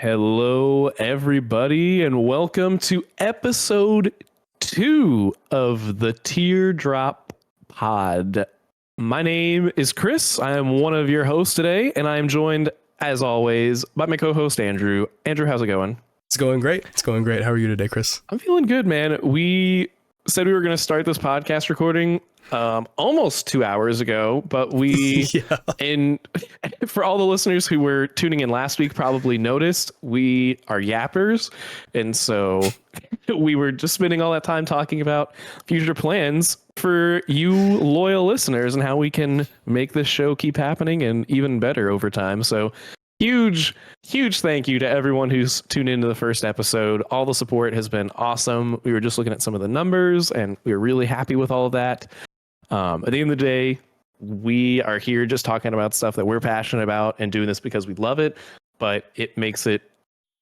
Hello, everybody, and welcome to episode 2 of the Teardrop Pod. My name is Chris. I am one of your hosts today, and I am joined, as always, by my co-host, Andrew. Andrew, how's it going? It's going great. It's going great. How are you today, Chris? I'm feeling good, man. We said we were going to start this podcast recording almost 2 hours ago, but we and for all the listeners who were tuning in last week probably noticed we are yappers, and so we were just spending all that time talking about future plans for you loyal listeners and how we can make this show keep happening and even better over time. So huge thank you to everyone who's tuned into the first episode. All the support has been awesome. We were just looking at some of the numbers and we were really happy with all of that. At the end of the day, we are here just talking about stuff that we're passionate about and doing this because we love it, but it makes it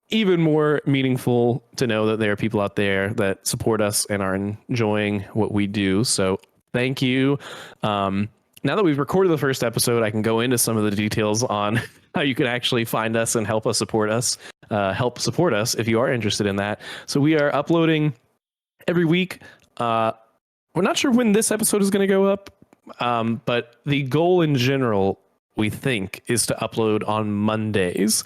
even more meaningful to know that there are people out there that support us and are enjoying what we do. So thank you. Now that we've recorded the first episode, I can go into some of the details on how you can actually find us and help support us if you are interested in that. So we are uploading every week. We're not sure when this episode is going to go up, but the goal in general, we think, is to upload on Mondays.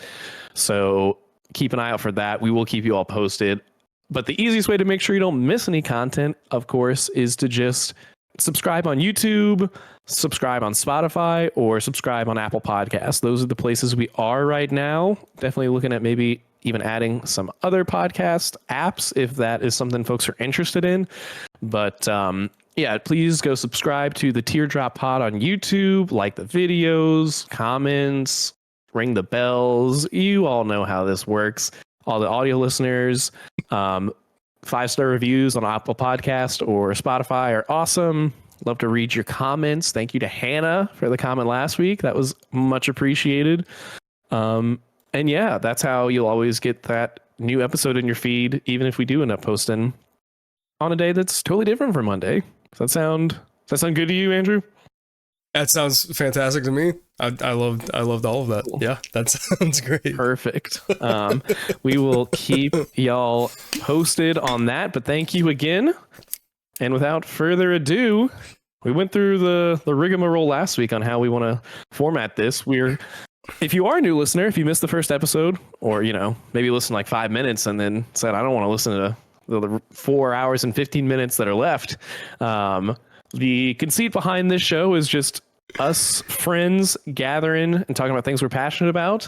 So keep an eye out for that. We will keep you all posted. But the easiest way to make sure you don't miss any content, of course, is to just subscribe on YouTube, subscribe on Spotify, or subscribe on Apple Podcasts. Those are the places we are right now. Definitely looking at maybe even adding some other podcast apps if that is something folks are interested in. But yeah, please go subscribe to the Teardrop Pod on YouTube, like the videos, comments, ring the bells. You all know how this works. All the audio listeners, 5-star reviews on Apple Podcast or Spotify are awesome. Love to read your comments. Thank you to Hannah for the comment last week. That was much appreciated. And yeah, that's how you'll always get that new episode in your feed, even if we do end up posting on a day that's totally different from Monday. Does that sound good to you, Andrew? That sounds fantastic to me. I loved all of that. Cool. Yeah, that sounds great. Perfect. We will keep y'all posted on that, but thank you again. And without further ado, we went through the rigmarole last week on how we want to format this. If you are a new listener, if you missed the first episode, or maybe listen like 5 minutes and then said, I don't want to listen to the 4 hours and 15 minutes that are left. The conceit behind this show is just us friends gathering and talking about things we're passionate about.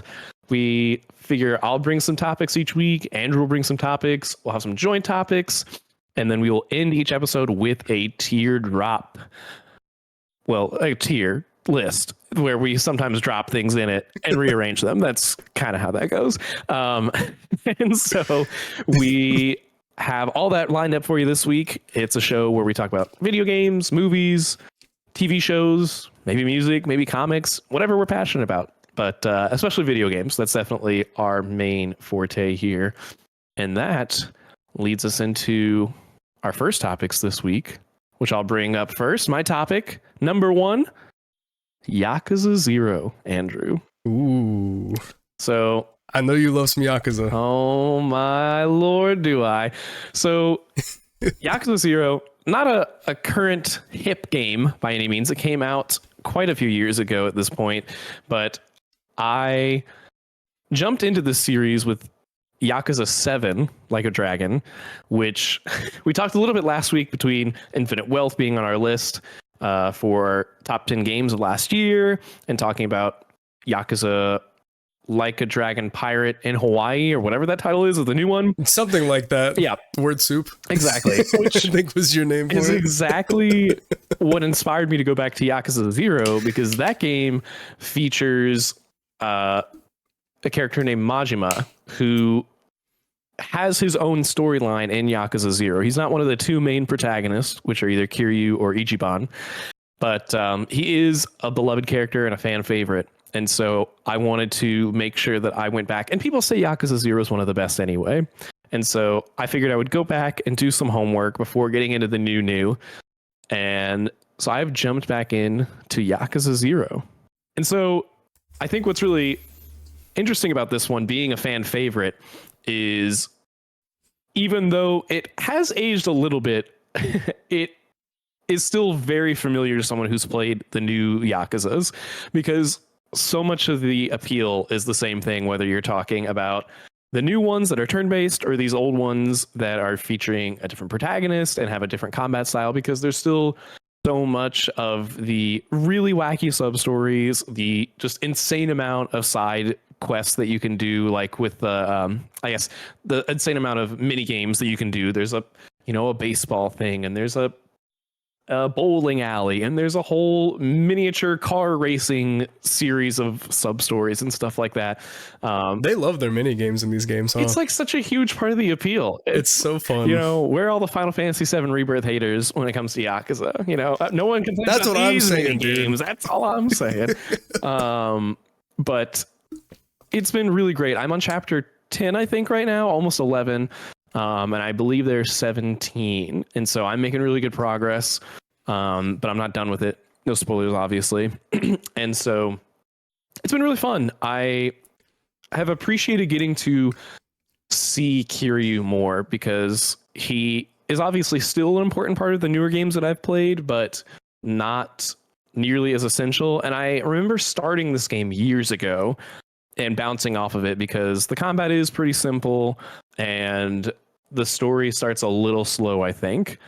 We figure I'll bring some topics each week. Andrew will bring some topics. We'll have some joint topics. And then we will end each episode with a teardrop. Well, a tier list where we sometimes drop things in it and rearrange them. That's kind of how that goes. And so we have all that lined up for you this week. It's a show where we talk about video games, movies, TV shows, maybe music, maybe comics, whatever we're passionate about. But especially video games. That's definitely our main forte here. And that leads us into our first topics this week, which I'll bring up first. My topic, number 1, Yakuza 0, Andrew. Ooh. So I know you love some Yakuza. Oh my lord, do I. So Yakuza 0, not a current hip game by any means. It came out quite a few years ago at this point, but I jumped into the series with Yakuza 7, Like a Dragon, which we talked a little bit last week between Infinite Wealth being on our list for top 10 games of last year and talking about Yakuza Like a Dragon Pirate in Hawaii or whatever that title is of the new one. Something like that. Yeah. Word soup. Exactly. Which I think was your name for is it. Exactly what inspired me to go back to Yakuza 0, because that game features a character named Majima who has his own storyline in Yakuza 0. He's not one of the two main protagonists, which are either Kiryu or Ichiban, but he is a beloved character and a fan favorite. And so I wanted to make sure that I went back, and people say Yakuza 0 is one of the best anyway. And so I figured I would go back and do some homework before getting into the new. And so I've jumped back in to Yakuza 0. And so I think what's really interesting about this one being a fan favorite is, even though it has aged a little bit, it is still very familiar to someone who's played the new Yakuzas, because so much of the appeal is the same thing, whether you're talking about the new ones that are turn-based or these old ones that are featuring a different protagonist and have a different combat style, because there's still so much of the really wacky sub-stories, the just insane amount of side quests that you can do, like with the I guess the insane amount of mini games that you can do. There's a baseball thing, and there's a bowling alley, and there's a whole miniature car racing series of sub stories and stuff like that. They love their mini games in these games, huh? It's like such a huge part of the appeal. It's so fun. We're all the Final Fantasy VII Rebirth haters when it comes to Yakuza. No one complains That's about what I'm these saying, games. That's all I'm saying. But it's been really great. I'm on chapter 10, I think, right now, almost 11. And I believe there's 17. And so I'm making really good progress. But I'm not done with it. No spoilers, obviously. And so it's been really fun. I have appreciated getting to see Kiryu more, because he is obviously still an important part of the newer games that I've played, but not nearly as essential. And I remember starting this game years ago and bouncing off of it because the combat is pretty simple and the story starts a little slow, I think.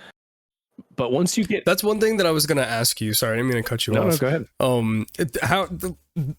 But once you get... That's one thing that I was going to ask you. Sorry, I didn't mean to cut you off. No, go ahead. How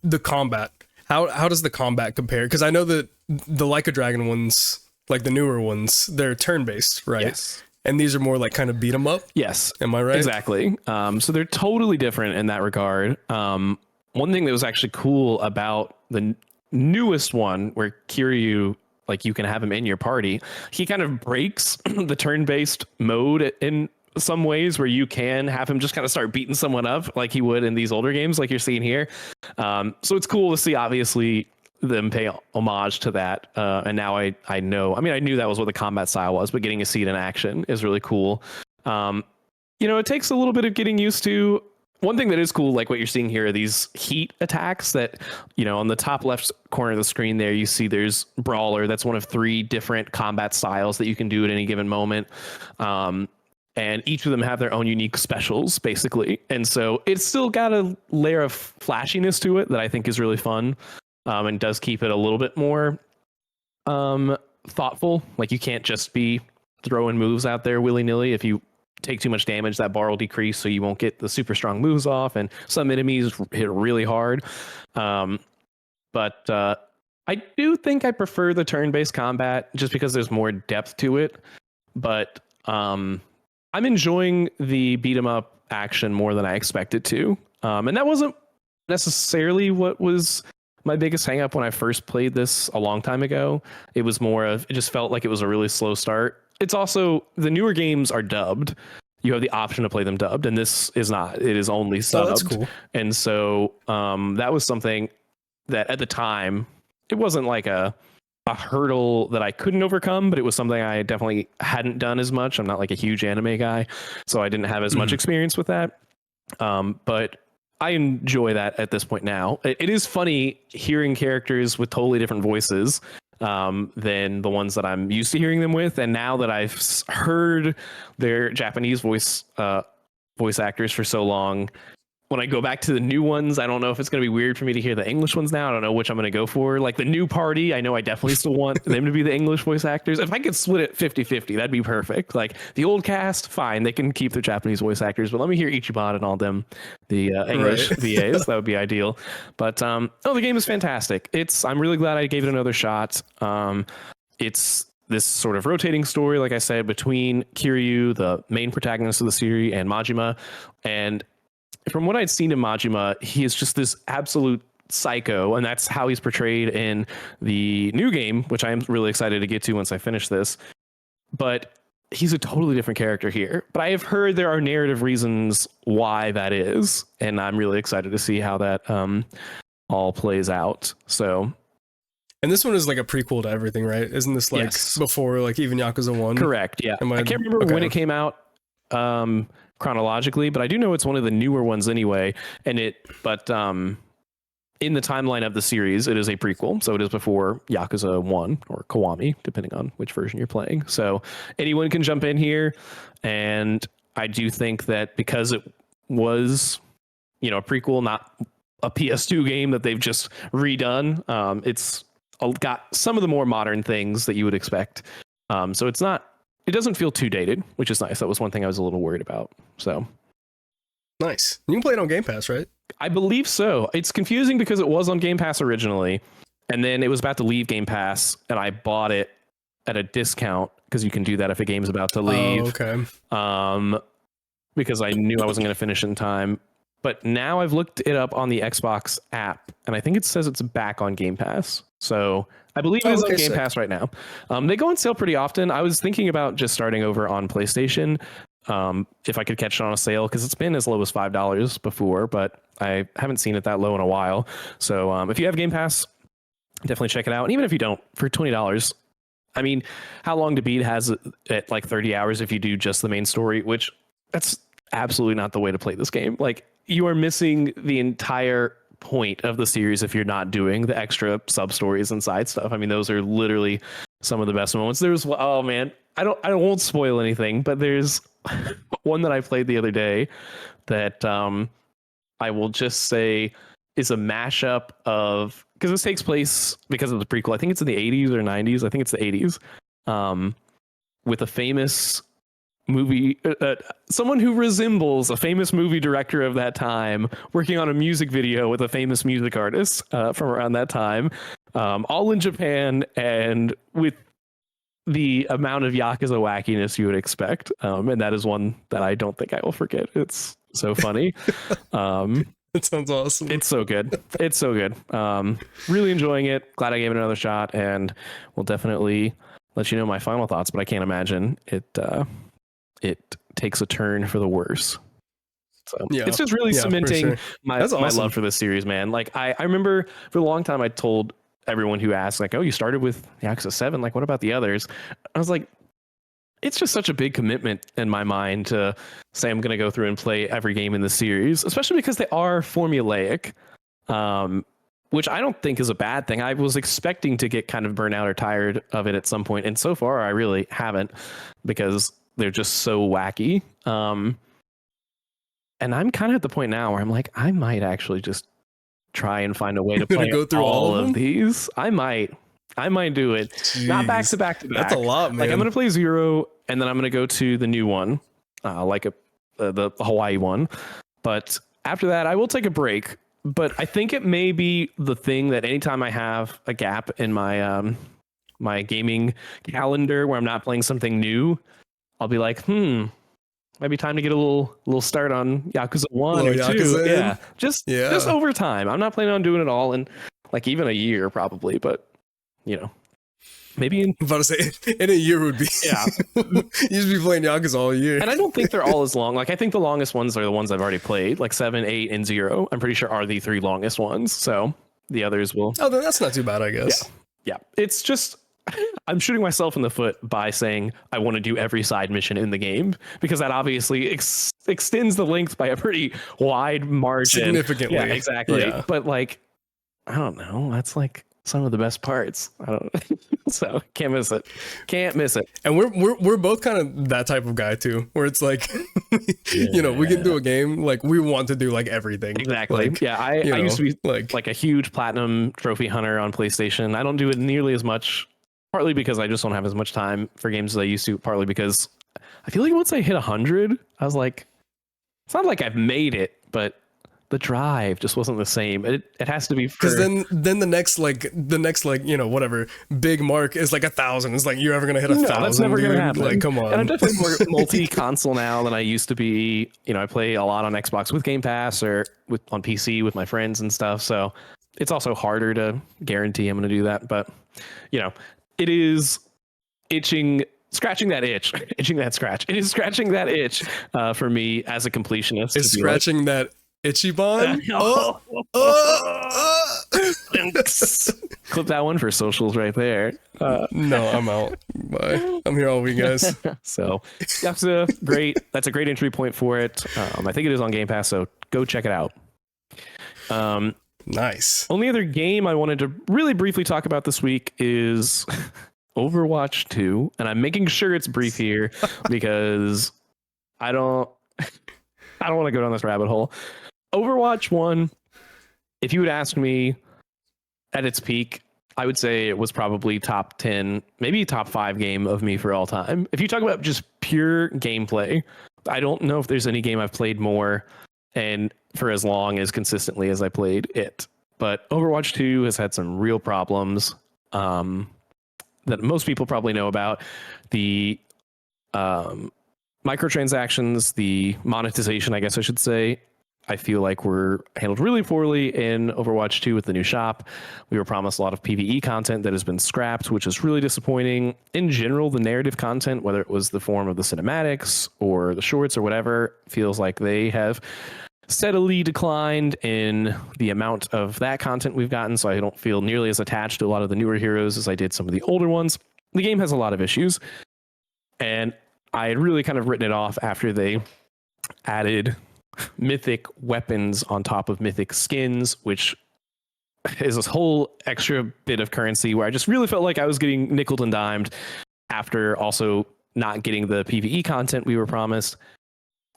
the combat, how does the combat compare? Because I know that the Like a Dragon ones, like the newer ones, they're turn-based, right? Yes. And these are more like kind of beat 'em up? Yes. Am I right? Exactly. So they're totally different in that regard. One thing that was actually cool about the newest one, where Kiryu, like, you can have him in your party, he kind of breaks the turn-based mode in some ways, where you can have him just kind of start beating someone up like he would in these older games, like you're seeing here. So it's cool to see, obviously, them pay homage to that. And now I know, I mean, I knew that was what the combat style was, but getting to see it in action is really cool. It takes a little bit of getting used to. One thing that is cool, like what you're seeing here, are these heat attacks that, on the top left corner of the screen there, you see there's Brawler. That's one of 3 different combat styles that you can do at any given moment. And each of them have their own unique specials, basically. And so it's still got a layer of flashiness to it that I think is really fun, and does keep it a little bit more thoughtful. Like, you can't just be throwing moves out there willy-nilly. If you take too much damage, that bar will decrease, so you won't get the super strong moves off, and some enemies hit really hard. But I do think I prefer the turn-based combat just because there's more depth to it. But I'm enjoying the beat 'em up action more than I expected to. And that wasn't necessarily what was my biggest hang up when I first played this a long time ago. It was more of, it just felt like it was a really slow start. It's also, the newer games are dubbed. You have the option to play them dubbed, and this is not. It is only subbed. Oh, that's cool. And so that was something that at the time, it wasn't like a hurdle that I couldn't overcome, but it was something I definitely hadn't done as much. I'm not like a huge anime guy, so I didn't have as much experience with that. But I enjoy that at this point now. It is funny hearing characters with totally different voices than the ones that I'm used to hearing them with. And now that I've heard their Japanese voice actors for so long, when I go back to the new ones, I don't know if it's going to be weird for me to hear the English ones now. I don't know which I'm going to go for. Like the new party, I know I definitely still want them to be the English voice actors. If I could split it 50-50, that'd be perfect. Like the old cast, fine, they can keep their Japanese voice actors, but let me hear Ichiban and all them, the English VAs. That would be ideal. But the game is fantastic. I'm really glad I gave it another shot. It's this sort of rotating story, like I said, between Kiryu, the main protagonist of the series, and Majima. And from what I'd seen in Majima, he is just this absolute psycho, and that's how he's portrayed in the new game, which I am really excited to get to once I finish this. But he's a totally different character here. But I have heard there are narrative reasons why that is, and I'm really excited to see how that all plays out. So, and this one is like a prequel to everything, right? Isn't this like before, like even Yakuza 1? Correct. Yeah, I can't remember when it came out chronologically, but I do know it's one of the newer ones anyway. And in the timeline of the series, it is a prequel. So it is before Yakuza 1 or Kiwami, depending on which version you're playing. So anyone can jump in here. And I do think that because it was, a prequel, not a PS2 game that they've just redone, it's got some of the more modern things that you would expect. So it doesn't feel too dated, which is nice. That was one thing I was a little worried about. So nice. You can play it on Game Pass, right? I believe so. It's confusing because it was on Game Pass originally, and then it was about to leave Game Pass, and I bought it at a discount because you can do that if a game's about to leave. Oh, okay. Because I knew I wasn't going to finish in time. But now I've looked it up on the Xbox app, and I think it says it's back on Game Pass. So I believe it is on Game Pass right now. They go on sale pretty often. I was thinking about just starting over on PlayStation if I could catch it on a sale, because it's been as low as $5 before, but I haven't seen it that low in a while. So if you have Game Pass, definitely check it out. And even if you don't, for $20, I mean, How Long to Beat has it at like 30 hours if you do just the main story, which that's absolutely not the way to play this game. Like, you are missing the entire point of the series if you're not doing the extra sub stories and side stuff. I mean, those are literally some of the best moments. There's, oh man, I won't spoil anything, but there's one that I played the other day that I will just say is a mashup of, because this takes place because of the prequel. I think it's in the 80s or 90s. I think it's the 80s, with a famous movie, someone who resembles a famous movie director of that time working on a music video with a famous music artist from around that time, all in Japan, and with the amount of Yakuza wackiness you would expect. And that is one that I don't think I will forget. It's so funny. That sounds awesome. It's so good. It's so good. Really enjoying it. Glad I gave it another shot, and we'll definitely let you know my final thoughts, but I can't imagine it takes a turn for the worse. So it's just really cementing my love for this series, man. Like I remember for a long time I told everyone who asked, like, oh, you started with Yakuza 7, like what about the others? I was like, it's just such a big commitment in my mind to say I'm going to go through and play every game in the series, especially because they are formulaic, which I don't think is a bad thing. I was expecting to get kind of burnt out or tired of it at some point, and so far I really haven't, because they're just so wacky. And I'm kind of at the point now where I'm like, I might actually just try and find a way to play go through all of these. I might do it. Jeez. Not back to back to back. That's a lot, man. Like, I'm going to play 0, and then I'm going to go to the new one, the Hawaii one. But after that, I will take a break. But I think it may be the thing that anytime I have a gap in my my gaming calendar where I'm not playing something new, I'll be like, might be time to get a little start on Yakuza 1 or 2. Yakuza Yeah. Just over time. I'm not planning on doing it all in like even a year probably, but maybe I'm about to say in a year would be you just be playing Yakuza all year. And I don't think they're all as long. Like, I think the longest ones are the ones I've already played, like 7, 8, and 0. I'm pretty sure are the 3 longest ones. So the others will. Oh, then that's not too bad, I guess. Yeah. It's just, I'm shooting myself in the foot by saying I want to do every side mission in the game, because that obviously extends the length by a pretty wide margin. Significantly. Yeah, exactly. Yeah. But like, I don't know. That's like some of the best parts. I don't know. So can't miss it. And we're both kind of that type of guy too, where it's like, we get into a game, like we want to do like everything. Exactly. Like, I used to be like a huge platinum trophy hunter on PlayStation. I don't do it nearly as much, partly because I just don't have as much time for games as I used to, partly because I feel like once I hit 100, I was like, it's not like I've made it, but the drive just wasn't the same. It has to be, because then the next whatever big mark is like 1,000. It's like, you're ever gonna hit 1,000? That's never gonna happen. Like, come on. And I'm definitely more multi-console now than I used to be. I play a lot on Xbox with Game Pass or on PC with my friends and stuff. So it's also harder to guarantee I'm gonna do that. But it is scratching that itch, itching that scratch. It is scratching that itch for me as a completionist. It's scratching that Ichiban. Clip that one for socials right there. No, I'm out. Bye. I'm here all week, guys. So Yakuza, great. That's a great entry point for it. I think it is on Game Pass, so go check it out. Nice. Only other game I wanted to really briefly talk about this week is Overwatch 2, and I'm making sure it's brief here because I don't want to go down this rabbit hole. Overwatch 1, if you would ask me at its peak, I would say it was probably top 10, maybe top 5 game of me for all time. If you talk about just pure gameplay, I don't know if there's any game I've played more and for as long as consistently as I played it. But Overwatch 2 has had some real problems that most people probably know about. The microtransactions, the monetization, I guess I should say, I feel like were handled really poorly in Overwatch 2 with the new shop. We were promised a lot of PvE content that has been scrapped, which is really disappointing. In general, the narrative content, whether it was the form of the cinematics or the shorts or whatever, feels like they have steadily declined in the amount of that content we've gotten, so I don't feel nearly as attached to a lot of the newer heroes as I did some of the older ones. The game has a lot of issues, and I had really kind of written it off after they added mythic weapons on top of mythic skins, which is this whole extra bit of currency where I just really felt like I was getting nickeled and dimed after also not getting the PvE content we were promised.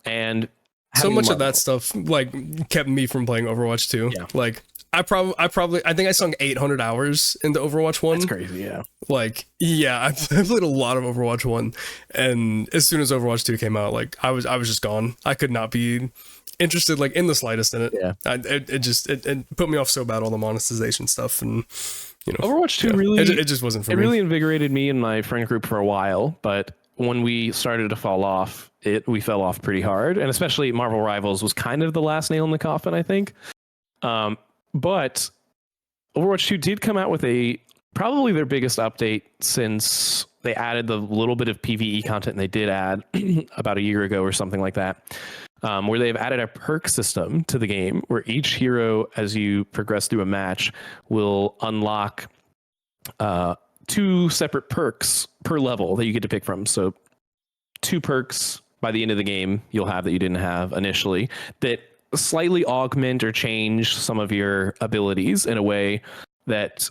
And so much of that stuff like kept me from playing Overwatch 2. Yeah. Like I think I sunk 800 hours into Overwatch 1. That's crazy, yeah. Like, yeah, I played a lot of Overwatch 1, and as soon as Overwatch 2 came out, like I was just gone. I could not be interested like in the slightest in it. Yeah. It put me off so bad, all the monetization stuff, and you know, Overwatch 2 yeah, really it just wasn't for me. It really invigorated me and my friend group for a while, but when we started to fall off, we fell off pretty hard, and especially Marvel Rivals was kind of the last nail in the coffin, I think. But Overwatch 2 did come out with probably their biggest update since they added the little bit of PvE content they did add about a year ago or something like that, where they've added a perk system to the game where each hero, as you progress through a match, will unlock 2 separate perks per level that you get to pick from. So 2 perks by the end of the game you'll have that you didn't have initially that slightly augment or change some of your abilities in a way that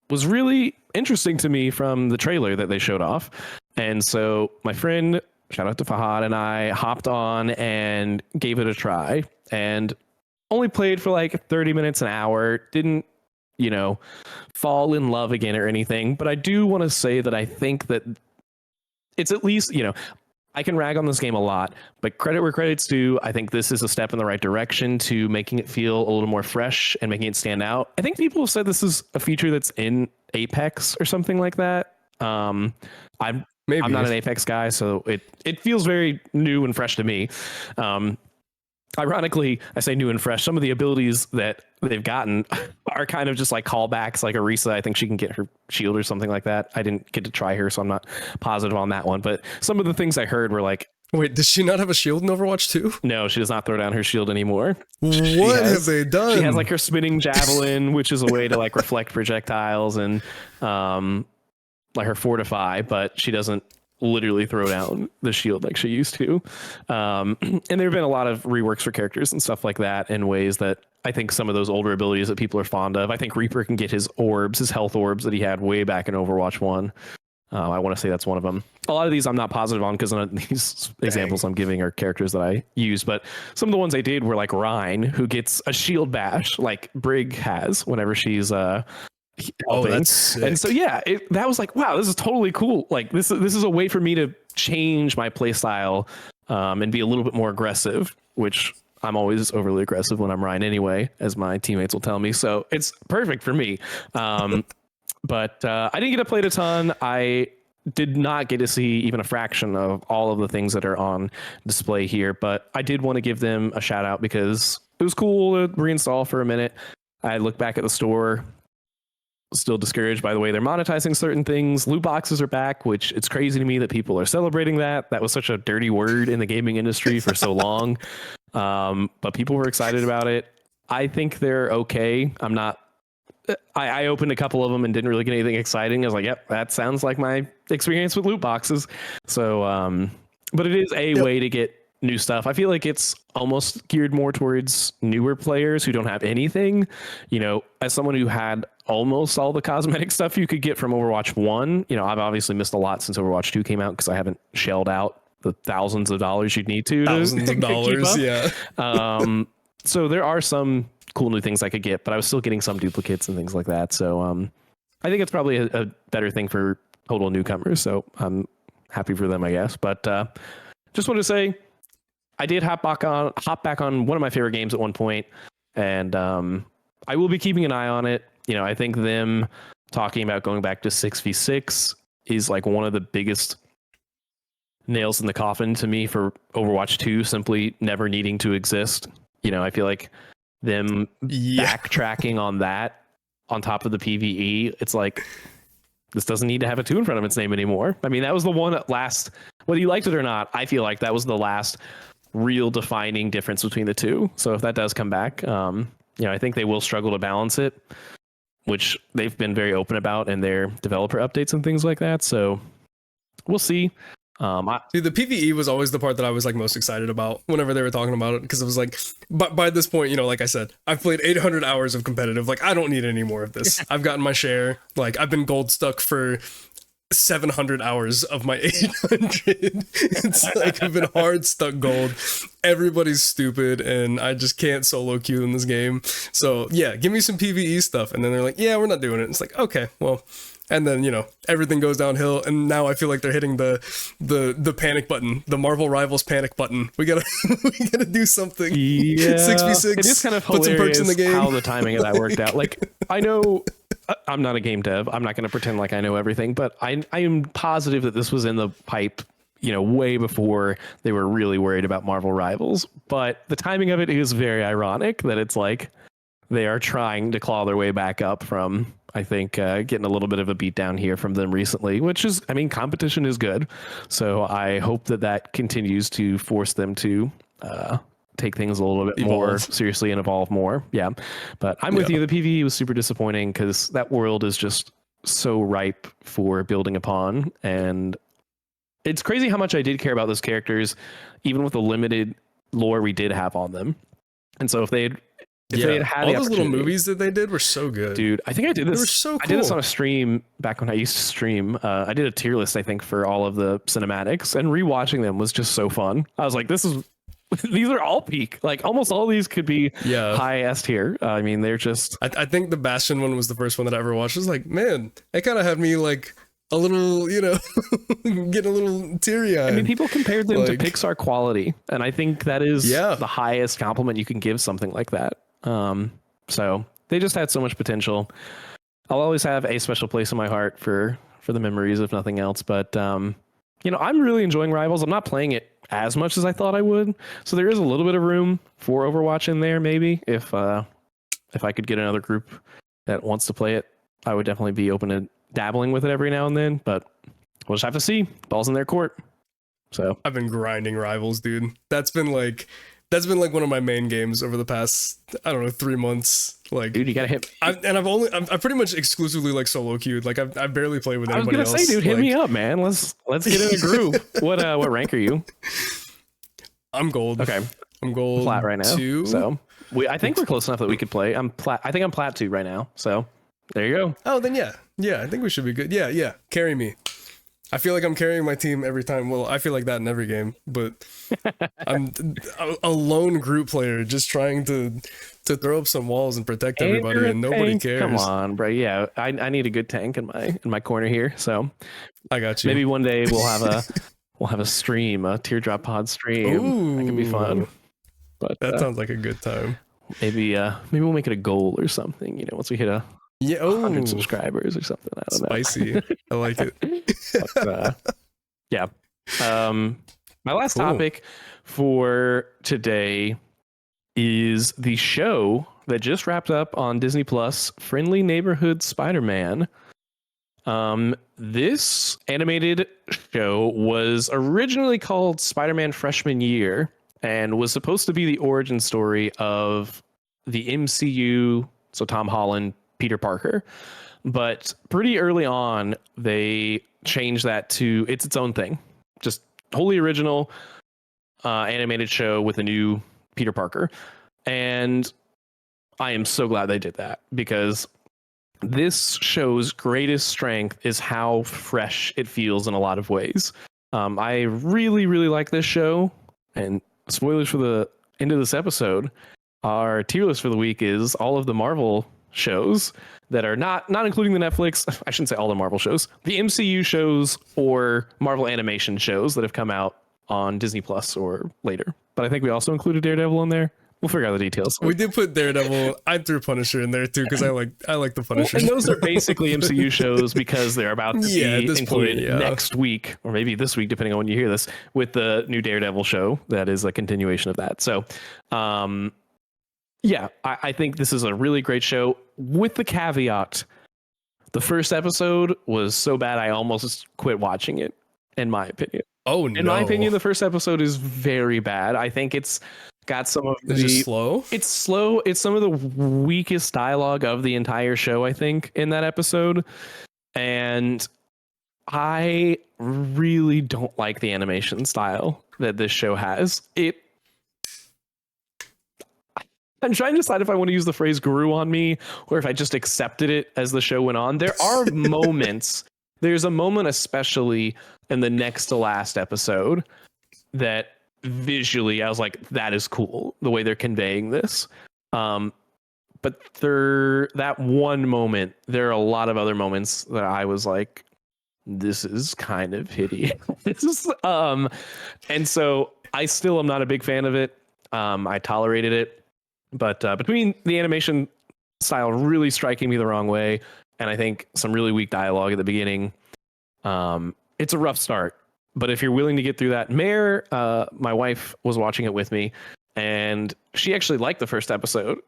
was really interesting to me from the trailer that they showed off. And so my friend, shout out to Fahad, and I hopped on and gave it a try, and only played for like 30 minutes, an hour. Didn't, fall in love again or anything. But I do want to say that I think that it's at least, I can rag on this game a lot, but credit where credit's due. I think this is a step in the right direction to making it feel a little more fresh and making it stand out. I think people have said this is a feature that's in Apex or something like that. I'm not an Apex guy, so it feels very new and fresh to me. Ironically, I say new and fresh. Some of the abilities that they've gotten are kind of just like callbacks, like Arisa. I think she can get her shield or something like that. I didn't get to try her, so I'm not positive on that one. But some of the things I heard were like... Wait, does she not have a shield in Overwatch 2? No, she does not throw down her shield anymore. What have they done? She has like her spinning javelin, which is a way to like reflect projectiles, and like her fortify, but she doesn't literally throw down the shield like she used to. And there have been a lot of reworks for characters and stuff like that in ways that I think some of those older abilities that people are fond of. I think Reaper can get his health orbs that he had way back in Overwatch 1. I want to say that's one of them. A lot of these I'm not positive on because none of these examples I'm giving are characters that I use, but some of the ones I did were like Rhine, who gets a shield bash like Brig has whenever she's helping. That's sick. And so that was like, wow, this is totally cool. Like this is a way for me to change my play style and be a little bit more aggressive, which I'm always overly aggressive when I'm Ryan anyway, as my teammates will tell me. So it's perfect for me. But I didn't get to play it a ton. I did not get to see even a fraction of all of the things that are on display here, but I did want to give them a shout out because it was cool to reinstall for a minute. I looked back at the store, still discouraged by the way they're monetizing certain things. Loot boxes are back, which it's crazy to me that people are celebrating that. That was such a dirty word in the gaming industry for so long. But people were excited about it. I think they're okay. I opened a couple of them and didn't really get anything exciting. I was like, yep, that sounds like my experience with loot boxes. So, but it is a way to get new stuff. I feel like it's almost geared more towards newer players who don't have anything. You know, as someone who had almost all the cosmetic stuff you could get from Overwatch 1, you know, I've obviously missed a lot since Overwatch 2 came out because I haven't shelled out the thousands of dollars you'd need to thousands of keep dollars, up. yeah. So there are some cool new things I could get, but I was still getting some duplicates and things like that. So I think it's probably a better thing for total newcomers. So I'm happy for them, I guess. But just want to say, I did hop back on one of my favorite games at one point, and I will be keeping an eye on it. You know, I think them talking about going back to 6v6 is like one of the biggest nails in the coffin to me for Overwatch 2 simply never needing to exist. You know, I feel like them backtracking on that on top of the PvE, it's like, this doesn't need to have a 2 in front of its name anymore. I mean, that was the one at last, whether you liked it or not, I feel like that was the last real defining difference between the two. So if that does come back, you know, I think they will struggle to balance it, which they've been very open about in their developer updates and things like that. So we'll see. Dude, the PvE was always the part that I was like most excited about whenever they were talking about it, because it was like, but by this point, you know, like I said, I've played 800 hours of competitive. Like, I don't need any more of this. I've gotten my share. Like, I've been gold stuck for 700 hours of my 800. It's like I've been hard stuck gold. Everybody's stupid, and I just can't solo queue in this game. So yeah, give me some PvE stuff. And then they're like, yeah, we're not doing it. It's like, okay, well. And then, you know, everything goes downhill, and now I feel like they're hitting the panic button, the Marvel Rivals panic button. We gotta do something. Yeah, 6v6. it is kind of put some perks in the game. How the timing of that worked out. Like, I know I'm not a game dev. I'm not going to pretend like I know everything, but I am positive that this was in the pipe, you know, way before they were really worried about Marvel Rivals. But the timing of it is very ironic that it's like they are trying to claw their way back up from, I think, getting a little bit of a beat down here from them recently, which is, I mean, competition is good. So I hope that that continues to force them to take things a little bit more seriously and evolve more. Yeah. But I'm with you. The PvE was super disappointing because that world is just so ripe for building upon. And it's crazy how much I did care about those characters, even with the limited lore we did have on them. And so if they had all those little movies that they did were so good, dude. I think I did this. They were so cool. I did this on a stream back when I used to stream. I did a tier list, I think, for all of the cinematics, and rewatching them was just so fun. I was like, these are all peak. Like, almost all these could be high S tier. I mean, they're just. I think the Bastion one was the first one that I ever watched. It was like, man, it kind of had me like a little, you know, get a little teary eyed. I mean, people compared them to Pixar quality, and I think that is the highest compliment you can give something like that. So they just had so much potential. I'll always have a special place in my heart for the memories, if nothing else. But you know, I'm really enjoying Rivals. I'm not playing it as much as I thought I would, so there is a little bit of room for Overwatch in there. Maybe if I could get another group that wants to play it, I would definitely be open to dabbling with it every now and then. But we'll just have to see. Ball's in their court. So I've been grinding Rivals, dude. That's been like one of my main games over the past, I don't know, 3 months. Like, dude, you gotta hit. I've pretty much exclusively like solo queued. Like, I barely play with anybody else. I was gonna say, dude, hit me up, man. Let's get in a groove. What rank are you? I'm gold. Okay, I'm gold. Plat right now. 2. So I think we're close enough that we could play. I think I'm plat 2 right now. So there you go. Oh, then yeah. I think we should be good. Yeah. Carry me. I feel like I'm carrying my team every time. Well, I feel like that in every game, but I'm a lone group player just trying to throw up some walls and protect everybody, and nobody tank. cares. Come on, bro. Yeah, I need a good tank in my corner here. So I got you. Maybe one day we'll have a stream, a teardrop pod stream. Ooh, that could be fun. But that sounds like a good time. Maybe we'll make it a goal or something. You know, once we hit 100 subscribers or something. I don't know. Spicy. I like it. But, yeah. My last topic for today is the show that just wrapped up on Disney Plus, Friendly Neighborhood Spider-Man. This animated show was originally called Spider-Man Freshman Year and was supposed to be the origin story of the MCU, so Tom Holland, Peter Parker. But pretty early on, they changed that to its own thing, just wholly original. animated show with a new Peter Parker. And I am so glad they did that, because this show's greatest strength is how fresh it feels in a lot of ways. I really, really like this show. And spoilers for the end of this episode, our tier list for the week is all of the Marvel shows that are not including the Netflix. I shouldn't say all the Marvel shows, the MCU shows or Marvel animation shows that have come out on Disney Plus or later. But I think we also included Daredevil in there. We'll figure out the details. We did put Daredevil. I threw Punisher in there too, because I like the Punisher. And those are basically MCU shows because they're about to be included point, next week, or maybe this week, depending on when you hear this, with the new Daredevil show that is a continuation of that. So, yeah, I think this is a really great show, with the caveat: the first episode was so bad I almost quit watching it, in my opinion. Oh no! In my opinion, the first episode is very bad. I think it's got some of It's just slow. It's slow. It's some of the weakest dialogue of the entire show, I think, in that episode. And I really don't like the animation style that this show has. I'm trying to decide if I want to use the phrase grew on me or if I just accepted it as the show went on. There are moments. There's a moment, especially in the next to last episode, that visually I was like, that is cool, the way they're conveying this. But that one moment, there are a lot of other moments that I was like, this is kind of hideous. And so I still am not a big fan of it. I tolerated it. But between the animation style really striking me the wrong way, and I think some really weak dialogue at the beginning, it's a rough start. But if you're willing to get through that, Mare, my wife, was watching it with me, and she actually liked the first episode.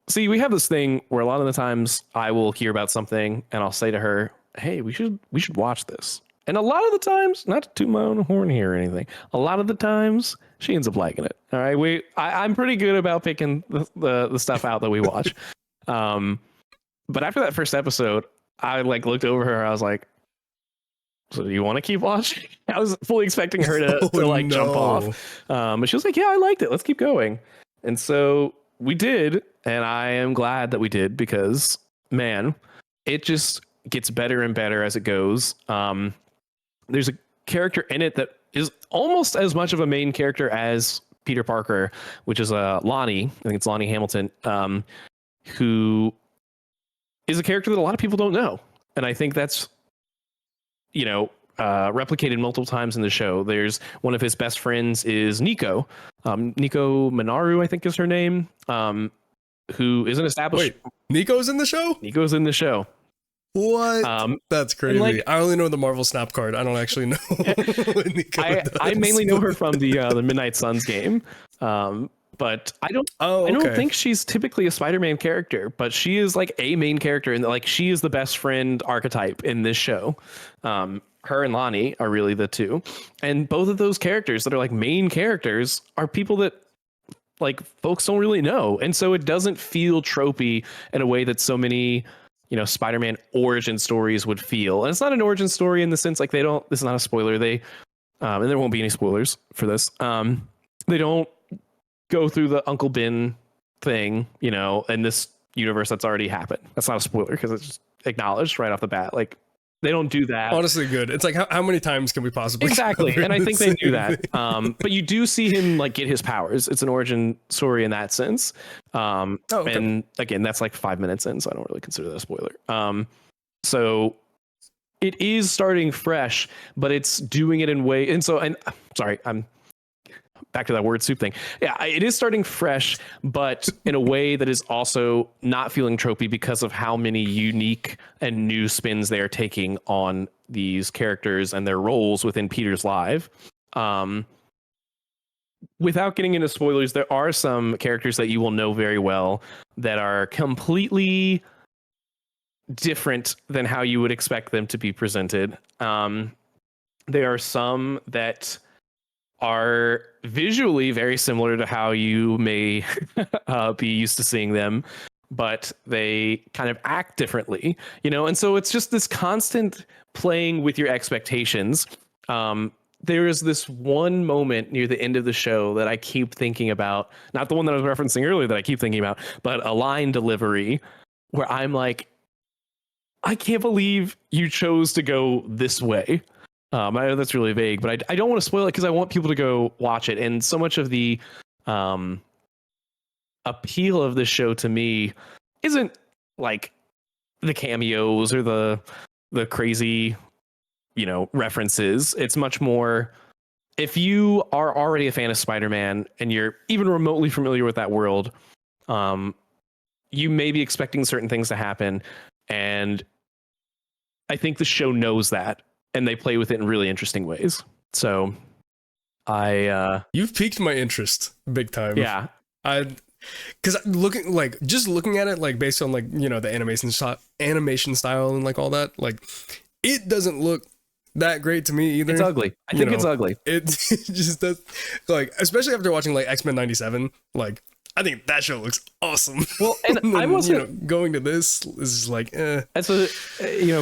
See, we have this thing where a lot of the times I will hear about something and I'll say to her, hey, we should watch this. And a lot of the times, not to toot my own horn here or anything, a lot of the times she ends up liking it. All right, I'm pretty good about picking the stuff out that we watch. But after that first episode, I looked over her. I was like, so do you want to keep watching? I was fully expecting her to jump off. But she was like, yeah, I liked it. Let's keep going. And so we did. And I am glad that we did, because, man, it just gets better and better as it goes. There's a character in it that is almost as much of a main character as Peter Parker, which is Lonnie. I think it's Lonnie Hamilton, who is a character that a lot of people don't know. And I think that's, replicated multiple times in the show. There's one of his best friends is Nico. Nico Minoru, I think is her name, who is an established... Wait, Nico's in the show? Nico's in the show. What? That's crazy. I only know the Marvel Snap card. I don't actually know what Nico does. I mainly know her from the Midnight Suns game. But I don't think she's typically a Spider-Man character, but she is like a main character, and she is the best friend archetype in this show. Her and Lonnie are really the two, and both of those characters that are like main characters are people that folks don't really know, and so it doesn't feel tropey in a way that so many Spider-Man origin stories would feel. And it's not an origin story in the sense this is not a spoiler. And there won't be any spoilers for this. They don't go through the Uncle Ben thing, in this universe that's already happened. That's not a spoiler because it's just acknowledged right off the bat. They don't do that. Honestly, good. It's how many times can we possibly exactly? And I think they do that. But you do see him get his powers. It's an origin story in that sense. Okay. And again, that's 5 minutes in, so I don't really consider that a spoiler. So it is starting fresh, but it's doing it in way. And sorry, I'm back to that word soup thing. Yeah, it is starting fresh, but in a way that is also not feeling tropey because of how many unique and new spins they are taking on these characters and their roles within Peter's life. Without getting into spoilers, there are some characters that you will know very well that are completely different than how you would expect them to be presented. There are some that are visually very similar to how you may be used to seeing them, but they kind of act differently, and so it's just this constant playing with your expectations. there is this one moment near the end of the show that I keep thinking about, not the one that I was referencing earlier that I keep thinking about, but a line delivery where I'm like, I can't believe you chose to go this way. I know that's really vague, but I don't want to spoil it because I want people to go watch it. And so much of the appeal of this show to me isn't like the cameos or the crazy, references. It's much more, if you are already a fan of Spider-Man and you're even remotely familiar with that world, you may be expecting certain things to happen. And I think the show knows that, and they play with it in really interesting ways. So you've piqued my interest big time. Yeah. Because looking at it, like based on like, the animation style and like all that, like it doesn't look that great to me either. It's ugly. I think it's ugly. It just does, like, especially after watching like X-Men 97, like I think that show looks awesome. Well, and then, I wasn't going to this is like, That's a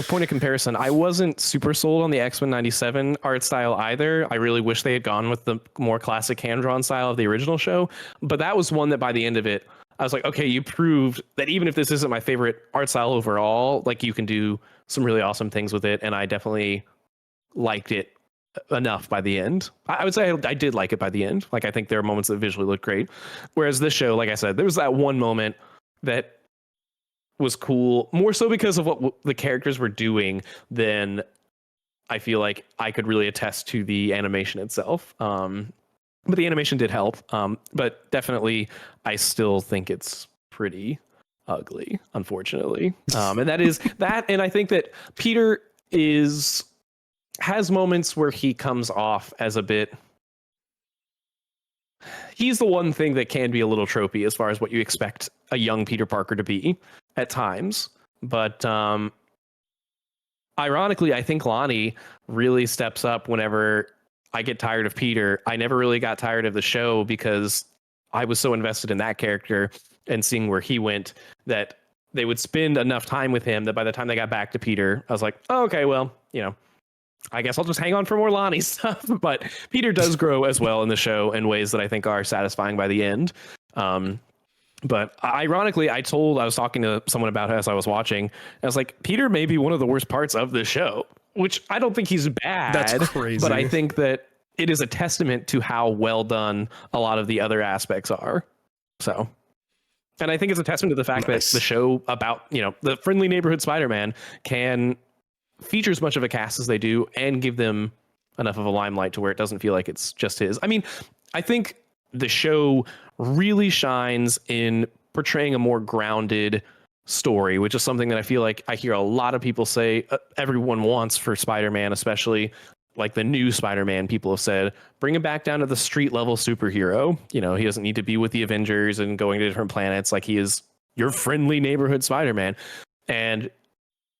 point of comparison. I wasn't super sold on the X-Men 97 art style either. I really wish they had gone with the more classic hand-drawn style of the original show. But that was one that by the end of it, I was like, okay, you proved that even if this isn't my favorite art style overall, like you can do some really awesome things with it. And I definitely liked it enough by the end. I would say I did like it by the end. Like, I think there are moments that visually look great. Whereas this show, like I said, there was that one moment that was cool, more so because of what the characters were doing than I feel like I could really attest to the animation itself. But the animation did help. But definitely, I still think it's pretty ugly, unfortunately. And that is that. And I think that Peter has moments where he comes off as a bit. He's the one thing that can be a little tropey as far as what you expect a young Peter Parker to be at times. But ironically, I think Lonnie really steps up whenever I get tired of Peter. I never really got tired of the show because I was so invested in that character and seeing where he went that they would spend enough time with him that by the time they got back to Peter, I was like, oh, okay, well, I guess I'll just hang on for more Lonnie stuff. But Peter does grow as well in the show in ways that I think are satisfying by the end. But ironically, I was talking to someone about it as I was watching. I was like, Peter may be one of the worst parts of the show, which I don't think he's bad. That's crazy. But I think that it is a testament to how well done a lot of the other aspects are. So, and I think it's a testament to the fact that the show about, the friendly neighborhood Spider-Man can feature as much of a cast as they do and give them enough of a limelight to where it doesn't feel like it's just his. I mean, I think the show really shines in portraying a more grounded story, which is something that I feel like I hear a lot of people say everyone wants for Spider-Man, especially like the new Spider-Man. People have said, bring him back down to the street level superhero. He doesn't need to be with the Avengers and going to different planets. Like, he is your friendly neighborhood Spider-Man. And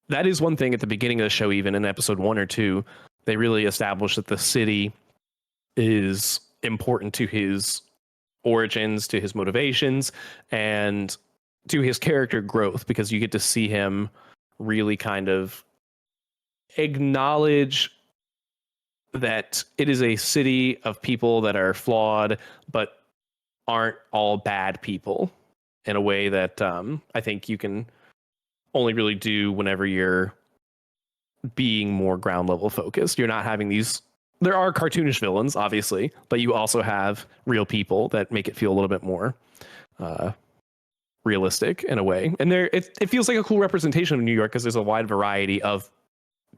that is one thing at the beginning of the show, even in episode 1 or 2, they really established that the city is important to his origins, to his motivations, and to his character growth, because you get to see him really kind of acknowledge that it is a city of people that are flawed, but aren't all bad people, in a way that I think you can only really do whenever you're being more ground level focused. You're not having these, there are cartoonish villains, obviously, but you also have real people that make it feel a little bit more realistic in a way. And it feels like a cool representation of New York because there's a wide variety of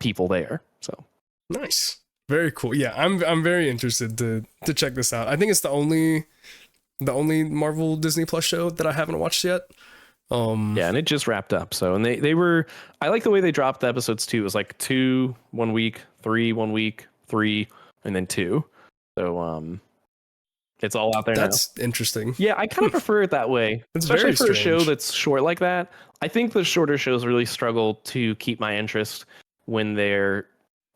people there. So nice. Very cool. Yeah, I'm very interested to check this out. I think it's the only Marvel Disney Plus show that I haven't watched yet. Yeah, and it just wrapped up. So, and they were, I like the way they dropped the episodes too. It was like 2 1 week, 3 1 week, 3, and then 2. So it's all out there now. That's interesting. Yeah, I kind of prefer it that way. It's especially very for strange. a show that's short like that. I think the shorter shows really struggle to keep my interest when they're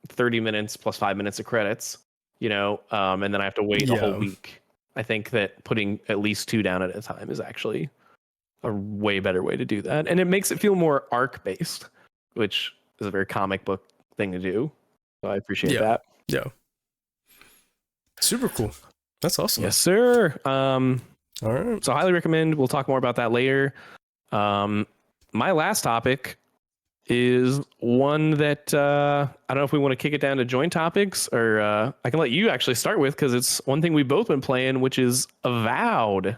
30 minutes plus 5 minutes of credits, and then I have to wait a whole week. I think that putting at least 2 down at a time is actually a way better way to do that. And it makes it feel more arc based, which is a very comic book thing to do. So I appreciate that. Yeah. Super cool. That's awesome. Yes, sir. All right. So highly recommend. We'll talk more about that later. My last topic is one that I don't know if we want to kick it down to joint topics, or I can let you actually start with, because it's one thing we've both been playing, which is Avowed.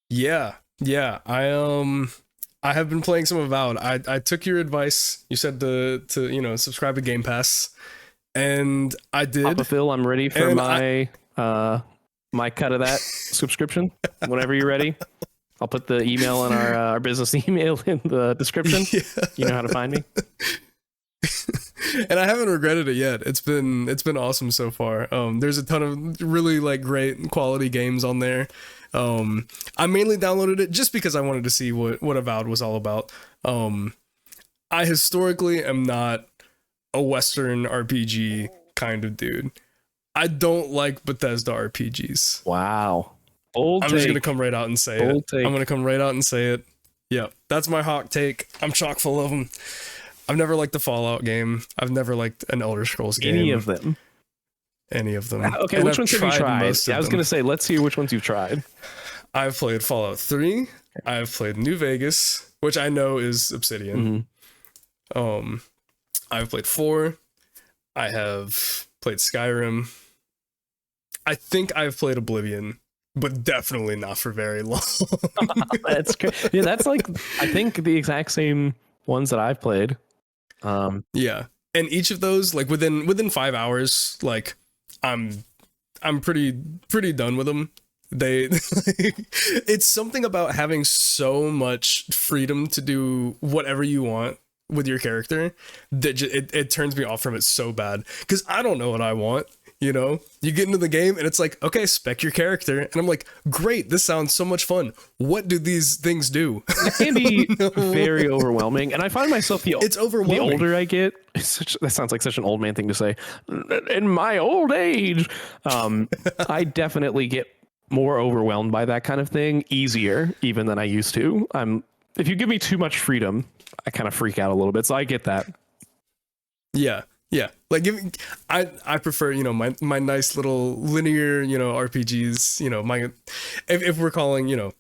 Yeah. I have been playing some Avowed. I took your advice. You said to subscribe to Game Pass, and I did. Papa Phil, I'm ready for my cut of that subscription. Whenever you're ready, I'll put the email in our business email in the description. Yeah. You know how to find me. And I haven't regretted it yet. It's been awesome so far. There's a ton of really like great quality games on there. I mainly downloaded it just because I wanted to see what Avowed was all about. I historically am not a Western RPG kind of dude. I don't like Bethesda RPGs. Wow. I'm just gonna come right out and say it. I'm gonna come right out and say it. Yeah, that's my hot take. I'm chock full of them. I've never liked the Fallout game. I've never liked an Elder Scrolls game. Any of them. And Okay, which ones have you tried? I was going to say, let's hear which ones you've tried. I've played Fallout 3. I've played New Vegas, which I know is Obsidian. Mm-hmm. I've played 4. I have played Skyrim. I think I've played Oblivion, but definitely not for very long. That's great. Yeah, that's like, I think the exact same ones that I've played. Yeah, and each of those, like within 5 hours, like I'm pretty done with them. They it's something about having so much freedom to do whatever you want with your character that it turns me off from it so bad, because I don't know what I want. You know, you get into the game and it's like, okay, spec your character. And I'm like, great, this sounds so much fun. What do these things do? It can be very overwhelming. And I find myself it's overwhelming. The older I get, that sounds like such an old man thing to say. In my old age, I definitely get more overwhelmed by that kind of thing easier even than I used to. If you give me too much freedom, I kind of freak out a little bit. So I get that. Yeah. Yeah, like I prefer, my nice little linear, RPGs, if we're calling,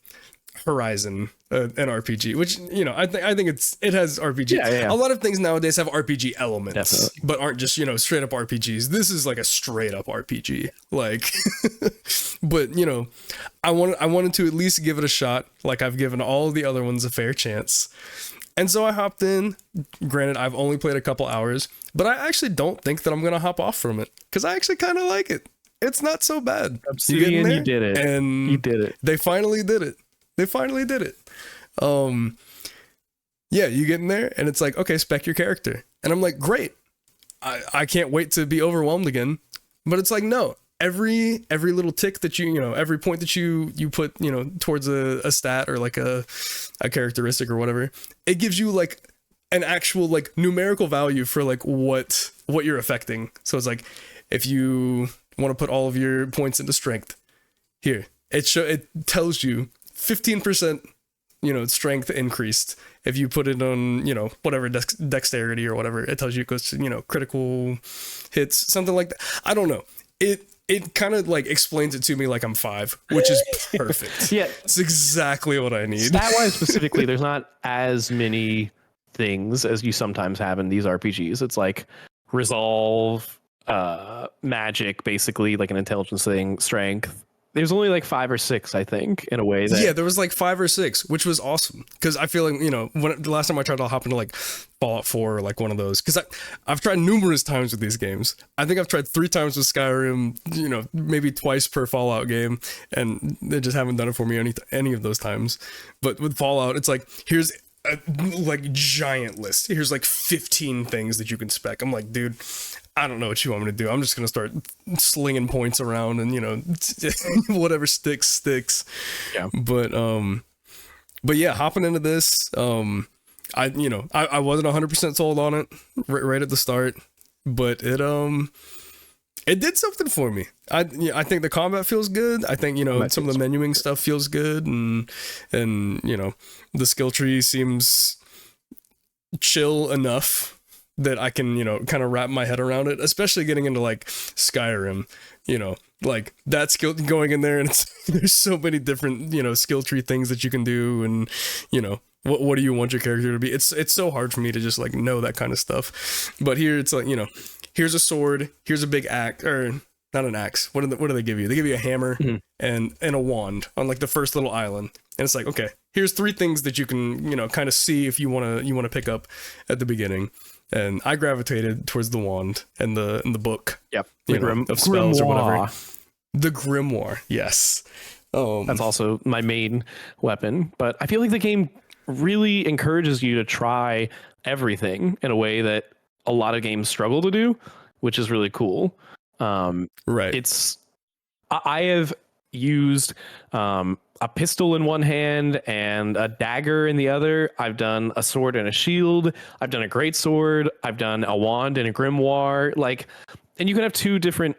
Horizon an RPG, which, I think it has RPG. Yeah. A lot of things nowadays have RPG elements, definitely, but aren't just, straight up RPGs. This is like a straight up RPG, like, but, I wanted to at least give it a shot. Like I've given all the other ones a fair chance. And so I hopped in. Granted, I've only played a couple hours, but I actually don't think that I'm going to hop off from it, because I actually kind of like it. It's not so bad. Obsidian, you did it. And you did it. They finally did it. Yeah, you get in there and it's like, okay, spec your character. And I'm like, great. I can't wait to be overwhelmed again. But it's like, no. Every little tick that every point that you put, towards a stat or like a characteristic or whatever, it gives you like an actual like numerical value for like what you're affecting. So it's like, if you want to put all of your points into strength, here it tells you 15%, strength increased. If you put it on, whatever dexterity or whatever, it tells you it goes to, critical hits, something like that. I don't know. It kind of like explains it to me like I'm 5, which is perfect. Yeah, it's exactly what I need. Stat-wise specifically, there's not as many things as you sometimes have in these RPGs. It's like resolve, magic, basically like an intelligence thing, strength. There's only like 5 or 6, I think, in a way. There was like 5 or 6, which was awesome. Because I feel like, when the last time I tried to hop into like Fallout 4 or like one of those, because I've tried numerous times with these games. I think I've tried 3 times with Skyrim, maybe twice per Fallout game, and they just haven't done it for me any of those times. But with Fallout, it's like, here's a like giant list. Here's like 15 things that you can spec. I'm like, dude, I don't know what you want me to do. I'm just going to start slinging points around and, whatever sticks. Yeah. But yeah, hopping into this, I wasn't 100% sold on it right at the start, but it did something for me. I think the combat feels good. I think, some of the menuing stuff feels good, and the skill tree seems chill enough that I can, kind of wrap my head around it, especially getting into like Skyrim, like that skill going in there, and there's so many different, skill tree things that you can do, and, what do you want your character to be? It's so hard for me to just like know that kind of stuff. But here it's like, here's a sword, here's a big axe, or not an axe. What do they give you? They give you a hammer and a wand on like the first little island. And it's like, okay, here's 3 things that you can, kind of see if you want to pick up at the beginning. And I gravitated towards the wand and the book. Yep. Of spells or whatever. The grimoire. Yes. That's also my main weapon. But I feel like the game really encourages you to try everything in a way that a lot of games struggle to do, which is really cool. Right. I have used a pistol in one hand and a dagger in the other. I've done a sword and a shield. I've done a great sword. I've done a wand and a grimoire. And you can have 2 different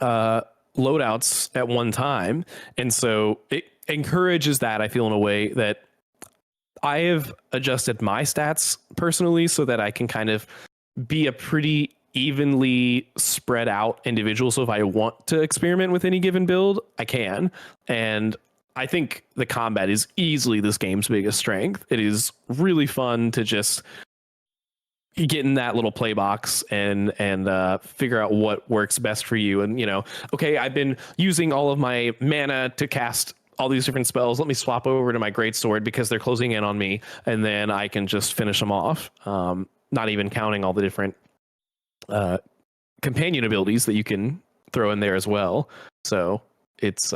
loadouts at one time. And so it encourages that, I feel, in a way that I have adjusted my stats personally so that I can kind of be a pretty evenly spread out individual. So if I want to experiment with any given build, I can. And I think the combat is easily this game's biggest strength. It is really fun to just get in that little play box and figure out what works best for you. And, okay, I've been using all of my mana to cast all these different spells. Let me swap over to my greatsword because they're closing in on me, and then I can just finish them off. Not even counting all the different companion abilities that you can throw in there as well. So it's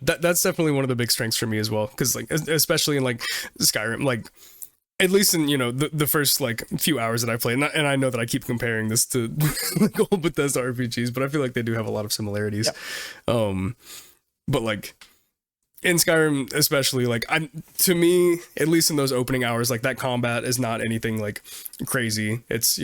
that's definitely one of the big strengths for me as well, because like especially in like Skyrim, like at least in the first like few hours that I played, and I know that I keep comparing this to like old Bethesda RPGs, but I feel like they do have a lot of similarities. Yep. But like in Skyrim especially, like to me, at least in those opening hours, like that combat is not anything like crazy. It's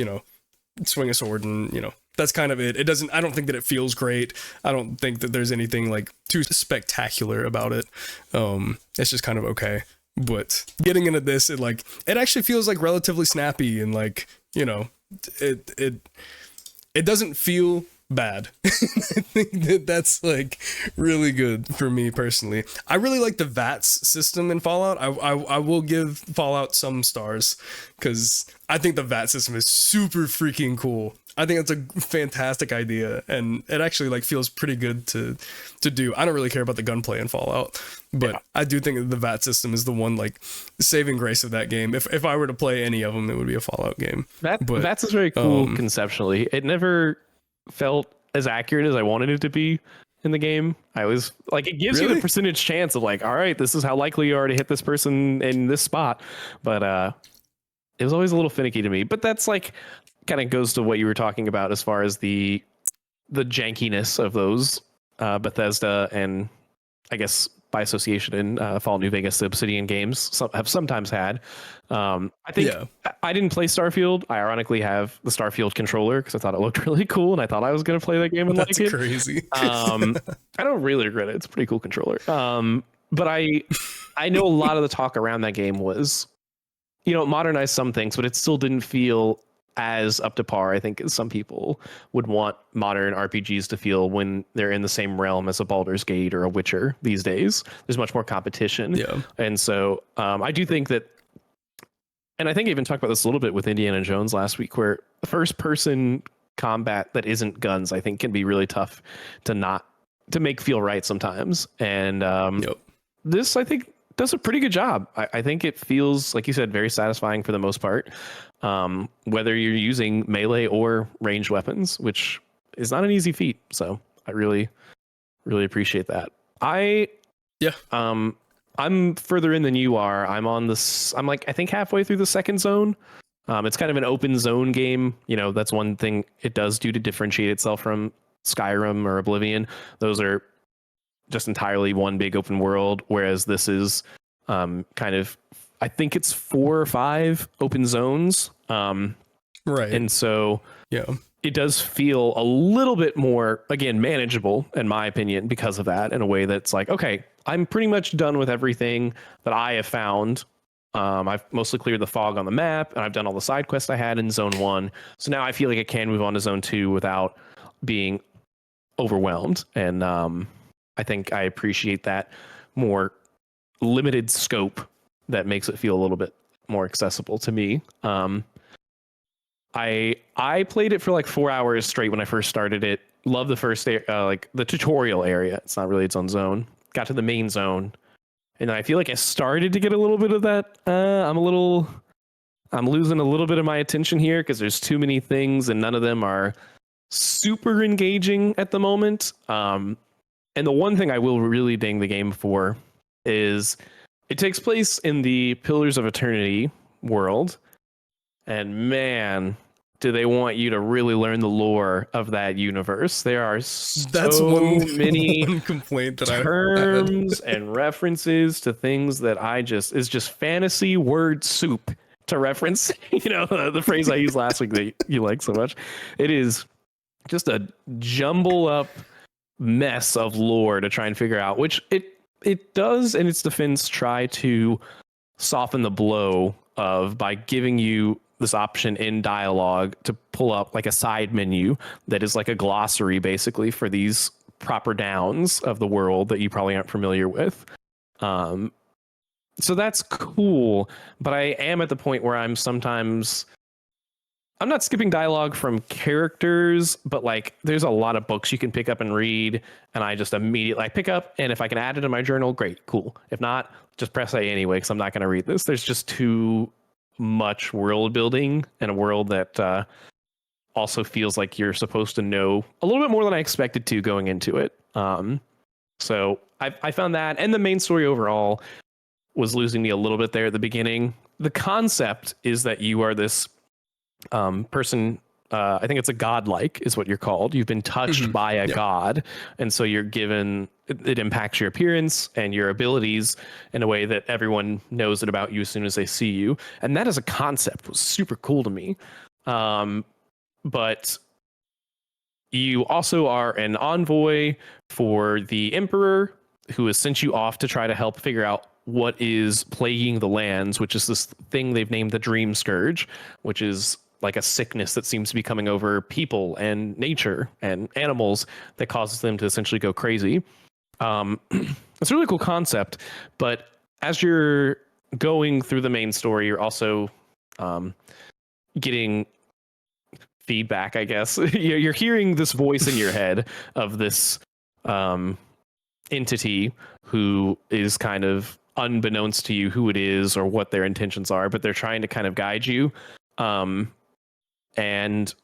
swing a sword and that's kind of it. I don't think that it feels great. I don't think that there's anything like too spectacular about it. It's just kind of okay. But getting into this, it actually feels like relatively snappy, and like it doesn't feel bad. I think that's like really good for me personally. I really like the VATS system in Fallout. I will give Fallout some stars because I think the VAT system is super freaking cool. I think it's a fantastic idea, and it actually like feels pretty good to do. I don't really care about the gunplay in Fallout, but I do think the VAT system is the one like saving grace of that game. If I were to play any of them, it would be a Fallout game. VATS is very cool conceptually. It never felt as accurate as I wanted it to be in the game. I was like, it gives you the percentage chance of like, all right, this is how likely you are to hit this person in this spot, but it was always a little finicky to me. But that's like kind of goes to what you were talking about as far as the jankiness of those Bethesda and I guess by association in Fallout New Vegas, the Obsidian games have sometimes had. I think I didn't play Starfield. I ironically have the Starfield controller because I thought it looked really cool, and I thought I was going to play that game and like it. That's crazy. I don't really regret it. It's a pretty cool controller. But I know a lot of the talk around that game was, it modernized some things, but it still didn't feel as up to par, I think, as some people would want modern RPGs to feel when they're in the same realm as a Baldur's Gate or a Witcher these days. There's much more competition. Yeah. And so I do think that, and I think I even talked about this a little bit with Indiana Jones last week, where first person combat that isn't guns, I think, can be really tough to make feel right sometimes. And this, I think, does a pretty good job. I think it feels, like you said, very satisfying for the most part. Whether you're using melee or ranged weapons, which is not an easy feat. So I really, really appreciate that. I'm further in than you are. I'm like, I think halfway through the second zone. It's kind of an open zone game. That's one thing it does do to differentiate itself from Skyrim or Oblivion. Those are just entirely one big open world, whereas this is kind of, I think it's 4 or 5 open zones. Right. And so it does feel a little bit more, again, manageable, in my opinion, because of that, in a way that's like, okay, I'm pretty much done with everything that I have found I've mostly cleared the fog on the map, and I've done all the side quests I had in Zone 1. So now I feel like I can move on to Zone 2 without being overwhelmed. And I think I appreciate that more limited scope that makes it feel a little bit more accessible to me. I played it for like 4 hours straight when I first started it. Love the first like the tutorial area. It's not really its own zone. Got to the main zone, and I feel like I started to get a little bit of that. I'm losing a little bit of my attention here because there's too many things and none of them are super engaging at the moment. And the one thing I will really ding the game for is it takes place in the Pillars of Eternity world. And man, do they want you to really learn the lore of that universe. There are many one complaint that terms and references to things that is just fantasy word soup to reference, the phrase I used last week that you like so much. It is just a jumble up mess of lore to try and figure out, which it does in its defense try to soften the blow of by giving you this option in dialogue to pull up like a side menu that is like a glossary basically for these proper nouns of the world that you probably aren't familiar with. So that's cool, but I am at the point where I'm not skipping dialogue from characters, but like there's a lot of books you can pick up and read, and I just immediately pick up, and if I can add it in my journal, great, cool. If not, just press A anyway because I'm not going to read this. There's just too much world building in a world that also feels like you're supposed to know a little bit more than I expected to going into it. So I found that, and the main story overall was losing me a little bit there at the beginning. The concept is that you are this person, I think it's a godlike is what you're called. You've been touched by a god, and so you're given, it impacts your appearance and your abilities in a way that everyone knows it about you as soon as they see you. And that as a concept was super cool to me. But you also are an envoy for the emperor, who has sent you off to try to help figure out what is plaguing the lands, which is this thing they've named the Dream Scourge, which is like a sickness that seems to be coming over people and nature and animals that causes them to essentially go crazy. It's a really cool concept, but as you're going through the main story, you're also getting feedback, I guess. You're hearing this voice in your head of this entity who is kind of unbeknownst to you who it is or what their intentions are, but they're trying to kind of guide you. And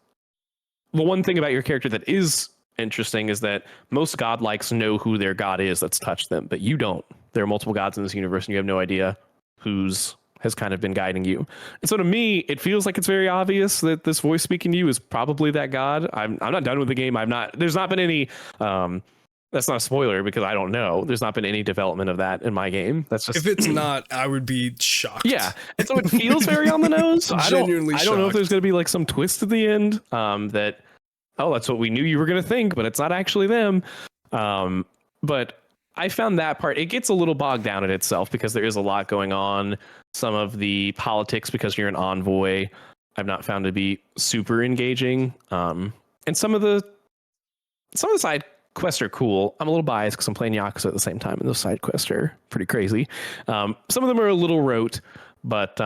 the one thing about your character that is interesting is that most godlikes know who their god is that's touched them, but you don't. There are multiple gods in this universe and you have no idea whose has kind of been guiding you. And so to me, it feels like it's very obvious that this voice speaking to you is probably that god. I'm not done with the game. There's not been any, that's not a spoiler because I don't know. There's not been any development of that in my game. That's just, if it's not, I would be shocked. Yeah. And so it feels very on the nose. I don't know if there's going to be like some twist at the end that, oh, that's what we knew you were going to think, but it's not actually them. But I found that part, it gets a little bogged down in itself because there is a lot going on. Some of the politics, because you're an envoy, I've not found to be super engaging. And some of the side quests are cool. I'm a little biased because I'm playing Yakuza at the same time, and those side quests are pretty crazy. Some of them are a little rote, but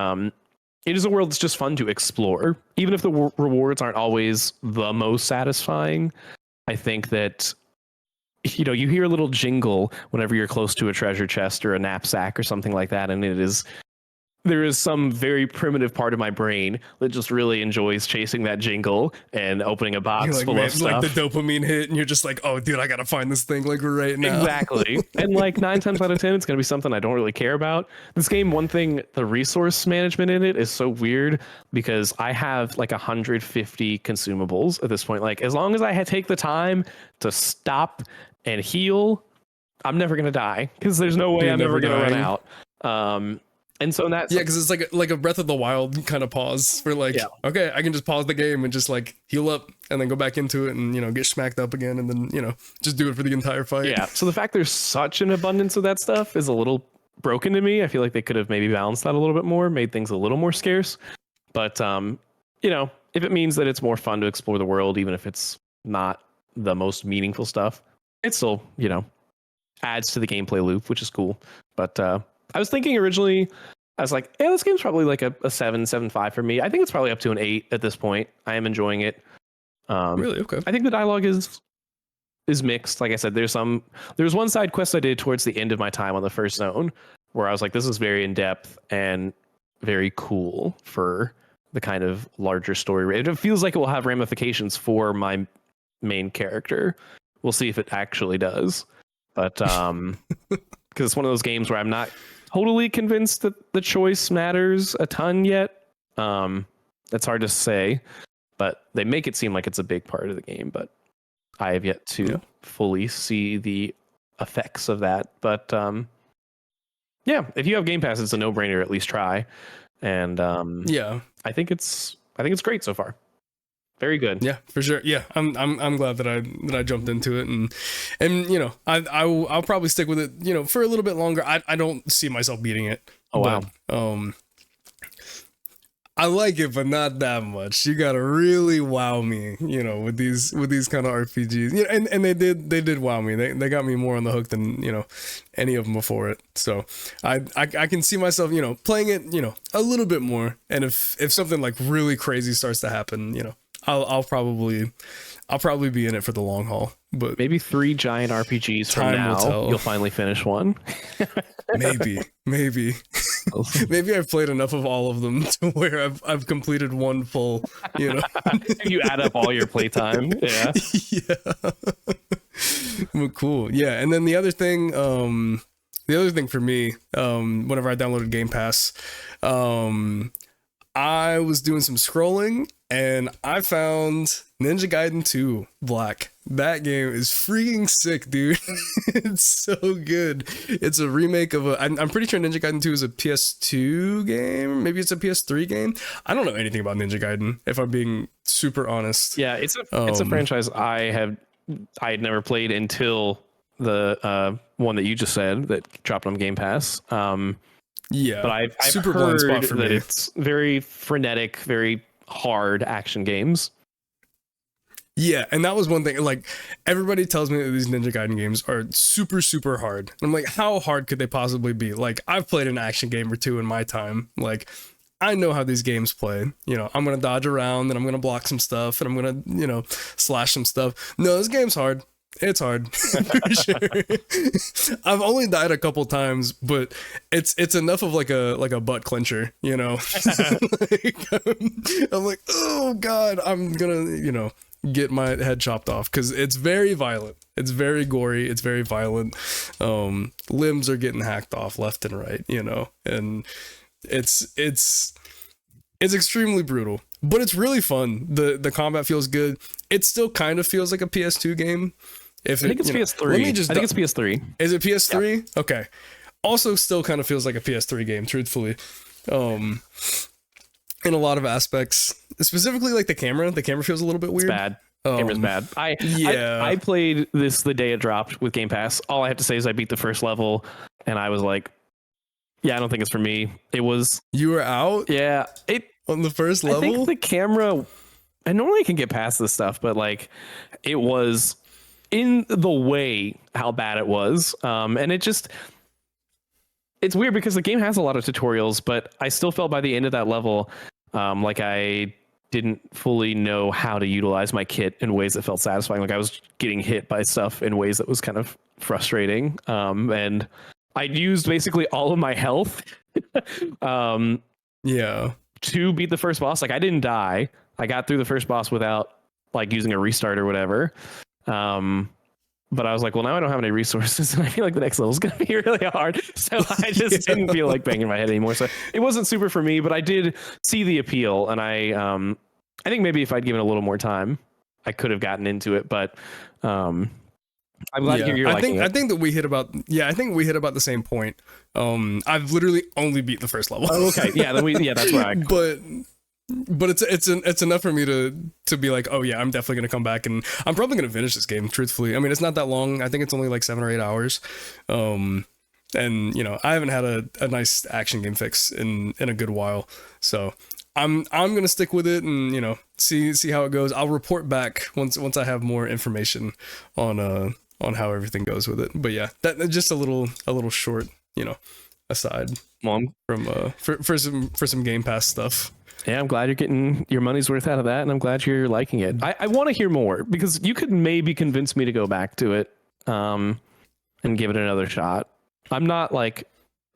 it is a world that's just fun to explore. Even if the rewards aren't always the most satisfying, I think that, you hear a little jingle whenever you're close to a treasure chest or a knapsack or something like that, and there is some very primitive part of my brain that just really enjoys chasing that jingle and opening a box full of stuff. Like the dopamine hit, and you're just like, oh, dude, I gotta find this thing like right now. Exactly. And like 9 times out of 10, it's gonna be something I don't really care about. This game, one thing, the resource management in it is so weird because I have like 150 consumables at this point. Like, as long as I take the time to stop and heal, I'm never gonna die because there's no way I'm ever gonna run out. And so that's because it's like a Breath of the Wild kind of pause for like, okay, I can just pause the game and just like heal up and then go back into it and get smacked up again and then just do it for the entire fight. Yeah. So the fact there's such an abundance of that stuff is a little broken to me. I feel like they could have maybe balanced that a little bit more, made things a little more scarce. But if it means that it's more fun to explore the world, even if it's not the most meaningful stuff, it still, adds to the gameplay loop, which is cool. But I was thinking originally, I was like, this game's probably like a 7.5 for me. I think it's probably up to an 8 at this point. I am enjoying it. Really? Okay. I think the dialogue is mixed. Like I said, there's one side quest I did towards the end of my time on the first zone where I was like, this is very in depth and very cool for the kind of larger story. It feels like it will have ramifications for my main character. We'll see if it actually does. But because it's one of those games where I'm not totally convinced that the choice matters a ton yet. That's hard to say, but they make it seem like it's a big part of the game. But I have yet to fully see the effects of that. But if you have Game Pass, it's a no-brainer to at least try. And I think it's great so far. Very good. Yeah, for sure. Yeah, I'm glad that I jumped into it, and I'll probably stick with it for a little bit longer. I don't see myself beating it. Oh wow. But, I like it, but not that much. You gotta really wow me, with these kind of RPGs. And they did wow me. They got me more on the hook than any of them before it. So I can see myself playing it a little bit more. And if something like really crazy starts to happen, I'll probably be in it for the long haul. But maybe 3 giant RPGs from now, you'll finally finish one. maybe I've played enough of all of them to where I've completed one full. You add up all your playtime. Yeah. Well, cool. Yeah, and then the other thing for me, whenever I downloaded Game Pass, I was doing some scrolling and I found Ninja Gaiden 2 Black. That game is freaking sick, dude. It's so good. It's a remake of I'm pretty sure Ninja Gaiden 2 is a PS2 game. Maybe it's a PS3 game. I don't know anything about Ninja Gaiden, if I'm being super honest. Yeah, it's a franchise I had never played until the one that you just said that dropped on Game Pass. Yeah, but I've super heard blind spot for that me. it's very frenetic, very hard action games. Yeah, and that was one thing. Like, everybody tells me that these Ninja Gaiden games are super, super hard. And I'm like, how hard could they possibly be? Like, I've played an action game or two in my time. Like, I know how these games play. I'm gonna dodge around and I'm gonna block some stuff and I'm gonna slash some stuff. No, this game's hard. It's hard for sure. I've only died a couple times, but it's enough of like a butt clencher, I'm like, oh god, I'm gonna get my head chopped off because it's very violent. It's very gory. It's very violent. Limbs are getting hacked off left and right, and it's extremely brutal, but it's really fun. The combat feels good. It still kind of feels like a PS2 game. I think it's PS3. I think it's PS3. Is it PS3? Yeah. Okay. Also, still kind of feels like a PS3 game, truthfully. In a lot of aspects, specifically like the camera. The camera feels a little bit weird. It's bad. Camera's bad. I played this the day it dropped with Game Pass. All I have to say is I beat the first level, and I was like, "Yeah, I don't think it's for me." It was. You were out. Yeah. On the first level. I think the camera. I normally can get past this stuff, but like, it was in the way how bad it was, and it's weird because the game has a lot of tutorials, but I still felt by the end of that level like I didn't fully know how to utilize my kit in ways that felt satisfying. Like I was getting hit by stuff in ways that was kind of frustrating, and I used basically all of my health to beat the first boss. Like I didn't die. I got through the first boss without like using a restart or whatever. But I was like, well, now I don't have any resources, and I feel like the next level is going to be really hard. So I just didn't feel like banging my head anymore. So it wasn't super for me, but I did see the appeal, and I think maybe if I'd given it a little more time, I could have gotten into it. But I'm glad you're liking it. I think we hit about the same point. I've literally only beat the first level. Oh, okay, that's where I. But it's enough for me to be like, oh yeah, I'm definitely gonna come back and I'm probably gonna finish this game. Truthfully, I mean, it's not that long. I think it's only like 7 or 8 hours. And I haven't had a nice action game fix in a good while, so I'm gonna stick with it and see how it goes. I'll report back once I have more information on how everything goes with it. But yeah, that just a little short aside from for some Game Pass stuff. Yeah, I'm glad you're getting your money's worth out of that, and I'm glad you're liking it. I want to hear more, because you could maybe convince me to go back to it and give it another shot. I'm not like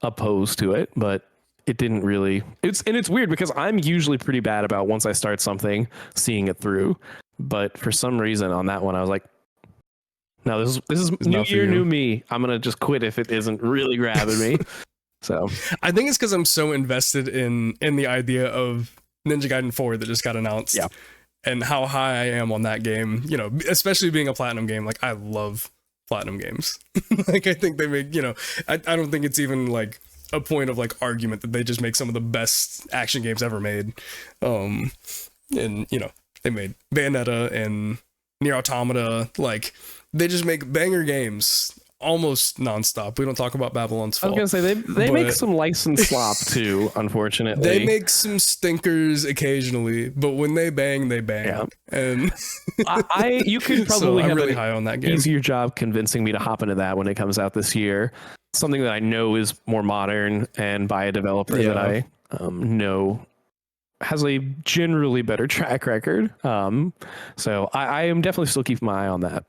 opposed to it, but it didn't really. It's weird because I'm usually pretty bad about, once I start something, seeing it through. But for some reason on that one, I was like, no, this is new year, new me. I'm gonna just quit if it isn't really grabbing me. So I think it's because I'm so invested in the idea of Ninja Gaiden 4 that just got announced. Yeah. And how high I am on that game, especially being a platinum game. Like, I love platinum games. Like, I think they make, I don't think it's even like a point of like argument that they just make some of the best action games ever made. And they made Bayonetta and Nier Automata. Like, they just make banger games almost nonstop. We don't talk about Babylon's Fall. I was gonna say they make some license slop too, unfortunately. They make some stinkers occasionally, but when they bang, they bang. Yeah. And you could probably I'm have really an high on that game. easier job convincing me to hop into that when it comes out this year. Something that I know is more modern and by a developer that I know has a generally better track record. So I am definitely still keeping my eye on that.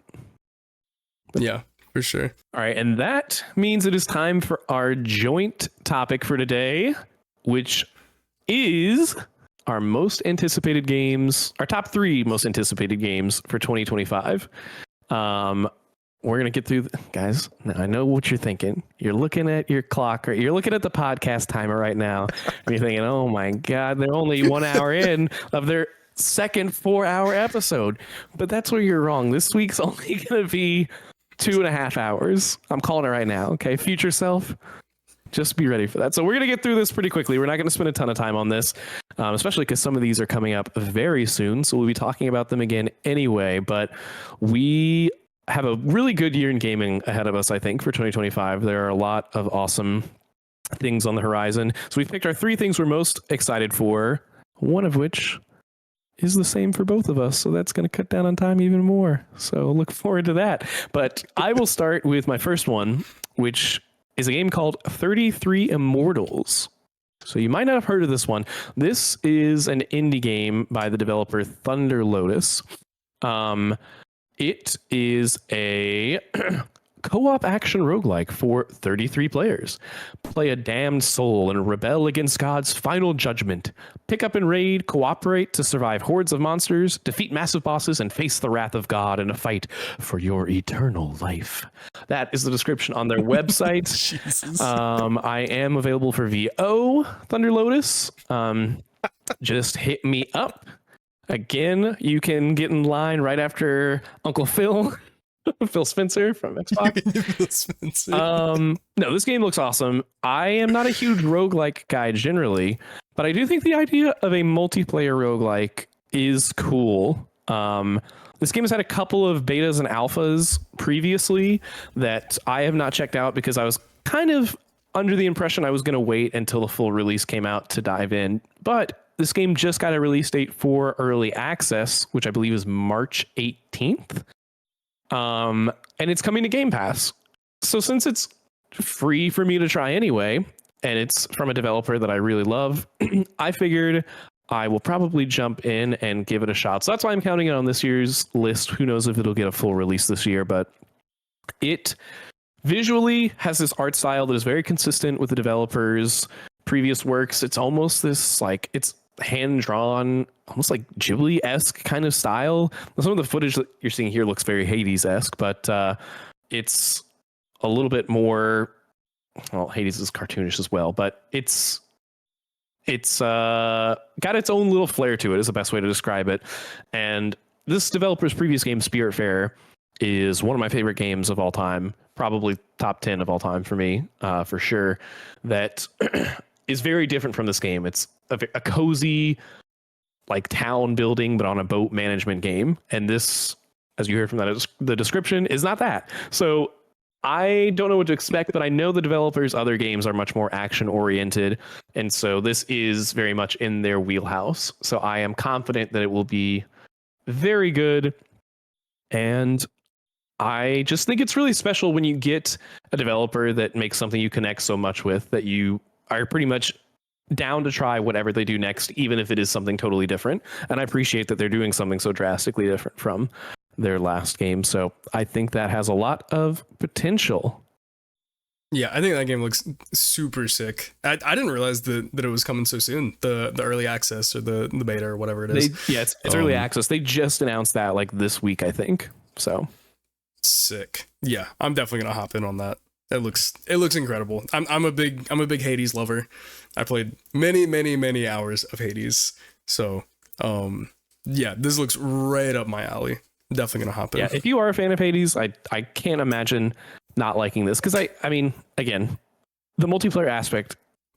Yeah. For sure. All right, and that means it is time for our joint topic for today, which is our most anticipated games, our top 3 most anticipated games for 2025. We're gonna get through, guys. Now I know what you're thinking. You're looking at your clock, or you're looking at the podcast timer right now, and you're thinking, "Oh my God, they're only 1 hour in of their second 4-hour episode." But that's where you're wrong. This week's only gonna be 2.5 hours. I'm calling it right now. Okay, future self, just be ready for that. So we're gonna get through this pretty quickly. We're not gonna spend a ton of time on this, especially because some of these are coming up very soon. So we'll be talking about them again anyway. But we have a really good year in gaming ahead of us, I think, for 2025. There are a lot of awesome things on the horizon. So we've picked our 3 things we're most excited for. One of which is the same for both of us, so that's going to cut down on time even more. So look forward to that. But I will start with my first one, which is a game called 33 Immortals. So you might not have heard of this one. This is an indie game by the developer Thunder Lotus. It is a co-op action roguelike for 33 players. Play a damned soul and rebel against God's final judgment. Pick up and raid, cooperate to survive hordes of monsters, defeat massive bosses, and face the wrath of God in a fight for your eternal life. That is the description on their website. I am available for VO, Thunder Lotus. Just hit me up. Again, you can get in line right after Uncle Phil. Phil Spencer from Xbox. No, this game looks awesome. I am not a huge roguelike guy generally, but I do think the idea of a multiplayer roguelike is cool. This game has had a couple of betas and alphas previously that I have not checked out because I was kind of under the impression I was going to wait until the full release came out to dive in. But this game just got a release date for early access, which I believe is March 18th. And it's coming to Game Pass. So since it's free for me to try anyway, and it's from a developer that I really love, I figured I will probably jump in and give it a shot. So that's why I'm counting it on this year's list. Who knows if it'll get a full release this year, but it visually has this art style that is very consistent with the developer's previous works. It's almost this like, it's hand-drawn, almost like Ghibli-esque kind of style. Some of the footage that you're seeing here looks very Hades-esque, but it's a little bit more, well, Hades is cartoonish as well, but it's got its own little flair to it, is the best way to describe it. And this developer's previous game, Spiritfarer, is one of my favorite games of all time, probably top 10 of all time for me, for sure. That is very different from this game. It's a cozy, like town building, but on a boat management game. And this, as you heard from that, the description, is not that. So I don't know what to expect, but I know the developers' other games are much more action oriented, and so this is very much in their wheelhouse. So I am confident that it will be very good, and I just think it's really special when you get a developer that makes something you connect so much with that you are pretty much down to try whatever they do next, even if it is something totally different. And I appreciate that they're doing something so drastically different from their last game. So I think that has a lot of potential. Yeah, I think that game looks super sick. I didn't realize that it was coming so soon. The early access or the beta or whatever it is. It's early access. They just announced that like this week, I think. So sick. Yeah, I'm definitely gonna hop in on that. It looks incredible. I'm a big Hades lover. I played many hours of Hades. So yeah, this looks right up my alley. Definitely gonna hop in. Yeah, if you are a fan of Hades, I can't imagine not liking this, because I mean, again, the multiplayer aspect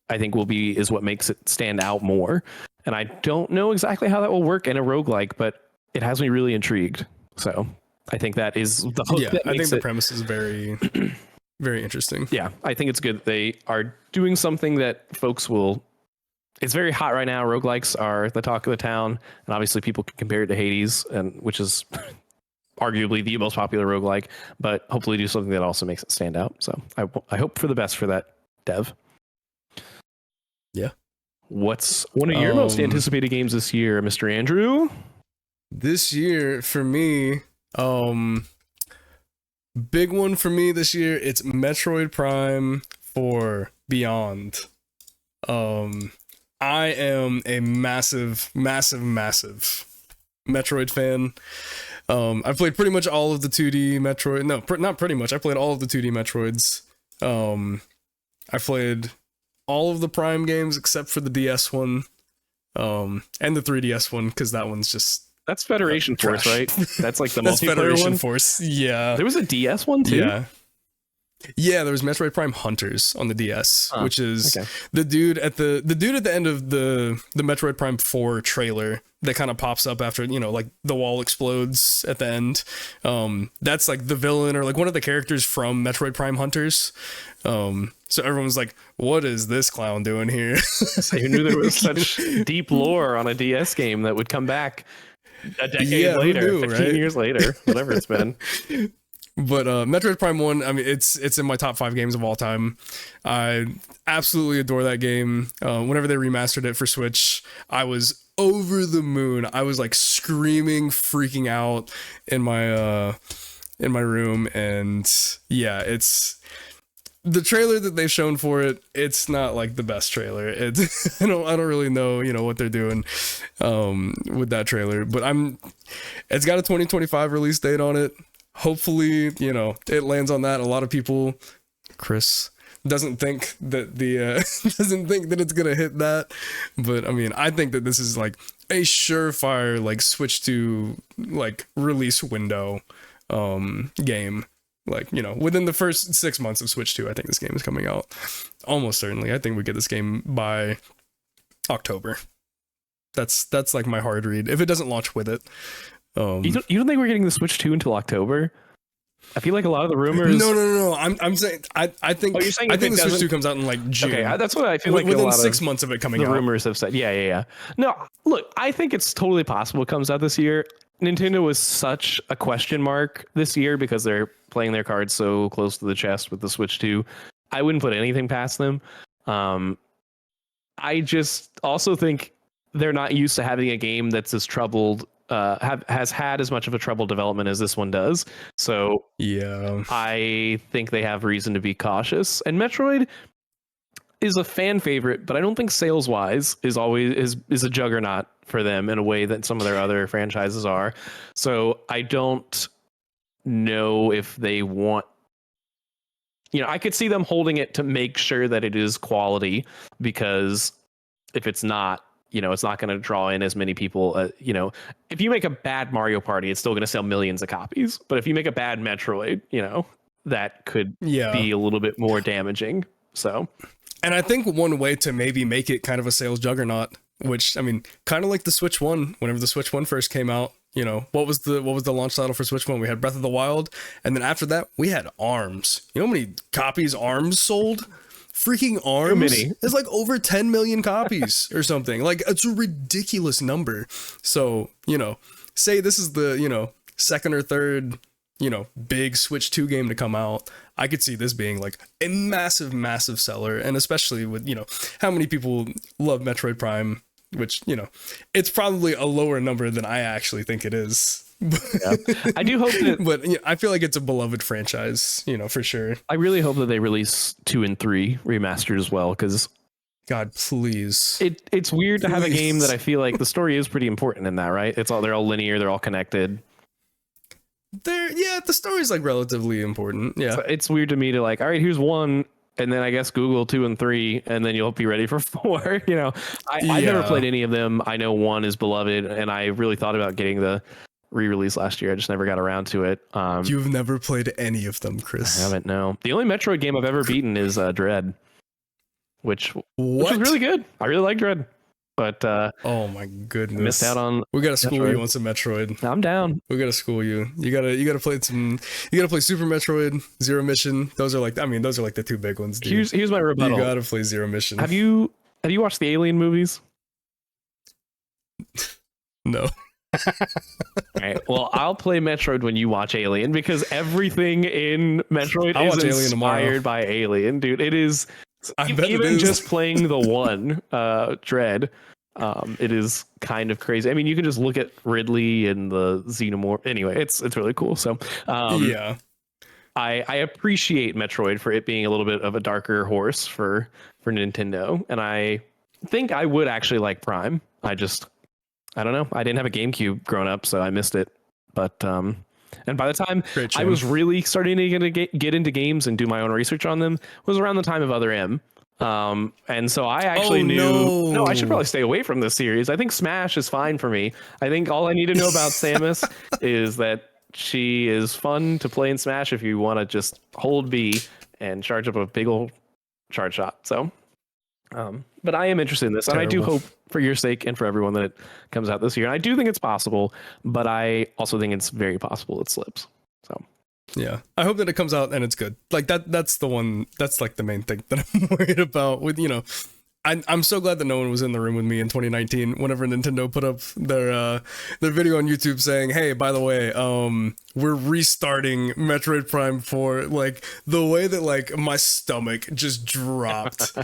I think is what makes it stand out more. And I don't know exactly how that will work in a roguelike, but it has me really intrigued. So I think that is the hook. Yeah, I think the premise is very very interesting. Yeah, I think it's good. They are doing something that folks will. It's very hot right now. Roguelikes are the talk of the town, and obviously people can compare it to Hades, which is arguably the most popular roguelike, but hopefully do something that also makes it stand out. So I hope for the best for that dev. Yeah. What's one of your most anticipated games this year, Mr. Andrew? This year for me, big one for me this year, it's Metroid Prime 4 Beyond. I am a massive Metroid fan. I've played pretty much all of the 2D Metroid. No, not pretty much. I played all of the 2D Metroids. I played all of the Prime games except for the DS one, and the 3DS one, because that one's just... That's Federation Force, right? That's like the That's multiplayer Federation one? Force, yeah. There was a DS one too? Yeah, there was Metroid Prime Hunters on the DS, which is the dude at the end of the Metroid Prime 4 trailer that kind of pops up after, like the wall explodes at the end. That's like the villain or like one of the characters from Metroid Prime Hunters. So everyone's like, what is this clown doing here? Who knew there was such deep lore on a DS game that would come back a decade later, 15 years later, whatever it's been. But Metroid Prime 1, I mean, it's in my top 5 games of all time. I absolutely adore that game. Whenever they remastered it for Switch, I was over the moon. I was like screaming, freaking out in my room. And yeah, it's the trailer that they've shown for it. It's not like the best trailer. I don't really know, what they're doing with that trailer. But it's got a 2025 release date on it. Hopefully, it lands on that. A lot of people, Chris, doesn't think that it's gonna hit that, but I mean, I think that this is like a surefire like Switch 2 like release window game. Like, within the first 6 months of Switch 2, I think this game is coming out. Almost certainly, I think we get this game by October. That's like my hard read. If it doesn't launch with it. You don't think we're getting the Switch 2 until October? I feel like a lot of the rumors. No. I'm saying I think. Oh, you're saying I think the Switch 2 comes out in like June. Okay, that's what I feel like. Within 6 months of it coming out. The rumors have said, yeah. No, look, I think it's totally possible it comes out this year. Nintendo was such a question mark this year because they're playing their cards so close to the chest with the Switch 2. I wouldn't put anything past them. I just also think they're not used to having a game that's as troubled. Has had as much of a troubled development as this one does. So yeah, I think they have reason to be cautious. And Metroid is a fan favorite, but I don't think sales wise is a juggernaut for them in a way that some of their other franchises are. So I don't know if they want, I could see them holding it to make sure that it is quality, because if it's not, it's not going to draw in as many people. If you make a bad Mario Party, it's still going to sell millions of copies. But if you make a bad Metroid, that could be a little bit more damaging. So, and I think one way to maybe make it kind of a sales juggernaut, which I mean, kind of like the Switch 1, whenever the Switch 1 first came out, You know, what was the launch title for Switch when we had Breath of the Wild, and then after that we had Arms. You know how many copies Arms sold? Freaking Arms is like over 10 million copies or something. Like, it's a ridiculous number. So, you know, say this is the, you know, second or third, you know, big Switch 2 game to come out. I could see this being like a massive seller, and especially with, you know, how many people love Metroid Prime, which, you know, it's probably a lower number than I actually think it is. Yeah. I do hope that, but you know, I feel like it's a beloved franchise, you know, for sure. I really hope that they release 2 and 3 remastered as well, because God, please. It's weird to have a game that I feel like the story is pretty important in that, right? They're all linear, they're all connected. The story's like relatively important. Yeah, so it's weird to me to like, all right, here's 1, and then I guess Google 2 and 3, and then you'll be ready for 4. You know, I never played any of them. I know 1 is beloved, and I really thought about getting the re-release last year. I just never got around to it. You've never played any of them, Chris? I haven't. No. The only Metroid game I've ever beaten is Dread, which was really good. I really like Dread, but oh my goodness, missed out on. We gotta school you on some Metroid. I'm down. We gotta school you. You gotta play some. You gotta play Super Metroid, Zero Mission. Those are like the 2 big ones. Dude. Here's my rebuttal. You gotta play Zero Mission. Have you watched the Alien movies? No. All right. Well, I'll play Metroid when you watch Alien, because everything in Metroid is inspired by Alien, dude. It is. Even just playing the 1 Dread, it is kind of crazy. I mean, you can just look at Ridley and the Xenomorph. Anyway, it's really cool. So yeah, I appreciate Metroid for it being a little bit of a darker horse for Nintendo, and I think I would actually like Prime. I don't know. I didn't have a GameCube growing up, so I missed it. But and by the time I was really starting to get into games and do my own research on them, was around the time of Other M. And so I actually knew, no, I should probably stay away from this series. I think Smash is fine for me. I think all I need to know about Samus is that she is fun to play in Smash if you want to just hold B and charge up a big old charge shot. So, but I am interested in this, and I do hope for your sake and for everyone that it comes out this year. And I do think it's possible, but I also think it's very possible it slips. So yeah, I hope that it comes out and it's good. Like that's the one. That's like the main thing that I'm worried about. With, you know, I'm so glad that no one was in the room with me in 2019 whenever Nintendo put up their video on YouTube saying, hey, by the way, we're restarting Metroid Prime 4. Like, the way that like my stomach just dropped.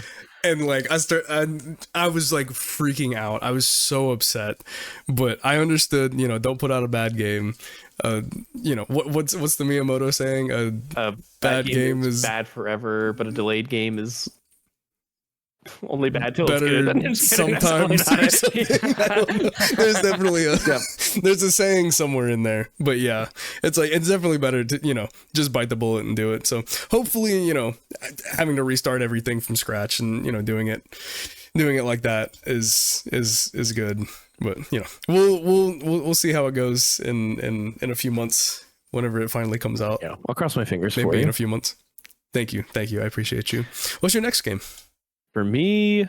And like I was like freaking out. I was so upset, but I understood. You know, don't put out a bad game. You know what's the Miyamoto saying? A bad game is bad forever, but a delayed game is only bad till better it's good. Sometimes. There's definitely there's a saying somewhere in there, but yeah, it's like it's definitely better to, you know, just bite the bullet and do it. So hopefully, you know, having to restart everything from scratch and, you know, doing it like that is good. But you know, we'll see how it goes in a few months whenever it finally comes out. Yeah, I'll cross my fingers maybe for you in a few months. Thank you. I appreciate you. What's your next game? For me,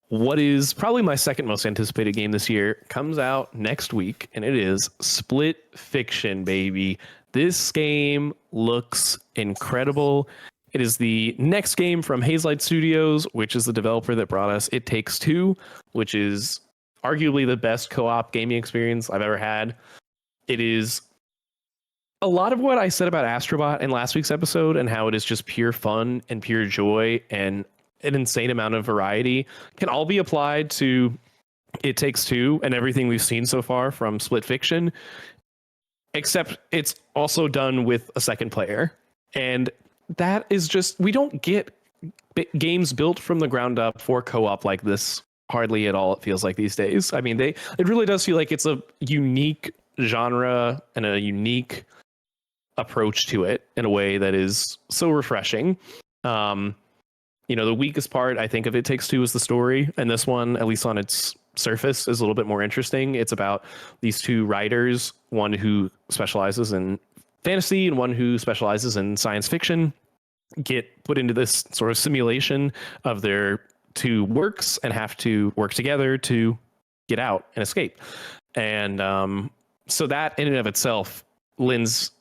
what is probably my second most anticipated game this year comes out next week, and it is Split Fiction, baby. This game looks incredible. It is the next game from Hazelight Studios, which is the developer that brought us It Takes Two, which is arguably the best co-op gaming experience I've ever had. It is a lot of what I said about Astrobot in last week's episode, and how it is just pure fun and pure joy and an insane amount of variety, can all be applied to It Takes Two and everything we've seen so far from Split Fiction, except it's also done with a second player. And that is just, we don't get games built from the ground up for co-op like this hardly at all, it feels like these days. I mean, it really does feel like it's a unique genre and a unique approach to it in a way that is so refreshing. You know, the weakest part, I think, of It Takes Two is the story. And this one, at least on its surface, is a little bit more interesting. It's about these 2 writers, one who specializes in fantasy and one who specializes in science fiction, get put into this sort of simulation of their 2 works and have to work together to get out and escape. And So that in and of itself lends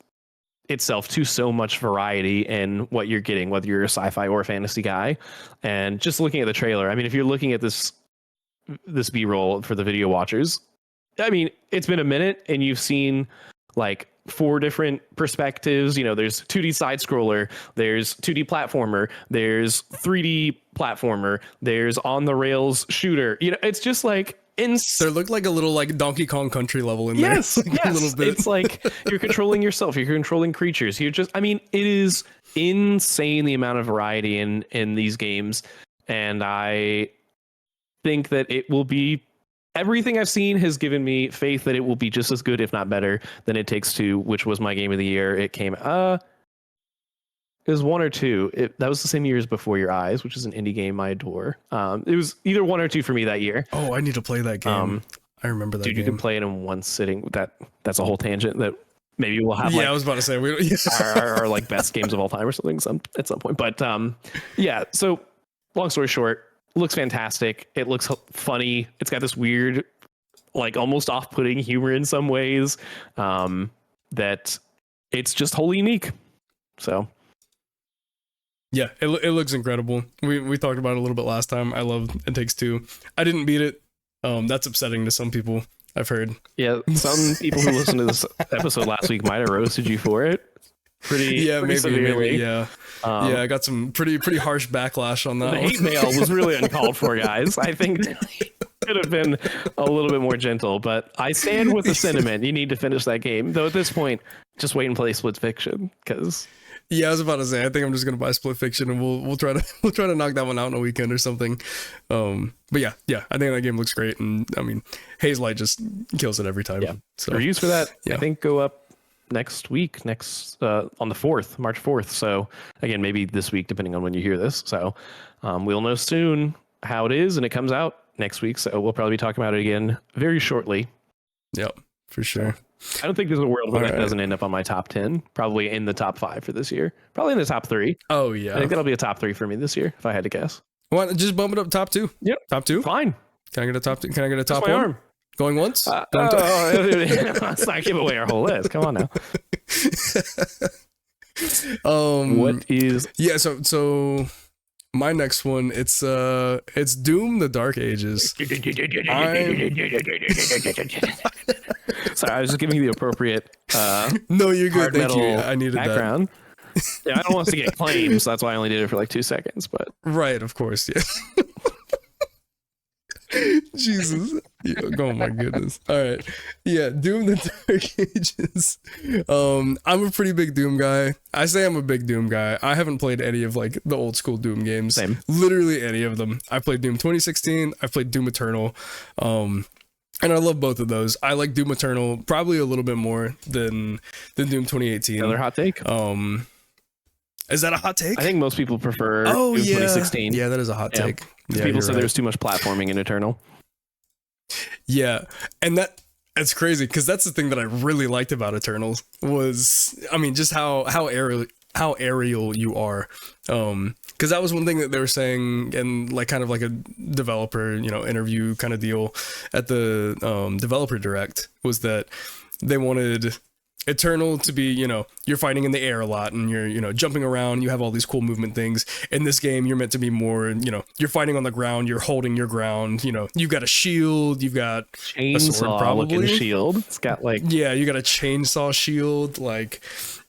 itself to so much variety in what you're getting, whether you're a sci-fi or fantasy guy. And just looking at the trailer, I mean, if you're looking at this B-roll for the video watchers, I mean, it's been a minute and you've seen like 4 different perspectives. You know, there's 2D side scroller, there's 2D platformer, there's 3D platformer, there's on the rails shooter. You know, it's just like there looked like a little like Donkey Kong Country level in there. Yes, a little bit. It's like you're controlling yourself, you're controlling creatures. You're just, I mean, it is insane the amount of variety in these games, and I think that it will be, everything I've seen has given me faith that it will be just as good, if not better, than It Takes Two, which was my game of the year. It came, it was 1 or 2. That was the same year as Before Your Eyes, which is an indie game I adore. It was either 1 or 2 for me that year. Oh, I need to play that game. I remember that. Dude, game. You can play it in one sitting. That's a whole tangent that maybe we'll have. Yeah, I was about to say our like best games of all time or something at some point. But yeah. So long story short, looks fantastic. It looks funny. It's got this weird, like almost off-putting humor in some ways. That it's just wholly unique. So. Yeah, it looks incredible. We talked about it a little bit last time. I love It Takes Two. I didn't beat it. That's upsetting to some people, I've heard. Yeah, some people who listened to this episode last week might have roasted you for it. Pretty severely. Maybe, yeah. I got some pretty harsh backlash on that. The hate mail was really uncalled for, guys. I think could have been a little bit more gentle, but I stand with the sentiment. You need to finish that game. Though at this point, just wait and play Split Fiction, because... Yeah, I was about to say, I think I'm just gonna buy Split Fiction and we'll try to knock that one out in a weekend or something. But yeah, I think that game looks great, and I mean, Hazelight just kills it every time. Yeah. So reviews for that, I think, go up next week, on the 4th, March 4th. So again, maybe this week, depending on when you hear this. So we'll know soon how it is, and it comes out next week. So we'll probably be talking about it again very shortly. Yep, for sure. I don't think there's a world where that doesn't end up on my top 10. Probably in the top 5 for this year. Probably in the top 3. Oh yeah, I think that'll be a top 3 for me this year, if I had to guess. Well, just bump it up top 2. Yep, top 2. Fine. Can I get a top 2? Can I get a top That's 1? my arm. Going once? Let's not give away our whole list. Come on now. What is? Yeah. So my next one, it's Doom: The Dark Ages. Sorry, I was just giving you the appropriate. No, you're good. Thank you. I needed background. Yeah, I don't want us to get claims, so that's why I only did it for like 2 seconds. But right, of course, yeah. Jesus. Yeah, oh my goodness. All right. Yeah, Doom: The Dark Ages. I'm a pretty big Doom guy. I say I'm a big Doom guy. I haven't played any of like the old school Doom games. Same. Literally any of them. I played Doom 2016. I played Doom Eternal. And I love both of those. I like Doom Eternal probably a little bit more than Doom 2018. Another hot take. Is that a hot take? I think most people prefer Doom 2016. Yeah, that is a hot take. Yeah, people said there's too much platforming in Eternal. Yeah, and that's crazy, because that's the thing that I really liked about Eternals was, I mean, just how aerial you are. Because that was one thing that they were saying in like kind of like a developer, interview kind of deal at the developer direct, was that they wanted Eternal to be, you're fighting in the air a lot, and you're, jumping around, you have all these cool movement things. In this game, you're meant to be more, you're fighting on the ground, you're holding your ground, you've got a shield, you've got chainsaw a sword, probably. Looking shield. It's got like, yeah, you got a chainsaw shield. Like,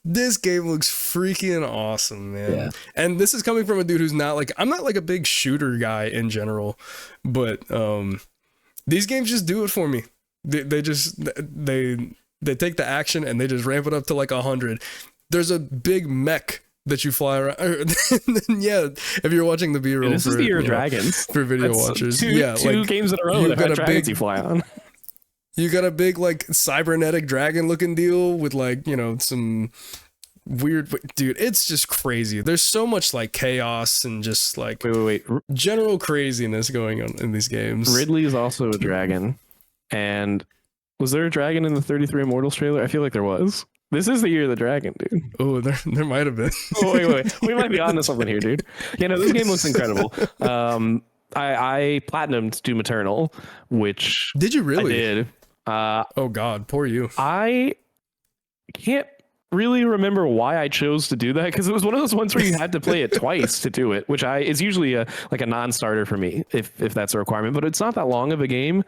this game looks freaking awesome, man. Yeah. And this is coming from a dude who's not like, I'm not like a big shooter guy in general, but these games just do it for me. They take the action and they just ramp it up to like 100. There's a big mech that you fly around. Yeah, if you're watching the B-roll, this is the Year of Dragons for video watchers. Two games in a row that got dragons you fly on. You got a big like cybernetic dragon looking deal with like some weird, dude. It's just crazy. There's so much like chaos and just like wait. general craziness going on in these games. Ridley is also a dragon, and was there a dragon in the 33 Immortals trailer? I feel like there was. This is the Year of the Dragon, dude. Oh, there might have been. Oh, wait. We might be onto something here, dude. This game looks incredible. I platinumed Doom Eternal, which did you really? I did. Oh God, poor you. I can't really remember why I chose to do that, because it was one of those ones where you had to play it twice to do it, which is usually a non-starter for me if that's a requirement. But it's not that long of a game,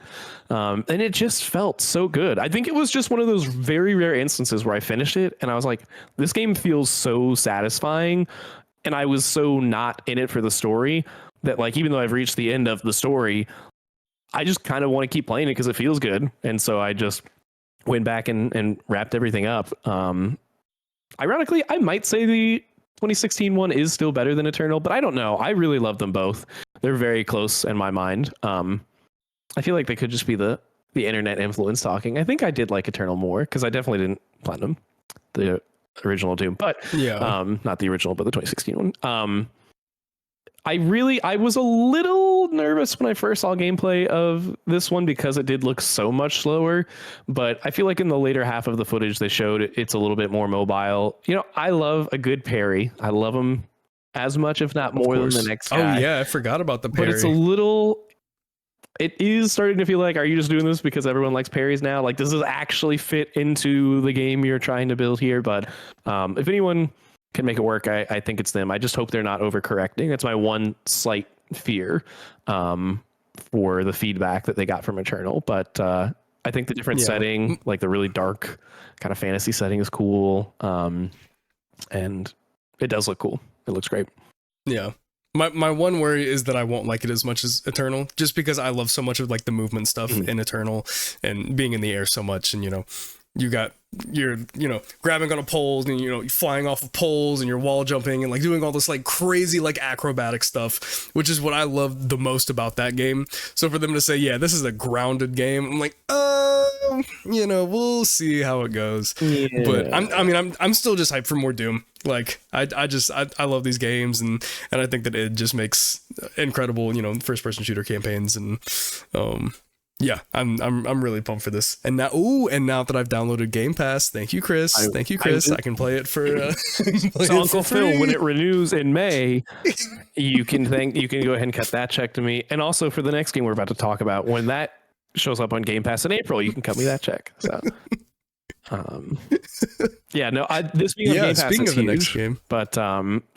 and it just felt so good. I think it was just one of those very rare instances where I finished it and I was like, this game feels so satisfying, and I was so not in it for the story that, like, even though I've reached the end of the story, I just kind of want to keep playing it because it feels good. And so I just went back and wrapped everything up. Ironically, I might say the 2016 one is still better than Eternal, but I don't know. I really love them both. They're very close in my mind. I feel like they could just be the internet influence talking. I think I did like Eternal more because I definitely didn't platinum the original Doom, but not the original, but the 2016 one. I was a little nervous when I first saw gameplay of this one because it did look so much slower, but I feel like in the later half of the footage they showed it's a little bit more mobile. You know, I love a good parry. I love them as much, if not more, than the next guy. Oh yeah, I forgot about the parry. But it is starting to feel like, are you just doing this because everyone likes parries now? Like, does this actually fit into the game you're trying to build here? But if anyone can make it work, I think it's them. I just hope they're not overcorrecting. That's my one slight fear for the feedback that they got from Eternal. But I think the different setting, like the really dark kind of fantasy setting, is cool. And it does look cool. It looks great. Yeah. My one worry is that I won't like it as much as Eternal, just because I love so much of like the movement stuff in Eternal and being in the air so much. And, you know, you're grabbing on a pole and, you're flying off of poles and you're wall jumping and like doing all this like crazy like acrobatic stuff, which is what I love the most about that game. So for them to say, yeah, this is a grounded game, I'm like, we'll see how it goes. Yeah. But I'm still just hyped for more Doom. Like I love these games and I think that it just makes incredible, first person shooter campaigns. And yeah, I'm really pumped for this. And now that I've downloaded Game Pass, thank you, Chris. I can play it for so Uncle Phil, when it renews in May, you can go ahead and cut that check to me. And also for the next game we're about to talk about, when that shows up on Game Pass in April, you can cut me that check. So this being on Game Pass, speaking of the next game, but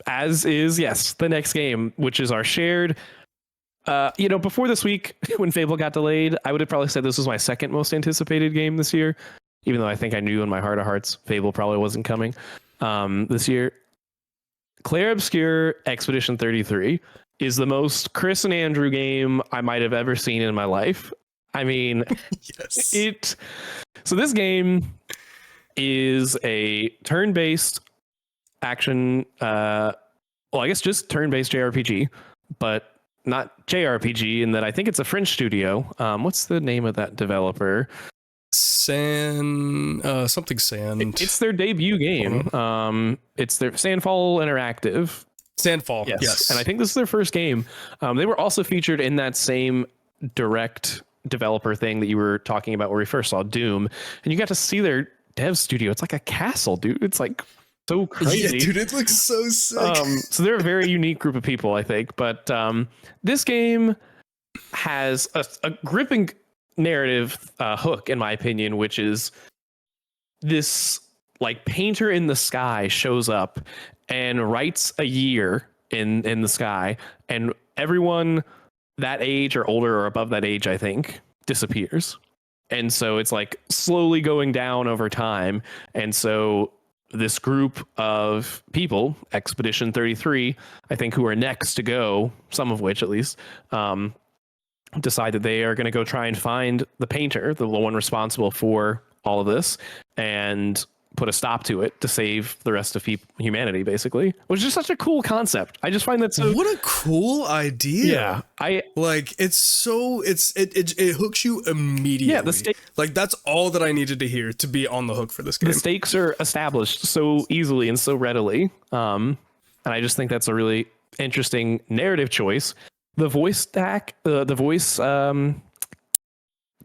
as is the next game, which is our shared. Before this week, when Fable got delayed, I would have probably said this was my second most anticipated game this year, even though I think I knew in my heart of hearts Fable probably wasn't coming this year. Clair Obscur Expedition 33 is the most Chris and Andrew game I might have ever seen in my life. I mean, yes. So this game is a turn-based action, I guess just turn-based JRPG, but not JRPG in that I think it's a French studio. What's the name of that developer? Sand. It's their debut game. It's their Sandfall Interactive. Sandfall, yes. And I think this is their first game. They were also featured in that same direct developer thing that you were talking about where we first saw Doom, and you got to see their dev studio. It's like a castle, dude. It's like so crazy. Yeah, dude, it looks so sick. So they're a very unique group of people, I think. But this game has a gripping narrative hook, in my opinion, which is this like painter in the sky shows up and writes a year in the sky, and everyone that age or older or above that age, I think, disappears. And so it's like slowly going down over time. And so this group of people, Expedition 33, I think, who are next to go, some of which at least, decide that they are going to go try and find the painter, the one responsible for all of this, and put a stop to it to save the rest of humanity, basically, which is such a cool concept. I just find that so... What a cool idea. Yeah. It hooks you immediately. Yeah, like that's all that I needed to hear to be on the hook for this game. The stakes are established so easily and so readily. And I just think that's a really interesting narrative choice. The voice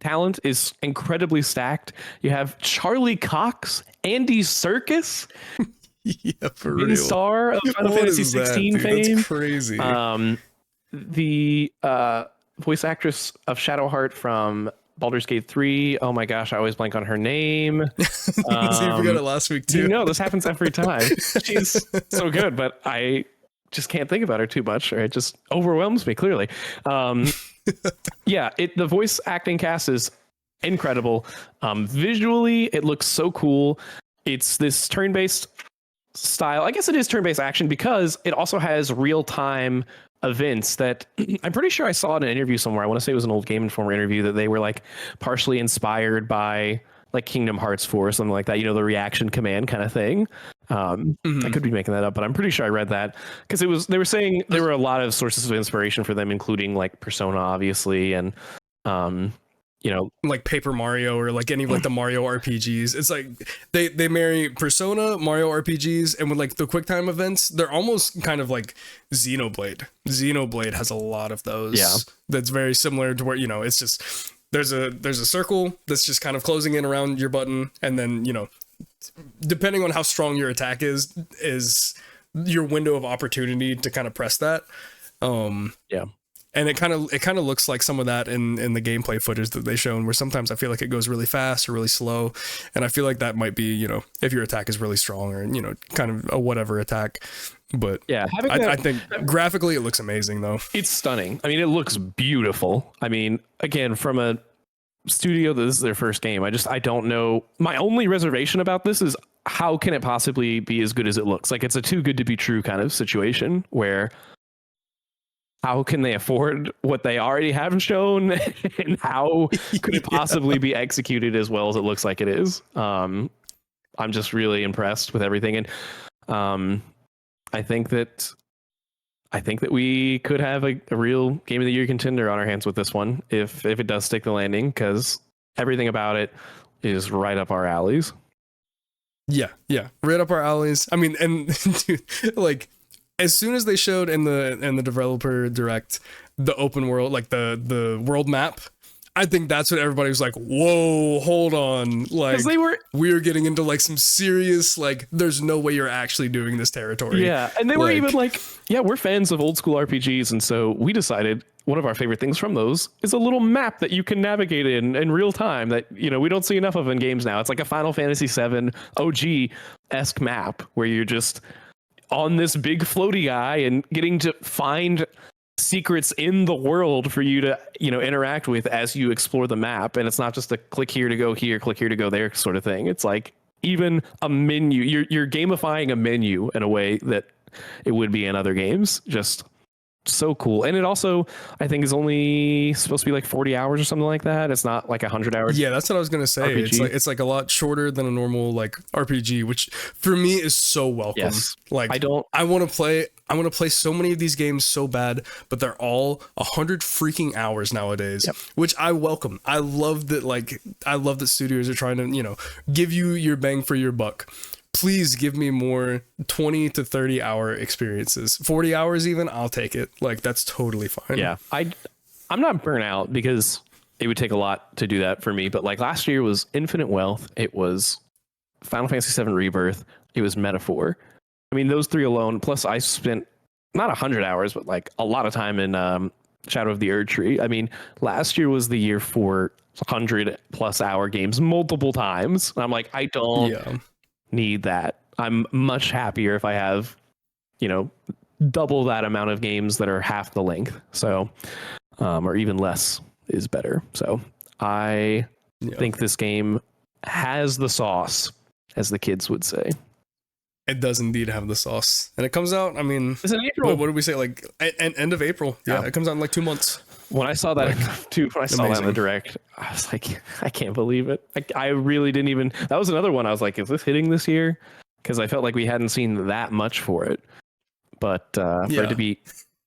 talent is incredibly stacked. You have Charlie Cox, Andy Serkis, yeah, for real, star of Final Fantasy 16 fame. That's crazy. The voice actress of Shadowheart from Baldur's Gate 3. Oh my gosh, I always blank on her name. So you forgot it last week too. You know, this happens every time. She's so good, but I just can't think about her too much, or it just overwhelms me clearly. Yeah, the voice acting cast is incredible. Visually, it looks so cool. It's this turn-based style. I guess it is turn-based action because it also has real-time events that I'm pretty sure I saw in an interview somewhere. I want to say it was an old Game Informer interview that they were like partially inspired by like Kingdom Hearts 4 or something like that, you know, the reaction command kind of thing. I could be making that up, but I'm pretty sure I read that because they were saying there were a lot of sources of inspiration for them, including like Persona, obviously, and you know, like Paper Mario or like any of like the Mario RPGs. It's like they marry Persona, Mario RPGs, and with like the QuickTime events, they're almost kind of like Xenoblade. Xenoblade has a lot of those. Yeah, that's very similar to where, you know, it's just there's a circle that's just kind of closing in around your button, and then, you know, depending on how strong your attack is your window of opportunity to kind of press that. Yeah. And it kind of looks like some of that in the gameplay footage that they shown, where sometimes I feel like it goes really fast or really slow, and I feel like that might be, you know, if your attack is really strong or, you know, kind of a whatever attack. But yeah, I think graphically it looks amazing though. It's stunning. I mean, it looks beautiful. I mean, again, from a studio that this is their first game, I don't know. My only reservation about this is how can it possibly be as good as it looks? Like, it's a too good to be true kind of situation where how can they afford what they already have shown, and how could it possibly be executed as well as it looks like it is? I'm just really impressed with everything, and I think that we could have a real Game of the Year contender on our hands with this one if it does stick the landing, because everything about it is right up our alleys. Yeah, right up our alleys. I mean, and dude, like, as soon as they showed in the developer direct the open world, like the world map, I think that's what everybody was like, whoa, hold on, like we were getting into like some serious, like, there's no way you're actually doing this territory. Yeah, and they were even like, yeah, we're fans of old school RPGs, and so we decided one of our favorite things from those is a little map that you can navigate in real time that, you know, we don't see enough of in games now. It's like a Final Fantasy VII OG-esque map where you're just on this big floaty guy and getting to find secrets in the world for you to, you know, interact with as you explore the map. And it's not just a click here to go here, click here to go there sort of thing. It's like even a menu. You're gamifying a menu in a way that it would be in other games. Just so cool. And it also, I think, is only supposed to be like 40 hours or something like that. It's not like 100 hours. Yeah, that's what I was gonna say. RPG. It's like a lot shorter than a normal like RPG, which for me is so welcome. Yes. Like, I want to play so many of these games so bad, but they're all 100 freaking hours nowadays. Yep. Which I welcome. I love that studios are trying to, you know, give you your bang for your buck. Please give me more 20 to 30 hour experiences. 40 hours even, I'll take it. Like, that's totally fine. Yeah. I'm not burnt out because it would take a lot to do that for me. But like last year was Infinite Wealth. It was Final Fantasy VII Rebirth. It was Metaphor. I mean, those three alone, plus I spent not 100 hours, but like a lot of time in Shadow of the Erd Tree. I mean, last year was the year for 100+ hour games multiple times. And I'm like, I don't need that. I'm much happier if I have, you know, double that amount of games that are half the length. So, or even less is better. So I think this game has the sauce, as the kids would say. It does indeed have the sauce, and it comes out, I mean, it's in April. What did we say, like end of April? Yeah, it comes out in like 2 months. When I saw that, that in the direct, I was like, I can't believe it. I really didn't even. That was another one. I was like, is this hitting this year? Because I felt like we hadn't seen that much for it. But for it to be,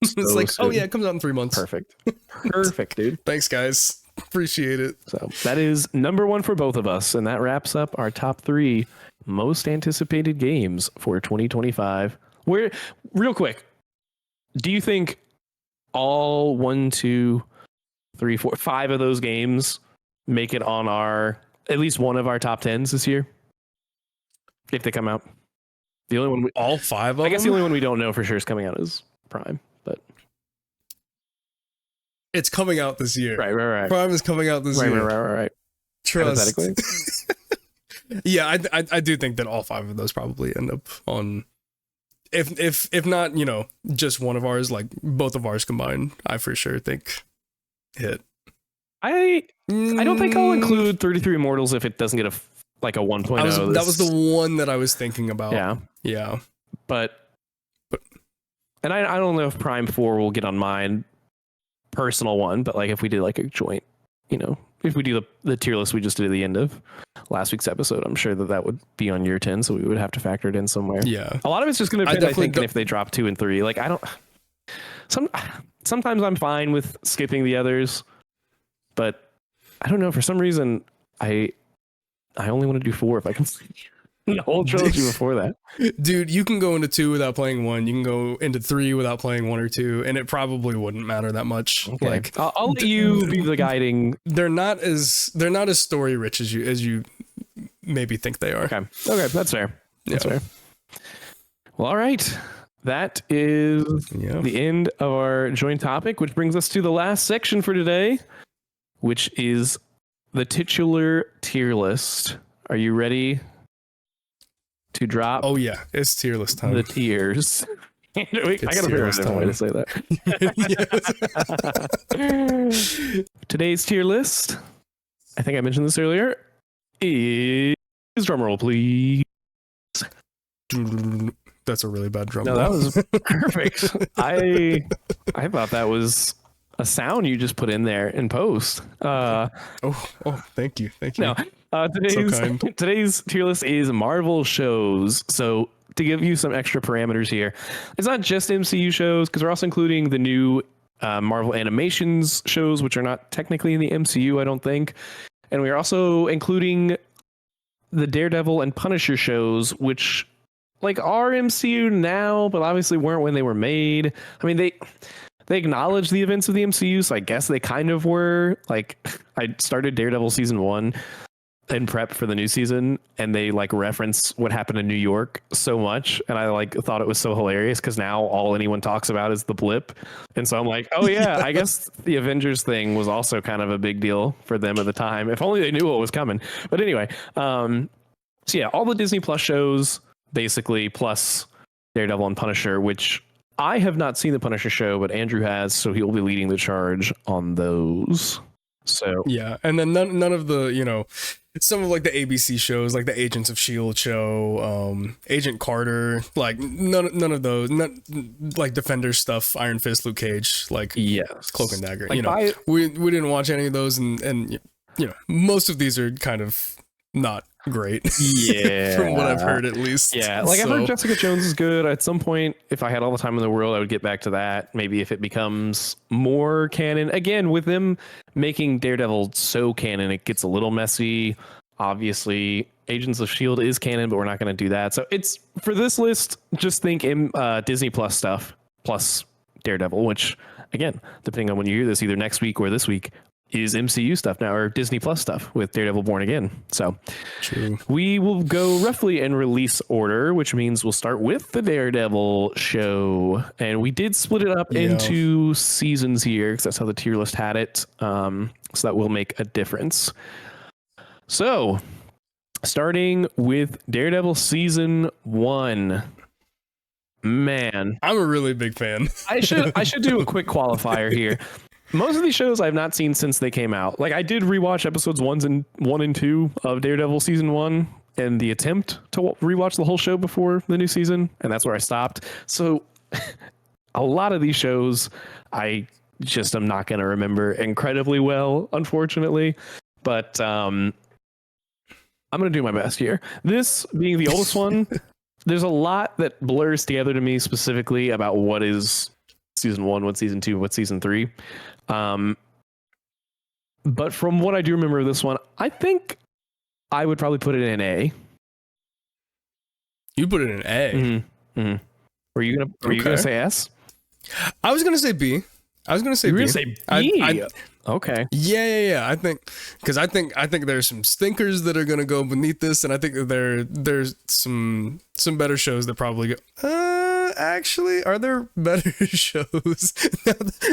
it's like, soon, oh yeah, it comes out in 3 months. Perfect, dude. Thanks, guys. Appreciate it. So that is number one for both of us, and that wraps up our top 3 most anticipated games for 2025. Where, real quick, do you think all 1, 2, 3, 4, 5 of those games make it on our, at least one of our top 10s this year, if they come out? The only one, all 5 of them? I guess the only one we don't know for sure is coming out is Prime. But It's coming out this year. Right. Prime is coming out this year. Right. Trust. Yeah, I do think that all 5 of those probably end up on, if not, you know, just one of ours, like both of ours combined, I for sure think hit. I don't think I'll include 33 Immortals if it doesn't get a 1.0. That was the one that I was thinking about. Yeah. But and I don't know if Prime 4 will get on mine personal one, but like if we did like a joint, you know, if we do the tier list we just did at the end of last week's episode, I'm sure that would be on year 10, so we would have to factor it in somewhere. Yeah. A lot of it's just going to depend, I think, if they drop 2 and 3. Like sometimes I'm fine with skipping the others, but I don't know, for some reason I only want to do 4 if I can see the whole trilogy before that. Dude, you can go into 2 without playing 1. You can go into 3 without playing 1 or 2, and it probably wouldn't matter that much. Okay. Like, I'll let you be the guiding. They're not as story rich as you maybe think they are. Okay, that's fair. That's fair. Well, all right. That is the end of our joint topic, which brings us to the last section for today, which is the titular tier list. Are you ready to drop? Oh yeah, it's tier list time. The tiers. I gotta figure out a different way to say that. Today's tier list, I think I mentioned this earlier, is drumroll, please. That's a really bad drum roll. No, that was perfect. I thought that was a sound you just put in there in post. Thank you. No, today's tier list is Marvel shows. So to give you some extra parameters here, it's not just MCU shows, because we're also including the new Marvel Animations shows, which are not technically in the MCU, I don't think. And we're also including the Daredevil and Punisher shows, which like are MCU now, but obviously weren't when they were made. I mean, they acknowledge the events of the MCU, so I guess they kind of were. Like, I started Daredevil season 1 in prep for the new season, and they like reference what happened in New York so much, and I like thought it was so hilarious because now all anyone talks about is the blip, and so I'm like, oh yeah, I guess the Avengers thing was also kind of a big deal for them at the time. If only they knew what was coming. But anyway, so yeah, all the Disney Plus shows basically, plus Daredevil and Punisher, which I have not seen the Punisher show, but Andrew has, so he will be leading the charge on those. So yeah, and then none of the, you know, some of like the ABC shows, like the Agents of S.H.I.E.L.D. show, Agent Carter, like none of those, not like Defenders stuff, Iron Fist, Luke Cage, like Cloak and Dagger. Like, you know, we didn't watch any of those, and you know, most of these are kind of not great. Yeah. From what I've heard, at least. Yeah. Like, I've heard Jessica Jones is good. At some point, if I had all the time in the world, I would get back to that. Maybe if it becomes more canon. Again, with them making Daredevil so canon, it gets a little messy. Obviously, Agents of S.H.I.E.L.D. is canon, but we're not going to do that. So it's, for this list, just think Disney Plus stuff plus Daredevil, which, again, depending on when you hear this, either next week or this week, is MCU stuff now, or Disney Plus stuff with Daredevil Born Again. So true. We will go roughly in release order, which means we'll start with the Daredevil show. And we did split it up into seasons here, because that's how the tier list had it. So that will make a difference. So starting with Daredevil season 1. Man, I'm a really big fan. I should do a quick qualifier here. Most of these shows I've not seen since they came out. Like, I did rewatch episodes 1 and 2 of Daredevil season 1 and the attempt to rewatch the whole show before the new season, and that's where I stopped. So a lot of these shows I just am not going to remember incredibly well, unfortunately. But I'm going to do my best here. This being the oldest one, there's a lot that blurs together to me specifically about what is season 1, what's season 2, what's season 3. But from what I do remember of this one, I think I would probably put it in A. You put it in A. Mm-hmm. Mm-hmm. Were you gonna say S? I was gonna say B. I was gonna say you were B. Gonna say B. Okay. Yeah. I think there's some stinkers that are gonna go beneath this, and I think that there's some better shows that probably go. Actually, are there better shows?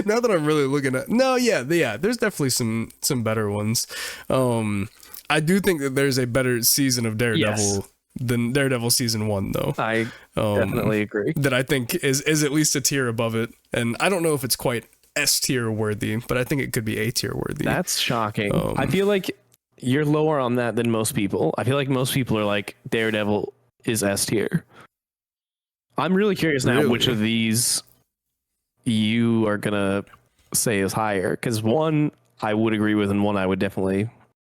Now that I'm really looking at, no, yeah, there's definitely some better ones. I do think that there's a better season of Daredevil than Daredevil season 1, though. I definitely agree. That I think is at least a tier above it, and I don't know if it's quite S tier worthy, but I think it could be A tier worthy. That's shocking. I feel like you're lower on that than most people. I feel like most people are like Daredevil is S tier. I'm really curious now which of these you are gonna say is higher, because one I would agree with and one I would definitely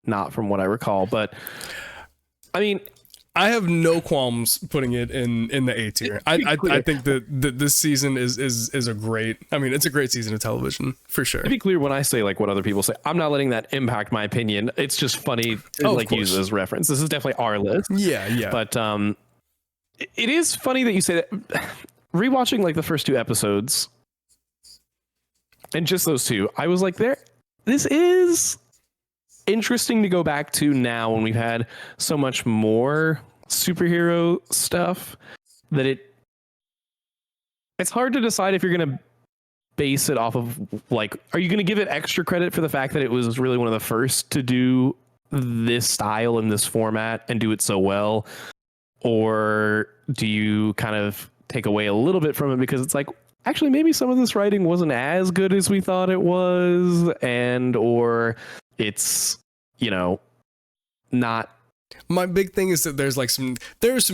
not, from what I recall. But I mean, I have no qualms putting it in the A tier. I think that this season is a great. I mean, it's a great season of television for sure. To be clear, when I say like what other people say, I'm not letting that impact my opinion. It's just funny to like use as reference. This is definitely our list. Yeah. But it is funny that you say that. Rewatching like the first 2 episodes, and just those 2, I was like, this is interesting to go back to now when we've had so much more superhero stuff that it's hard to decide if you're going to base it off of like, are you going to give it extra credit for the fact that it was really one of the first to do this style in this format and do it so well, or do you kind of take away a little bit from it because it's like, actually maybe some of this writing wasn't as good as we thought it was, and or it's, you know, not. My big thing is that there are some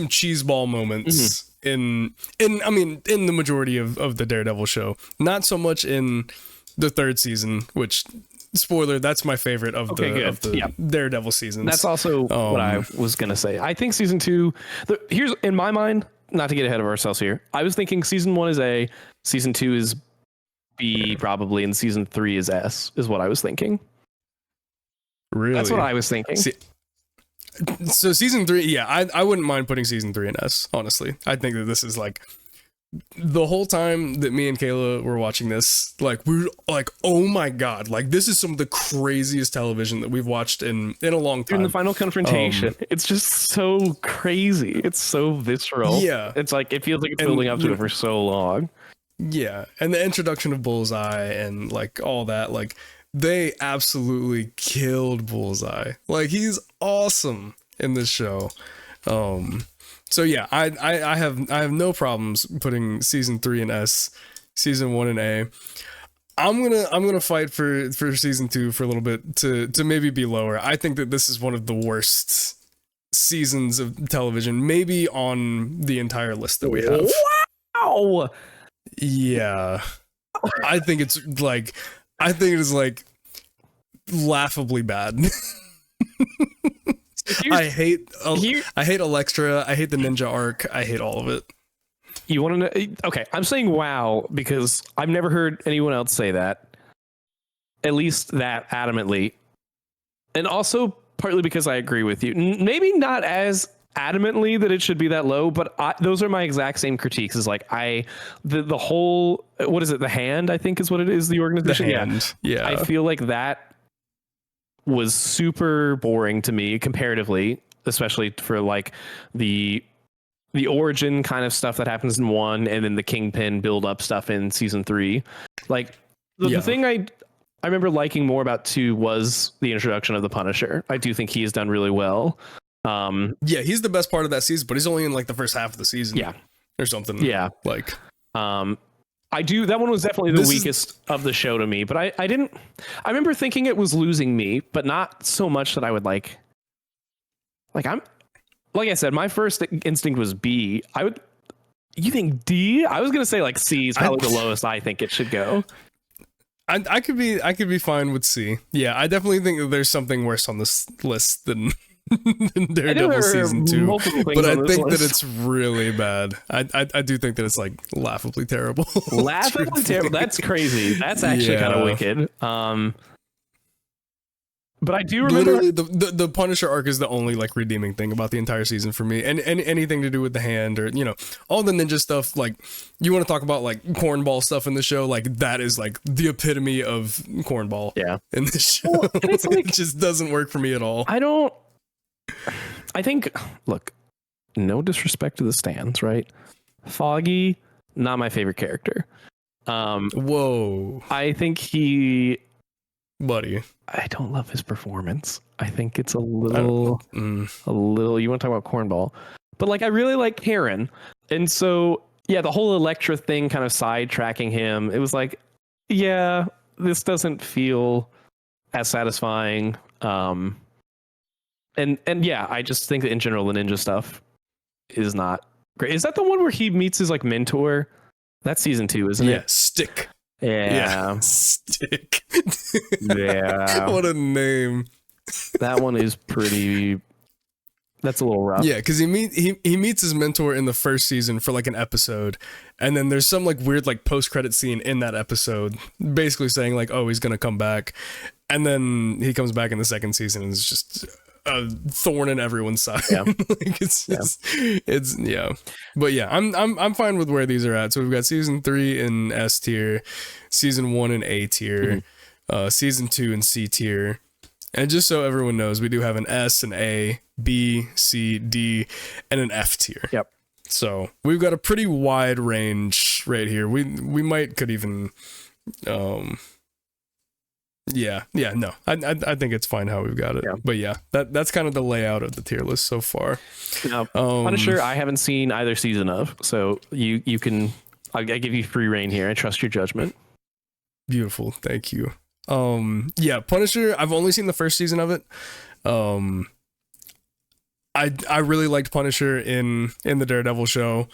cheeseball moments in the majority of the Daredevil show. Not so much in the 3rd season, which, spoiler, that's my favorite of the Daredevil seasons. That's also what I was gonna say. I think season 2. Here's in my mind, not to get ahead of ourselves here, I was thinking season 1 is A, season 2 is B probably, and season 3 is S, is what I was thinking. Really? That's what I was thinking. So season 3, I wouldn't mind putting season 3 in S, honestly. I think that this is like, the whole time that me and Kayla were watching this, like, we were like, oh my god, like, this is some of the craziest television that we've watched in a long time. In the final confrontation, it's just so crazy. It's so visceral. Yeah. It's like, it feels like it's building up to it for so long. Yeah. And the introduction of Bullseye and like all that, like, they absolutely killed Bullseye. Like, he's awesome in this show. So yeah, I have no problems putting season 3 in S, season 1 in A. I'm gonna fight for season 2 for a little bit to maybe be lower. I think that this is one of the worst seasons of television, maybe on the entire list that we have. Wow. Yeah. I think it is like laugtably bad. I hate Electra. I hate the Ninja arc. I hate all of it. You want to know? Okay, I'm saying wow because I've never heard anyone else say that. At least that adamantly. And also partly because I agree with you. Maybe not as adamantly that it should be that low, but those are my exact same critiques. Is like the whole, what is it? The Hand, I think is what it is. The organization. The Hand. Yeah. I feel like that was super boring to me comparatively, especially for like the origin kind of stuff that happens in 1 and then the Kingpin build up stuff in season 3. Like the thing I remember liking more about 2 was the introduction of the Punisher. I do think he's done really well. Yeah, he's the best part of that season, but he's only in like the first half of the season. Yeah. Or something. Yeah. Like that one was definitely the weakest of the show to me, but I remember thinking it was losing me, but not so much that I would like I said, my first instinct was B. You think D? I was going to say like C is probably the lowest I think it should go. I could be fine with C. Yeah, I definitely think that there's something worse on this list than Daredevil season 2, but I think that it's really bad. I do think that it's like laughably terrible. Laughably terrible. That's crazy. That's actually kind of wicked. But I do remember literally the Punisher arc is the only like redeeming thing about the entire season for me, and anything to do with the Hand or all the ninja stuff. Like, you want to talk about like cornball stuff in the show, like that is like the epitome of cornball. Yeah, in this show, it's like, it just doesn't work for me at all. I think, look, no disrespect to the stands, right? Foggy Not my favorite character. Whoa, I think buddy. I don't love his performance. I think it's a little. You want to talk about cornball, but like I really like Karen, and so yeah, the whole Electra thing kind of sidetracking him. It was like, yeah, this doesn't feel as satisfying. And yeah, I just think that in general the ninja stuff is not great. Is that the one where he meets his like mentor? That's season 2, isn't it? Yeah, Stick. Yeah. Stick. Yeah. What a name. That one is pretty. That's a little rough. Yeah, because he meets his mentor in the first season for like an episode, and then there's some like weird like post-credit scene in that episode, basically saying like, oh, he's gonna come back, and then he comes back in the second season and it's just a thorn in everyone's side. Yeah. Like it's yeah. But yeah, I'm fine with where these are at. So we've got season 3 in S tier, season 1 in A tier, season 2 in C tier. And just so everyone knows, we do have an S, an A, B, C, D, and an F tier. Yep. So we've got a pretty wide range right here. We could even no. I think it's fine how we've got it. Yeah. But yeah, that's kind of the layout of the tier list so far. Now, Punisher, I haven't seen either season of, so you can. I give you free reign here. I trust your judgment. Beautiful, thank you. Yeah, Punisher. I've only seen the first season of it. I really liked Punisher in the Daredevil show.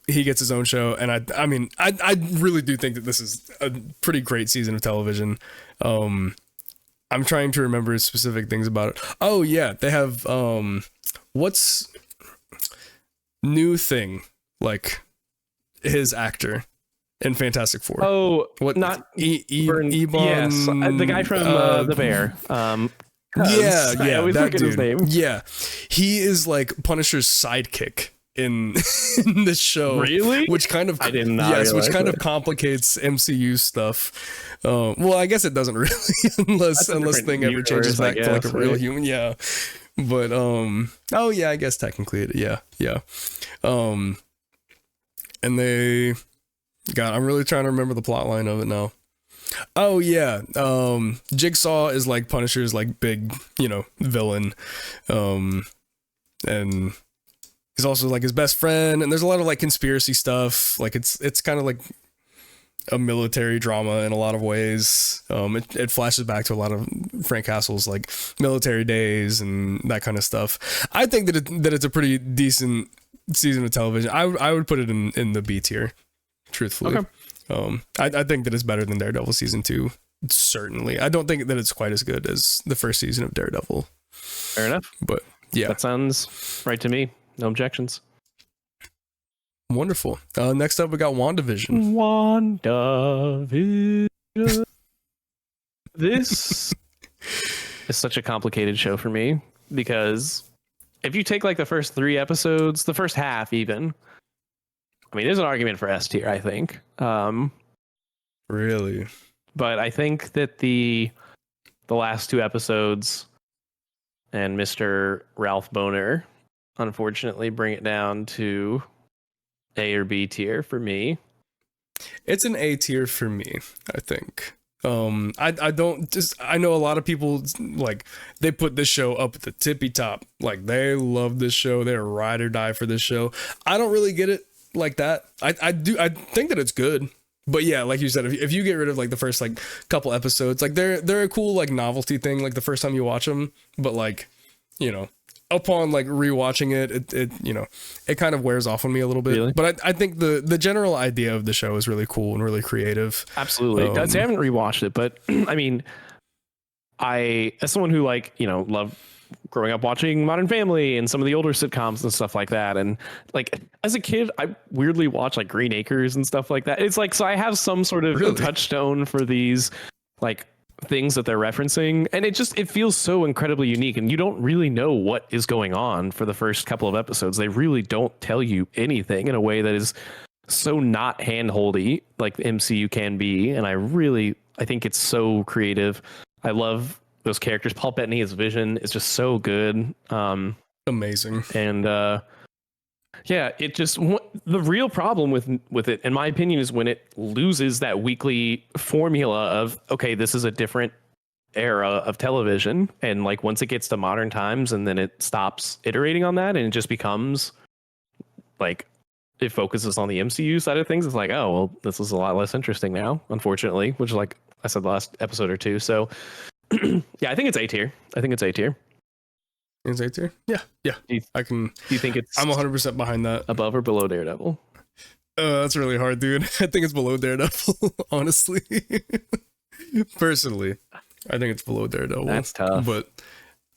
He gets his own show, and I mean I really do think that this is a pretty great season of television. I'm trying to remember specific things about it. Oh yeah, they have what's new thing like his actor in Fantastic Four. Oh, what not Ebon? Yes, the guy from The Bear. Yeah, I always that forget dude. his name. Yeah, he is like Punisher's sidekick in this show. Really? Which kind of I did not which kind of complicates MCU stuff. Well, I guess it doesn't really unless Thing ever changes back to like a real human. Yeah, but oh yeah, I guess technically yeah. And they. God, I'm really trying to remember the plot line of it now. Oh yeah, Jigsaw is like Punisher's like big, villain, and he's also like his best friend. And there's a lot of like conspiracy stuff. Like it's kind of like a military drama in a lot of ways. It flashes back to a lot of Frank Castle's like military days and that kind of stuff. I think that it's a pretty decent season of television. I would put it in the B tier. Truthfully, okay. I think that it's better than Daredevil season 2. Certainly, I don't think that it's quite as good as the first season of Daredevil. Fair enough, but yeah, that sounds right to me. No objections. Wonderful. Next up, we got WandaVision. WandaVision. This is such a complicated show for me because if you take like the first 3 episodes, the first half even. I mean, there's an argument for S tier, I think. Really? But I think that the last 2 episodes and Mr. Ralph Boner, unfortunately, bring it down to A or B tier for me. It's an A tier for me, I think. I know a lot of people like they put this show up at the tippy top. Like they love this show. They're ride or die for this show. I don't really get it like that. I think that it's good, but yeah, like you said, if you get rid of like the first like couple episodes, like they're a cool like novelty thing like the first time you watch them, but like upon like rewatching it it kind of wears off on me a little bit. Really? But I think the general idea of the show is really cool and really creative. Absolutely. I haven't rewatched it, but I mean, as someone who loved growing up watching Modern Family and some of the older sitcoms and stuff like that, and like as a kid I weirdly watched like Green Acres and stuff like that. It's like, so I have some sort of touchstone for these like things that they're referencing, and it feels so incredibly unique, and you don't really know what is going on for the first couple of episodes. They really don't tell you anything in a way that is so not handholdy like the MCU can be, and I think it's so creative. I love those characters. Paul Bettany, his vision is just so good. Amazing. And Yeah, it just the real problem with it, in my opinion, is when it loses that weekly formula of okay, this is a different era of television, and like once it gets to modern times, and then it stops iterating on that, and it just becomes like it focuses on the MCU side of things. It's like, oh well, this is a lot less interesting now, unfortunately. Which, like I said last episode or two, so yeah, I think it's A tier. I think it's A tier. Is A tier? Yeah. I can. Do you think it's? I'm 100% behind that. Above or below Daredevil? That's really hard, dude. I think it's below Daredevil, honestly. Personally, I think it's below Daredevil. That's tough. But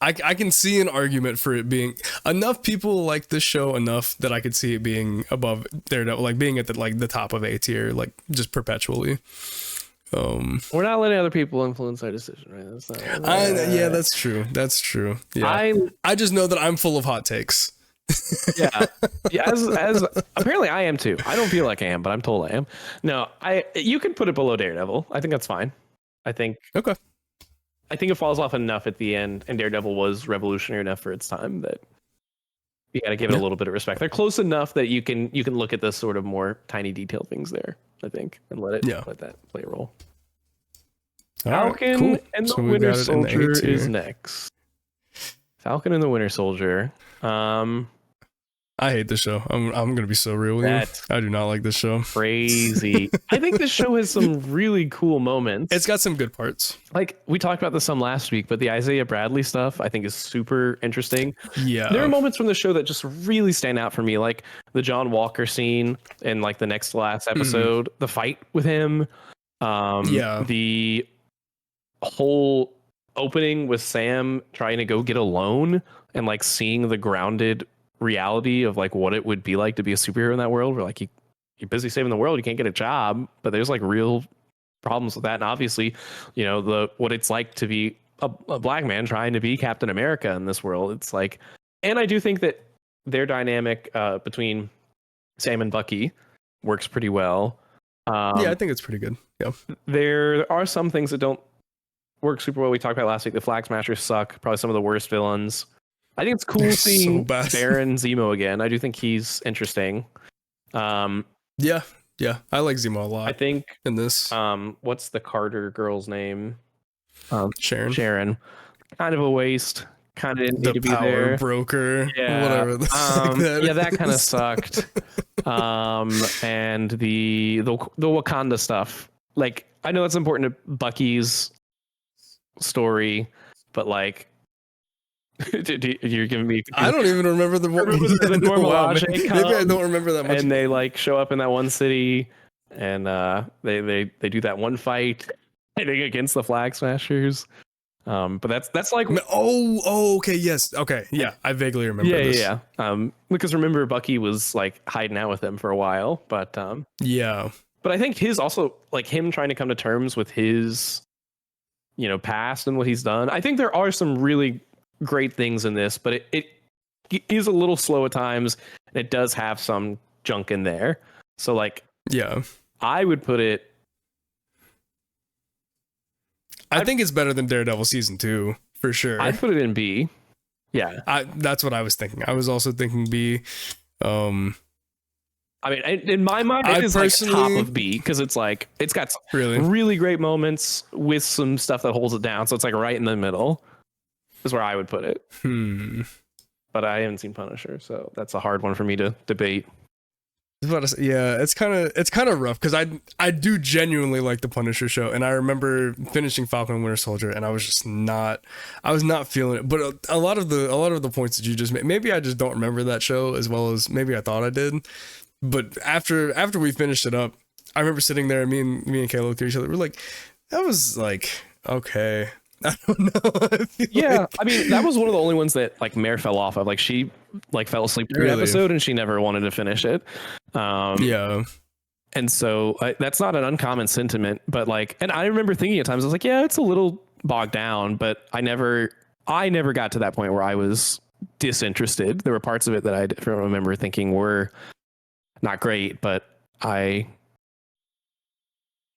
I can see an argument for it being enough people like this show enough that I could see it being above Daredevil, like being at the top of A tier, like just perpetually. We're not letting other people influence our decision, right? That's not, yeah, that's true. That's true. Yeah, I just know that I'm full of hot takes. yeah. As apparently I am too. I don't feel like I am, but I'm told I am. No, you can put it below Daredevil. I think that's fine. Okay. I think it falls off enough at the end, and Daredevil was revolutionary enough for its time that you got to give it a little bit of respect. They're close enough that you can look at the sort of more tiny detailed things there, I think, and let that play a role. Falcon and the Winter Soldier is next. Falcon and the Winter Soldier. I hate this show. I'm gonna be so real with you. I do not like this show. Crazy. I think this show has some really cool moments. It's got some good parts. Like we talked about this some last week, but the Isaiah Bradley stuff I think is super interesting. Yeah. There are moments from the show that just really stand out for me, like the John Walker scene in like the next to last episode, the fight with him. The whole opening with Sam trying to go get a loan and like seeing the grounded reality of like what it would be like to be a superhero in that world, where like you're busy saving the world, you can't get a job, but there's like real problems with that. And obviously, you know, what it's like to be a black man trying to be Captain America in this world. It's like, and I do think that their dynamic between Sam and Bucky works pretty well. Yeah, I think it's pretty good. Yeah, there are some things that don't work super well. We talked about last week. The Flag Smashers suck. Probably some of the worst villains. I think it's cool seeing Baron Zemo again. I do think he's interesting. Yeah, I like Zemo a lot. I think in this. What's the Carter girl's name? Sharon. Kind of a waste. Kind of didn't need to be there. The power broker. Yeah. Whatever. That kind of sucked. And the Wakanda stuff. Like, I know it's important to Bucky's story, but like, you're giving me. I don't even remember the normal logic. Maybe I don't remember that much. And they like show up in that one city, and they do that one fight, I think, against the Flag Smashers. But that's like okay, yes, okay, yeah, I vaguely remember. Yeah. Because remember Bucky was like hiding out with them for a while, but yeah. But I think his also like him trying to come to terms with his, you know, past and what he's done. I think there are some really great things in this, but it is a little slow at times, and it does have some junk in there. So like, yeah, I would put it. I think it's better than Daredevil season 2 for sure. I'd put it in B. Yeah, that's what I was thinking. I was also thinking B. I mean, in my mind, it is like top of B, because it's like it's got really great moments with some stuff that holds it down. So it's like right in the middle is where I would put it. But I haven't seen Punisher, so that's a hard one for me to debate. Yeah, it's kind of rough, because I do genuinely like the Punisher show, and I remember finishing Falcon and Winter Soldier, and I was not feeling it. But a lot of the points that you just made, maybe I just don't remember that show as well as maybe I thought I did. But after we finished it up, I remember sitting there, and me and Kayla looked at each other. We're like, that was like, okay. I don't know. I mean, that was one of the only ones that like Mare fell off of. Like she like fell asleep through the episode, and she never wanted to finish it. Yeah. And so that's not an uncommon sentiment, but like, and I remember thinking at times, I was like, yeah, it's a little bogged down, but I never got to that point where I was disinterested. There were parts of it that I remember thinking were not great, but I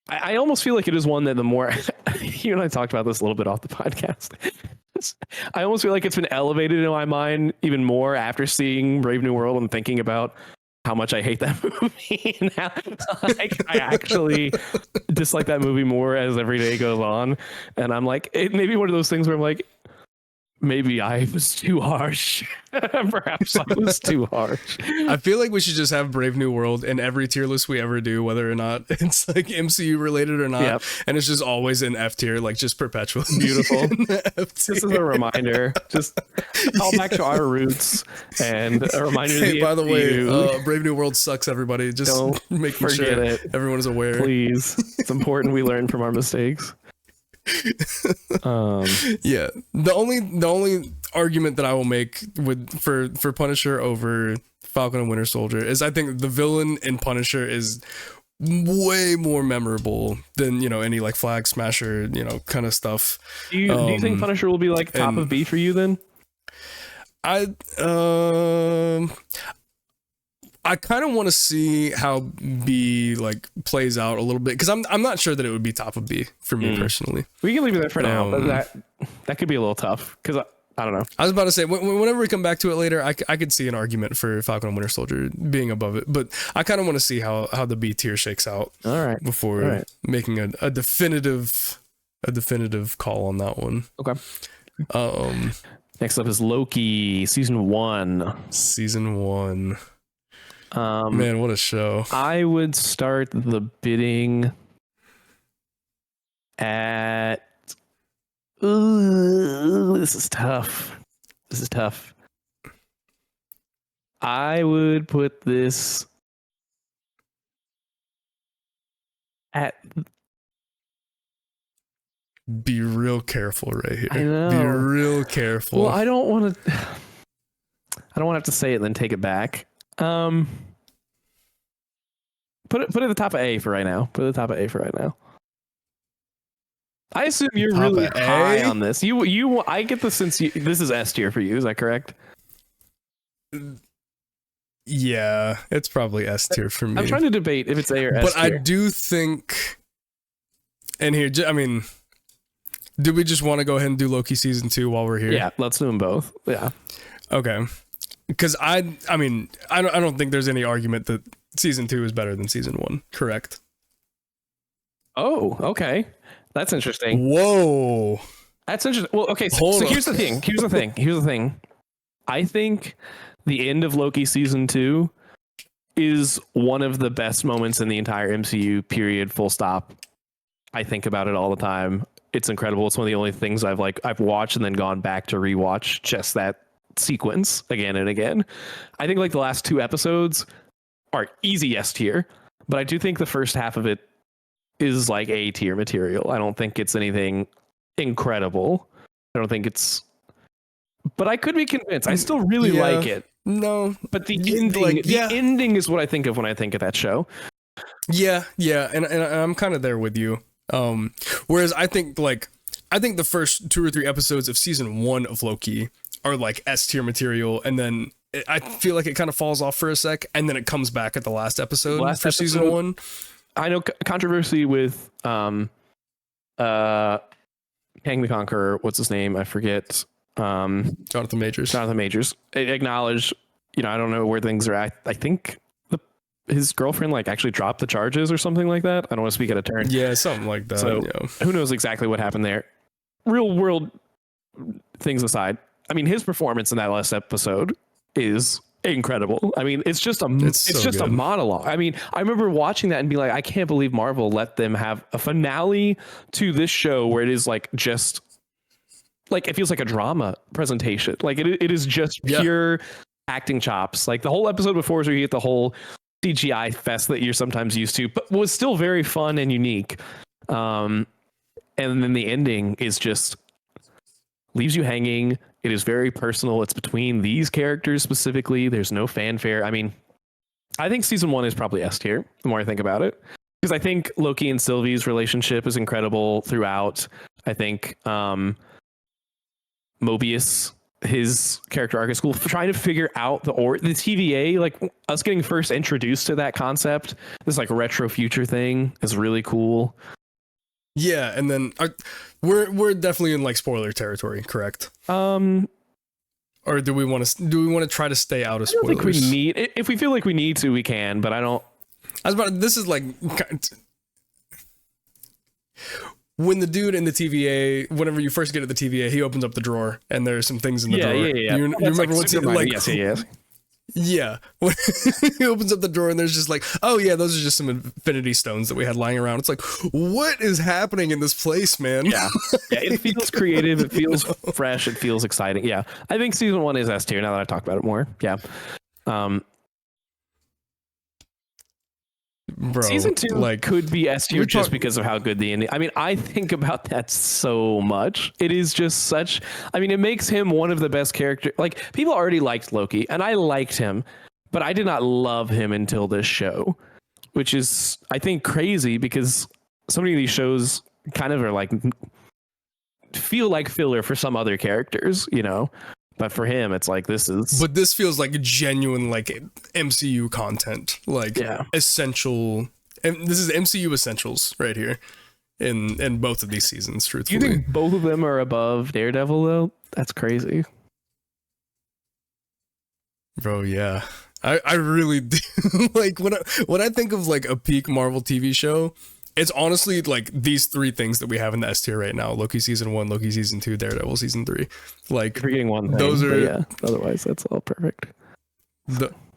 almost feel like it is one that the more you and I talked about this a little bit off the podcast. I almost feel like it's been elevated in my mind even more after seeing Brave New World and thinking about how much I hate that movie. Now, like, I actually dislike that movie more as every day goes on. And I'm like, it may be one of those things where I'm like, maybe I was too harsh. Perhaps I was too harsh. I feel like we should just have Brave New World in every tier list we ever do, whether or not it's like MCU related or not. Yep. And it's just always in F tier, like just perpetually. Beautiful. This is a reminder. Just call back to our roots and a reminder. Hey, by the way, Brave New World sucks, everybody. Just don't making forget sure it. Everyone is aware. Please. It's important we learn from our mistakes. Yeah, the only argument that I will make for Punisher over Falcon and Winter Soldier is I think the villain in Punisher is way more memorable than, you know, any like flag smasher, you know, kind of stuff. Do you think Punisher will be like top of B for you then? I kind of want to see how B like plays out a little bit, because I'm not sure that it would be top of B for me personally. We can leave it there for now, but that could be a little tough because I don't know. I was about to say whenever we come back to it later, I could see an argument for Falcon and Winter Soldier being above it, but I kind of want to see how the B tier shakes out. All right, before making a definitive call on that one. Okay. Next up is Loki season 1. Man, what a show. I would start the bidding at this is tough. I would put this at, be real careful right here. I know. Be real careful. Well, I don't want to have to say it and then take it back. Put it at the top of A for right now. I assume you're Top really of A? high on this. I get the sense this is S tier for you. Is that correct? Yeah, it's probably S tier for me. I'm trying to debate if it's A or S but tier. I do think, and here, I mean, do we just want to go ahead and do Loki season 2 while we're here? Yeah, let's do them both. Yeah. Okay. Because I don't think there's any argument that season 2 is better than season 1. Correct. Oh, okay. That's interesting. Whoa. That's interesting. Well, okay. So here's the thing. I think the end of Loki season 2 is one of the best moments in the entire MCU period. Full stop. I think about it all the time. It's incredible. It's one of the only things I've watched and then gone back to rewatch just that sequence again and again. I think like the last 2 episodes are easy S tier, but I do think the first half of it is like A tier material. I don't think it's anything incredible. I don't think it's, but I could be convinced. I still really like it. No, but the ending, ending is what I think of when I think of that show. Yeah, and I'm kind of there with you. Whereas I think the first 2 or 3 episodes of season 1 of Loki are like S tier material, and then I feel like it kind of falls off for a sec, and then it comes back at the last episode season 1. I know controversy with Kang the Conqueror. What's his name? I forget. Jonathan Majors. Acknowledge. You know, I don't know where things are at. I think his girlfriend like actually dropped the charges or something like that. I don't want to speak out of turn. Yeah, something like that. So who knows exactly what happened there? Real world things aside, I mean, his performance in that last episode is incredible. I mean, it's just a monologue. I mean, I remember watching that and being like, I can't believe Marvel let them have a finale to this show where it is like just like it feels like a drama presentation. Like it is just pure acting chops. Like the whole episode before is where you get the whole CGI fest that you're sometimes used to, but was still very fun and unique. And then the ending is just leaves you hanging. It is very personal. It's between these characters specifically. There's no fanfare. I mean, I think season 1 is probably S tier the more I think about it, because I think Loki and Sylvie's relationship is incredible throughout. I think Mobius, his character arc is cool. Trying to figure out the TVA, like us getting first introduced to that concept, this like retro future thing is really cool. Yeah, and then we're definitely in like spoiler territory, correct? Or do we want to try to stay out of spoilers? I don't think we need. If we feel like we need to, we can. But I don't. This is like when the dude in the TVA, whenever you first get to the TVA, he opens up the drawer and there's some things in the drawer. Yeah. You remember what's like? Yes. Yeah. When he opens up the drawer and there's just like, oh yeah, those are just some infinity stones that we had lying around. It's like, what is happening in this place, man? Yeah. It feels creative. It feels fresh. It feels exciting. Yeah. I think season 1 is S tier now that I talked about it more. Yeah. Bro, season 2 like could be S tier just because of how good the ending. I mean, I think about that so much. It is just such. I mean, it makes him one of the best characters. Like, people already liked Loki, and I liked him, but I did not love him until this show, which is, I think, crazy because so many of these shows kind of are like feel like filler for some other characters, you know. But for him, it's like this is. But this feels like genuine, like MCU content, like essential. And this is MCU essentials right here, in both of these seasons. Truthfully, you think both of them are above Daredevil though? That's crazy, bro. Yeah, I really do. Like when I think of like a peak Marvel TV show, it's honestly like these 3 things that we have in the S tier right now: Loki season 1, Loki season 2, Daredevil season 3. Like, you're forgetting one thing, those are, yeah. Otherwise, that's all perfect.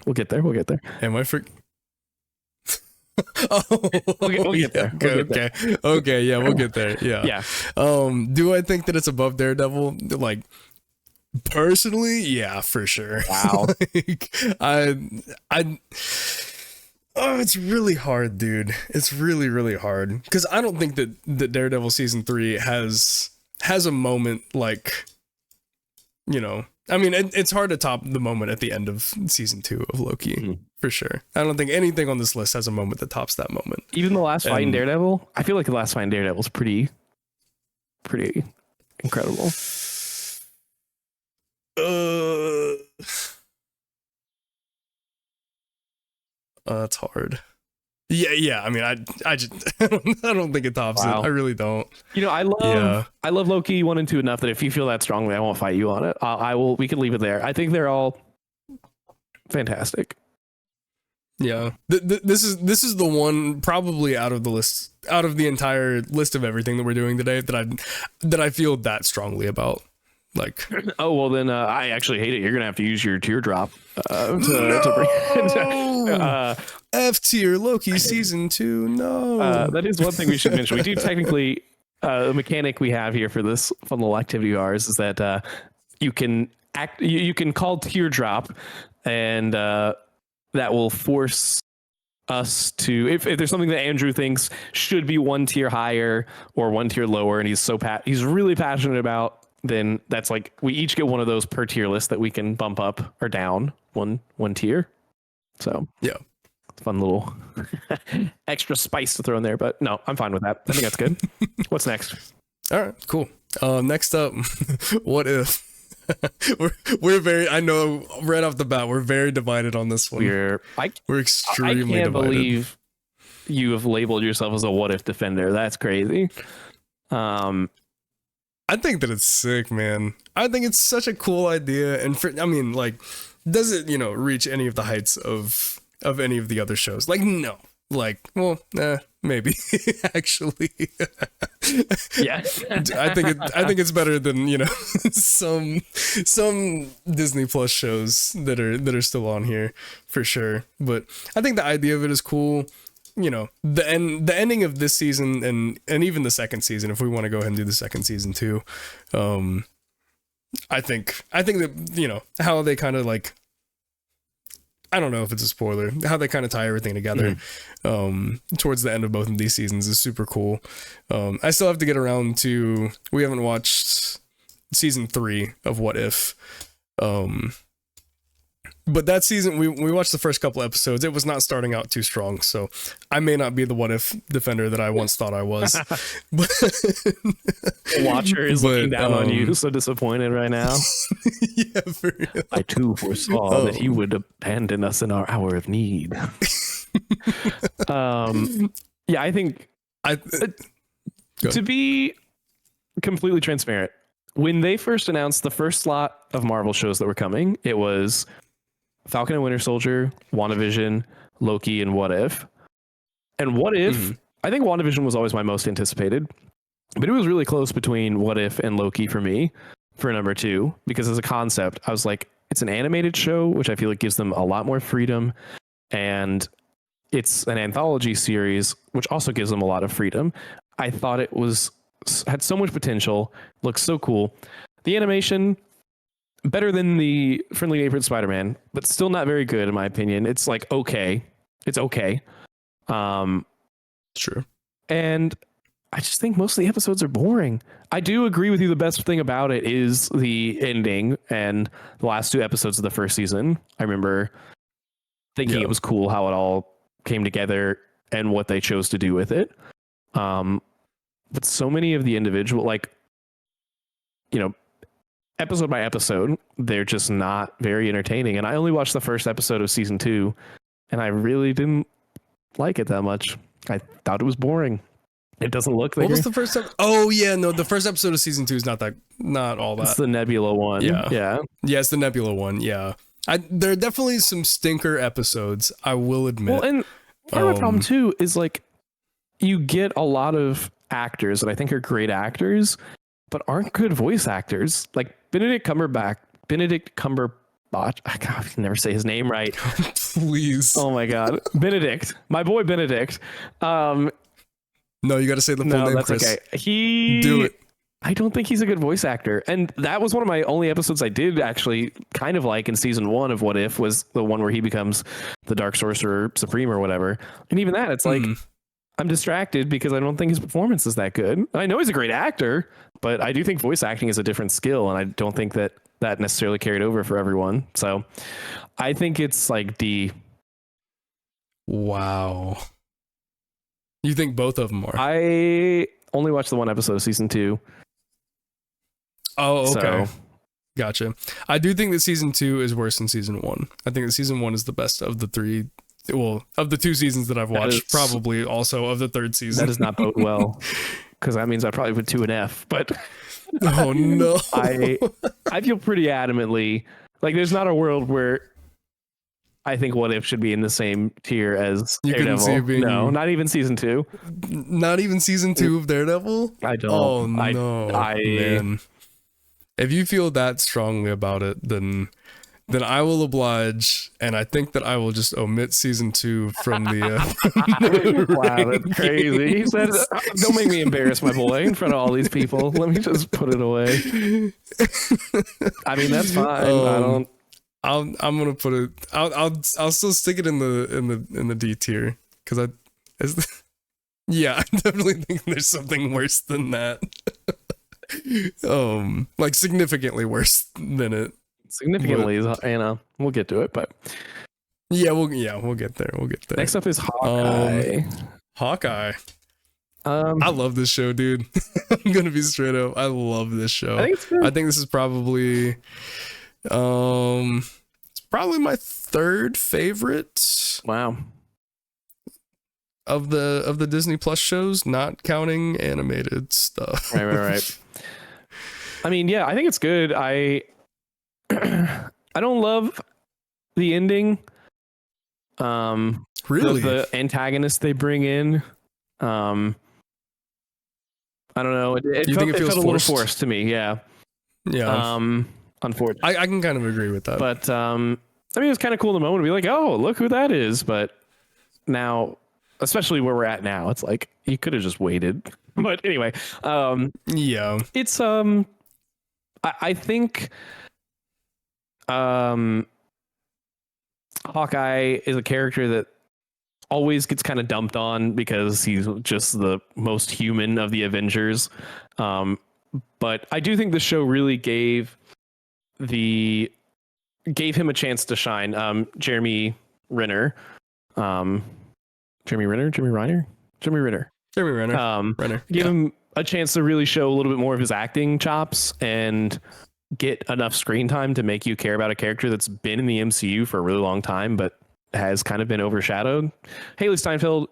We'll get there. Am I for? We'll get there. Okay. Yeah, we'll get there. Yeah. Do I think that it's above Daredevil? Like, personally, yeah, for sure. Wow. Oh, it's really hard, dude. It's really, really hard. Because I don't think that Daredevil season 3 has a moment like, you know, I mean, it's hard to top the moment at the end of season 2 of Loki, for sure. I don't think anything on this list has a moment that tops that moment. Even the last fight in Daredevil, I feel like the last fight in Daredevil is pretty incredible. That's hard. Yeah. I mean, I just I don't think it tops it. I really don't. You know, I love Loki 1 and 2 enough that if you feel that strongly, I won't fight you on it. I will. We can leave it there. I think they're all fantastic. Yeah. This is the one probably out of the entire list of everything that we're doing today that I feel that strongly about. Like, oh well, then I actually hate it. You're gonna have to use your teardrop to bring F tier Loki season 2. No, that is one thing we should mention. We do technically the mechanic we have here for this fun little activity of ours is that you can call teardrop, and that will force us to if there's something that Andrew thinks should be 1 tier higher or 1 tier lower, and he's really passionate about. Then that's like we each get one of those per tier list that we can bump up or down one tier. So yeah, fun little extra spice to throw in there. But no, I'm fine with that. I think that's good. What's next? All right, cool. Next up, what if? we're very. I know right off the bat we're very divided on this one. We're extremely divided. I can't believe you have labeled yourself as a what if defender. That's crazy. I think that it's sick, man. I think it's such a cool idea, and does it, reach any of the heights of any of the other shows? Like, no. Like, well, maybe actually. Yeah. I think it's better than, some Disney Plus shows that are still on here for sure. But I think the idea of it is cool. The ending of this season and even the second season, if we want to go ahead and do the second season too, I think that how they kind of like, I don't know if it's a spoiler, how they kind of tie everything together towards the end of both of these seasons is super cool. I still have to get around to, we haven't watched season 3 of What If. But that season, we watched the first couple episodes. It was not starting out too strong, so I may not be the what if defender that I once thought I was. The watcher is looking down on you, so disappointed right now. Yeah, for real. I too foresaw that he would abandon us in our hour of need. Yeah, I think To be completely transparent, when they first announced the first slot of Marvel shows that were coming, it was Falcon and Winter Soldier, WandaVision, Loki, and What If. And What If, I think WandaVision was always my most anticipated, but it was really close between What If and Loki for me for number 2, because as a concept, I was like, it's an animated show, which I feel like gives them a lot more freedom, and it's an anthology series, which also gives them a lot of freedom. I thought it had so much potential, looks so cool. The animation, better than the Friendly Neighborhood Spider-Man, but still not very good in my opinion. It's like okay. It's okay. Sure. And I just think most of the episodes are boring. I do agree with you. The best thing about it is the ending and the last 2 episodes of the first season. I remember thinking it was cool how it all came together and what they chose to do with it. But so many of the individual, like, episode by episode, they're just not very entertaining. And I only watched the first episode of season 2, and I really didn't like it that much. I thought it was boring. It doesn't look like. What was the first episode? Oh yeah, no, the first episode of season 2 is not all that. It's the Nebula one. Yeah, it's the Nebula one. Yeah, there are definitely some stinker episodes, I will admit. Well, and part of the problem too is like you get a lot of actors that I think are great actors, but aren't good voice actors. Like Benedict Cumberbatch. I can never say his name right. Please. Oh my God, Benedict, my boy Benedict. No, you got to say the full name, that's Chris. Okay. Do it. I don't think he's a good voice actor, and that was one of my only episodes I did actually kind of like in season 1 of What If, was the one where he becomes the Dark Sorcerer Supreme or whatever. And even that, it's like I'm distracted because I don't think his performance is that good. I know he's a great actor, but I do think voice acting is a different skill, and I don't think that necessarily carried over for everyone. So I think it's like D. Wow. You think both of them are? I only watched the 1 episode of season 2. Oh, okay. So, gotcha. I do think that season 2 is worse than season 1. I think that season 1 is the best of the 3. Well, of the 2 seasons that I've watched, probably also of the 3rd season. That does not bode well, because that means I probably put 2 an F. But oh no, I feel pretty adamantly like there's not a world where I think What If should be in the same tier as Daredevil. No, not even season 2. Not even season 2 of Daredevil? I don't. Oh no, man. If you feel that strongly about it, then I will oblige, and I think that I will just omit season 2 from the. Wow, that's crazy. He said, "Don't make me embarrass my boy in front of all these people. Let me just put it away." I mean, that's fine. I don't. I'm gonna put it. I'll still stick it in the D tier because yeah, I definitely think there's something worse than that. Like significantly worse than it. Significantly, we'll get to it, but we'll get there. Next up is Hawkeye. Hawkeye. I love this show, dude. I'm gonna be straight up. I love this show. I think it's good. I think this is probably. It's probably my 3rd favorite. Wow. Of the Disney Plus shows, not counting animated stuff. Right. I mean, yeah, I think it's good. I don't love the ending. Really, the antagonist they bring in. I don't know. It felt a little forced to me. Yeah. Unfortunately, I can kind of agree with that. But I mean, it was kind of cool in the moment to be like, oh, look who that is. But now, especially where we're at now, it's like you could have just waited. But anyway, it's I think Hawkeye is a character that always gets kind of dumped on because he's just the most human of the Avengers. But I do think the show really gave him a chance to shine. Jeremy Renner. Give him a chance to really show a little bit more of his acting chops and get enough screen time to make you care about a character that's been in the MCU for a really long time, but has kind of been overshadowed. Haley Steinfeld,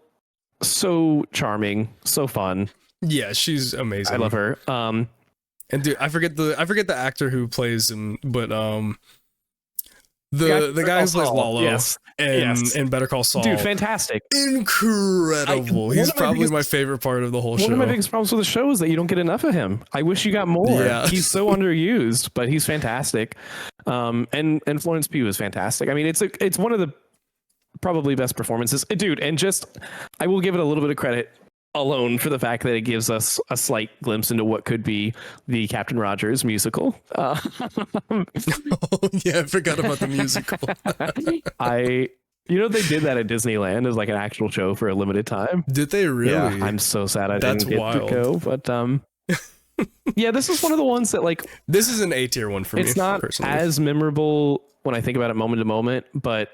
so charming, so fun. Yeah, she's amazing. I love her. And dude, I forget the actor who plays him, but the guy who plays Lalo, yes, and Better Call Saul, dude, fantastic, incredible. He's probably my favorite part of the whole show. One of my biggest problems with the show is that you don't get enough of him. I wish you got more. Yeah. He's so underused, but he's fantastic. And Florence Pugh is fantastic. I mean, it's one of the probably best performances, dude. And just, I will give it a little bit of credit alone for the fact that it gives us a slight glimpse into what could be the Captain Rogers musical. Oh yeah, I forgot about the musical. They did that at Disneyland as like an actual show for a limited time. Did they really? Yeah, I'm so sad I That's didn't get wild. to go, but yeah, this is one of the ones that like this is an A tier one for me. It's not personally. as memorable when I think about it moment to moment, but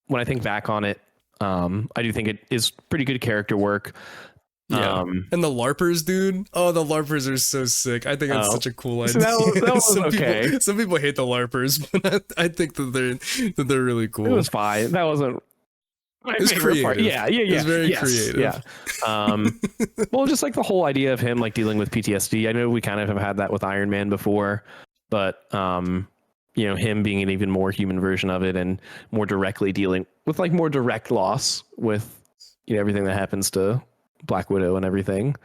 when I think back on it, I do think it is pretty good character work. Yeah. And the LARPers, dude. Oh, the LARPers are so sick. I think that's such a cool idea. That was okay. Some people hate the LARPers, but I think that they're really cool. It was fine. That wasn't my favorite creative. part. Yeah. It was very creative. Yeah. Well, just like the whole idea of him like dealing with PTSD. I know we kind of have had that with Iron Man before, but him being an even more human version of it and more directly dealing with like more direct loss with everything that happens to Black Widow and everything.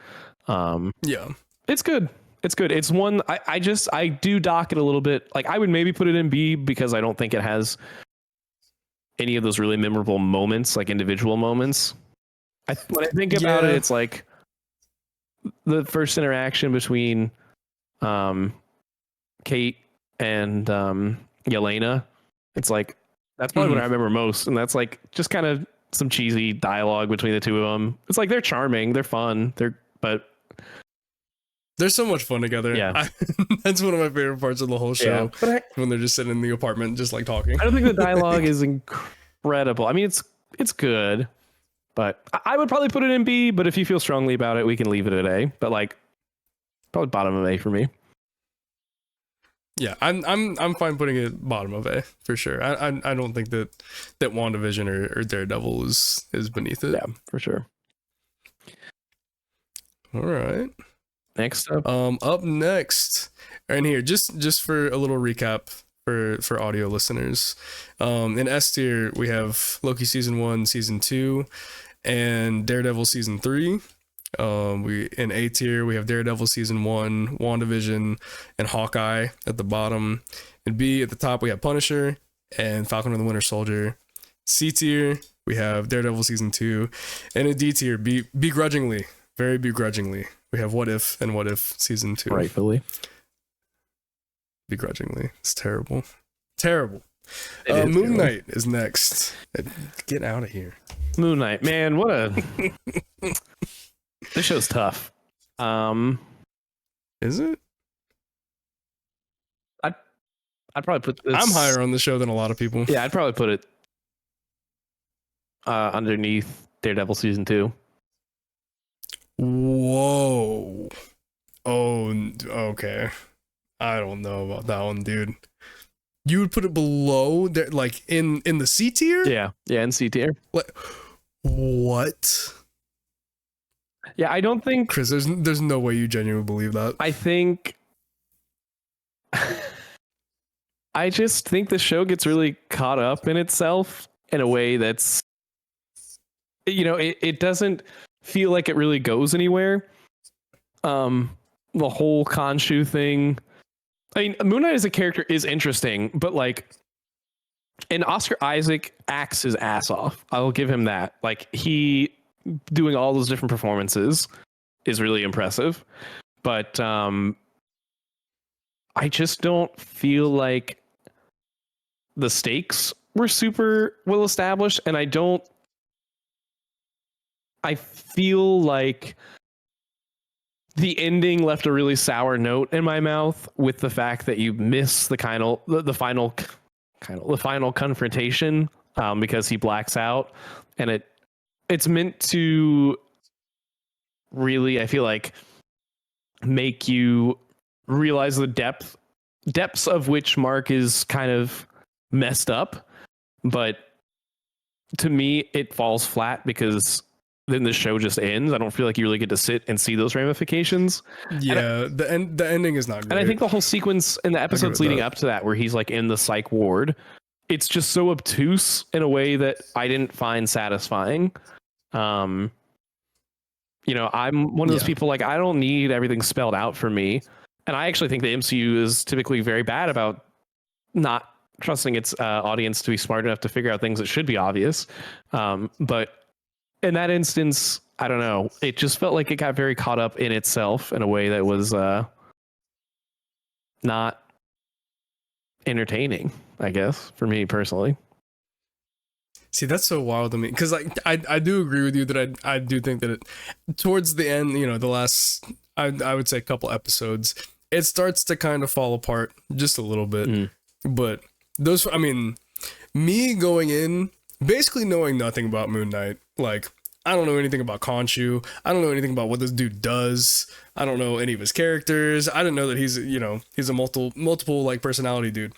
Yeah, it's good. It's one I do dock it a little bit. Like I would maybe put it in B because I don't think it has any of those really memorable moments, like individual moments. When I think about it, it's like the first interaction between Kate and Yelena. It's like that's probably what I remember most, and that's like just kind of some cheesy dialogue between the two of them. It's like they're charming, they're fun, but they're so much fun together. Yeah, that's one of my favorite parts of the whole show. Yeah. When they're just sitting in the apartment, just like talking. I don't think the dialogue is incredible. I mean, it's good, but I would probably put it in B. But if you feel strongly about it, we can leave it at A. But like, probably bottom of A for me. Yeah, I'm fine putting it bottom of A for sure. I don't think that WandaVision or Daredevil is beneath it. Yeah, for sure. All right. Next up. Up next, and here just for a little recap for audio listeners. In S tier we have Loki season 1, season 2, and Daredevil season 3. We in A tier we have Daredevil season 1, WandaVision, and Hawkeye at the bottom. In B at the top we have Punisher and Falcon and the Winter Soldier. C tier we have Daredevil season 2, and in D tier begrudgingly, very begrudgingly, we have What If and What If season 2. Rightfully. Begrudgingly, it's terrible. Moon Knight is next. Get out of here. Moon Knight, man, what a this show's tough. Is it? I'd probably put this. I'm higher on the show than a lot of people. Yeah, I'd probably put it underneath Daredevil season 2. Whoa. Oh, okay. I don't know about that one, dude. You would put it below there, like in the C tier? Yeah, in C tier. What? Yeah, I don't think Chris, there's no way you genuinely believe that. I think I just think the show gets really caught up in itself in a way that's it doesn't feel like it really goes anywhere. The whole Khonshu thing. I mean, Moon Knight as a character is interesting, but like, and Oscar Isaac acts his ass off. I'll give him that. Like, he doing all those different performances is really impressive, but I just don't feel like the stakes were super well established, and I feel like the ending left a really sour note in my mouth with the fact that you miss the final confrontation because he blacks out, and it's meant to really, I feel like, make you realize the depths of which Mark is kind of messed up, but to me it falls flat because then the show just ends. I don't feel like you really get to sit and see those ramifications. Yeah, the ending is not great. And I think the whole sequence in the episodes leading that. up to that, where he's like in the psych ward, it's just so obtuse in a way that I didn't find satisfying. I'm one of those people, like, I don't need everything spelled out for me. And I actually think the MCU is typically very bad about not trusting its audience to be smart enough to figure out things that should be obvious. But in that instance, I don't know. It just felt like it got very caught up in itself in a way that was not entertaining, I guess, for me personally. See, that's so wild to me, because like I do agree with you that I do think that towards the end, the last I would say couple episodes, it starts to kind of fall apart just a little bit. But those, I mean, me going in basically knowing nothing about Moon Knight, like, I don't know anything about Khonshu. I don't know anything about what this dude does. I don't know any of his characters. I didn't know that he's a multiple like personality dude.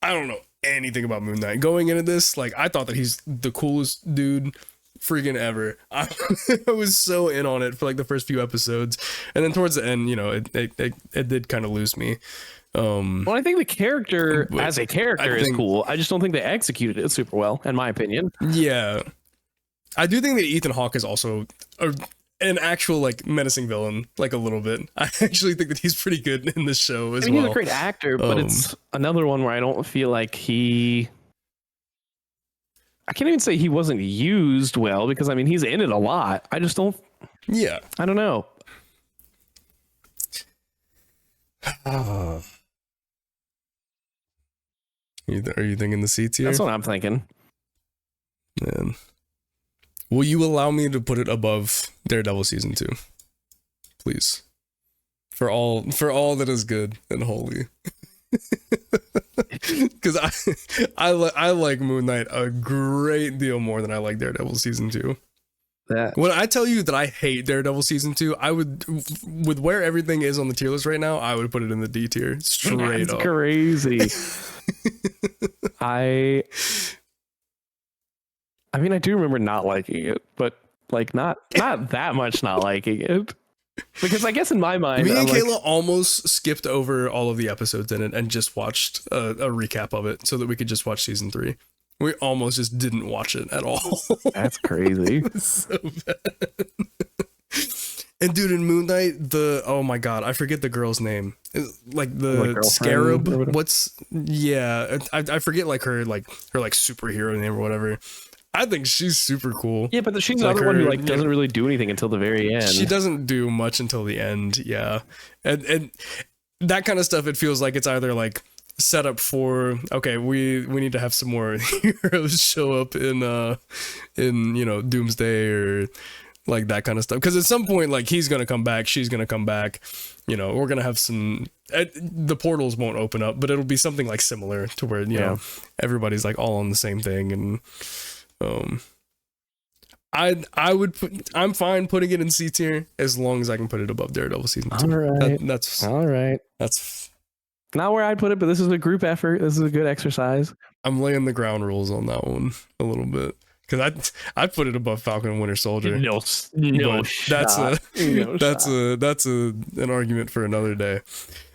I don't know anything about Moon Knight. Going into this, like, I thought that he's the coolest dude freaking ever. I was so in on it for like the first few episodes, and then towards the end, it did kind of lose me. Well, I think the character as a character is cool. I just don't think they executed it super well, in my opinion. Yeah, I do think that Ethan Hawke is also an actual like menacing villain, like a little bit. I actually think that he's pretty good in this show as well. He's a great actor, but it's another one where I don't feel like I can't even say he wasn't used well, because I mean he's in it a lot. I just don't. Yeah, I don't know. Are you thinking the C tier? That's what I'm thinking. Man. Will you allow me to put it above Daredevil season 2? Please. For all that is good and holy. Because I like Moon Knight a great deal more than I like Daredevil season 2. When I tell you that I hate Daredevil season 2, I would, with where everything is on the tier list right now, I would put it in the D tier straight up. Crazy. I mean, I do remember not liking it, but like not that much not liking it. Because I guess in my mind, me and Kayla almost skipped over all of the episodes in it and just watched a recap of it so that we could just watch season 3. We almost just didn't watch it at all. That's crazy. It was so bad. And dude, in Moon Knight, oh my god, I forget the girl's name. Like the Scarab. I forget like her superhero name or whatever. I think she's super cool. Yeah, but she's another one who like doesn't really do anything until the very end. She doesn't do much until the end, yeah. And that kind of stuff, it feels like it's either like set up for, okay, we need to have some more heroes show up in Doomsday or like that kind of stuff. Because at some point, like, he's gonna come back, she's gonna come back. We're gonna have some. The portals won't open up, but it'll be something like similar to where know everybody's like all on the same thing. And I'm fine putting it in C tier as long as I can put it above Daredevil season 2. All right, that's all right. That's not where I'd put it, but this is a group effort. This is a good exercise. I'm laying the ground rules on that one a little bit, because I put it above Falcon and Winter Soldier. No that's an argument for another day.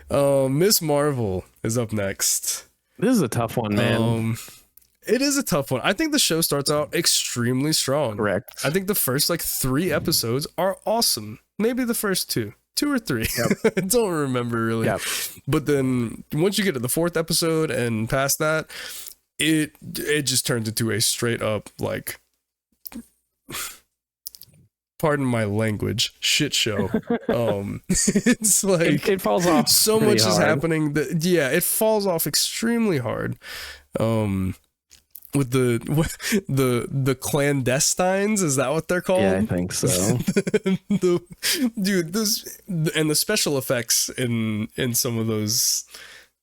Miss Marvel is up next. This is a tough one, man. It is a tough one. I think the show starts out extremely strong. Correct. I think the first like 3 episodes are awesome. Maybe the first 2 or 3. Yep. I don't remember really. Yep. But then once you get to the 4th episode and past that, it just turns into a straight up like, pardon my language, shit show. It's like it falls off. So much is happening that it falls off extremely hard. With the clandestines, is that what they're called? Yeah, I think so. Dude, the special effects in some of those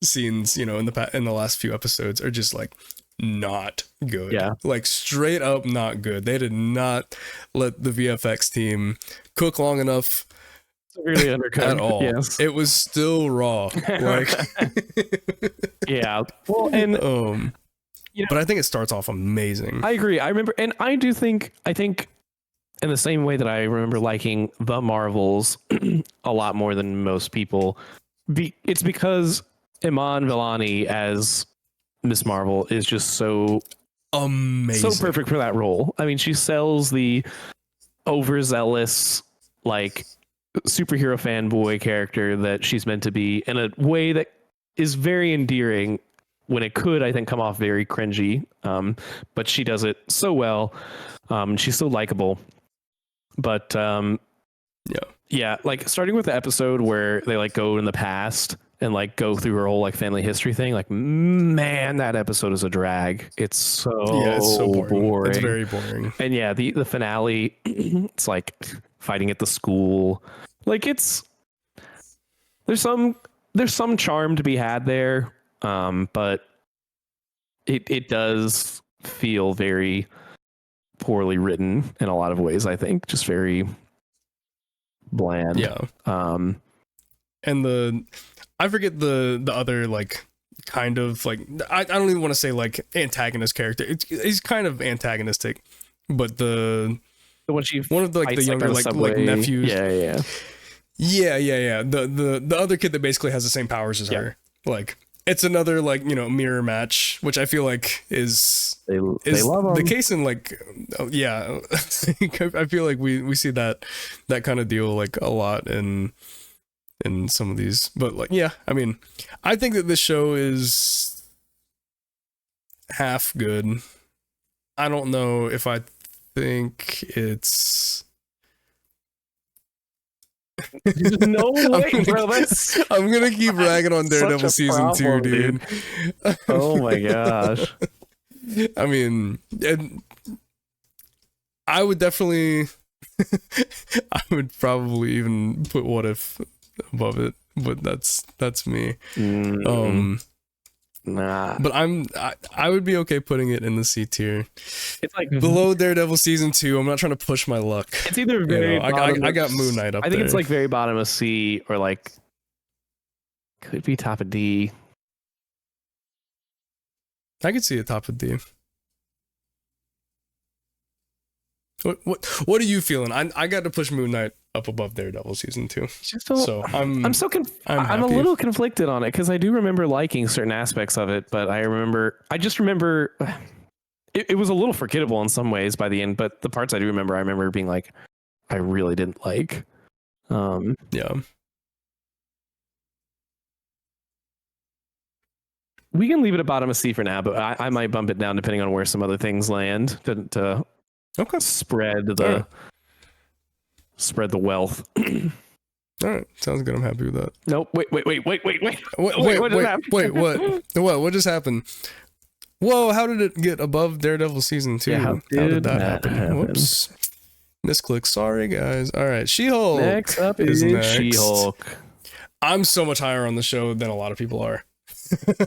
scenes, in the last few episodes are just like not good. Yeah, like straight up not good. They did not let the VFX team cook long enough. Really undercut at all. Yes, it was still raw. Like, yeah. Well, and but I think it starts off amazing. I agree. I remember, and I think in the same way that I remember liking the Marvels a lot more than most people, it's because Iman Vellani as Miss Marvel is just so amazing, so perfect for that role. I mean, she sells the overzealous, like, superhero fanboy character that she's meant to be in a way that is very endearing when it could, I think, come off very cringy. But she does it so well. She's so likable. But yeah, like starting with the episode where they like go in the past and like go through her whole like family history thing, like, man, that episode is a drag. It's so boring. It's very boring. And yeah, the finale, it's like fighting at the school. Like, there's some charm to be had there, but it does feel very poorly written in a lot of ways. I think just very bland. Yeah. And I forget the other like kind of like I don't even want to say like antagonist character. He's kind of antagonistic, but one of the like the younger like nephews. Yeah. The other kid that basically has the same powers as her. Like, it's another like, you know, mirror match, which I feel like is they love the case in like yeah. I feel like we see that kind of deal like a lot in some of these. But like, yeah, I mean, I think that this show is half good. I don't know if I think it's no way, bro. I'm gonna keep ragging on Daredevil season 2, dude. Oh my gosh. I mean, I would definitely, I would probably even put What If above it, but that's me. Nah. But I would be okay putting it in the C tier. It's like below Daredevil season 2. I'm not trying to push my luck. It's either very. You know, I got Moon Knight up there. I think it's like very bottom of C, or like could be top of D. I could see it top of D. What are you feeling? I got to push Moon Knight up above Daredevil season 2. So I'm a little conflicted on it because I do remember liking certain aspects of it, but I just remember it was a little forgettable in some ways by the end, but the parts I remember being like, I really didn't like. Yeah. We can leave it at bottom of C for now, but I might bump it down depending on where some other things land to okay. spread the wealth. All right, sounds good. I'm happy with that. Nope. Wait. What just happened? Whoa, how did it get above Daredevil season 2? Yeah, how did that happen? Whoops. Misclick. Sorry, guys. All right, She-Hulk. Next up is She-Hulk. I'm so much higher on the show than a lot of people are.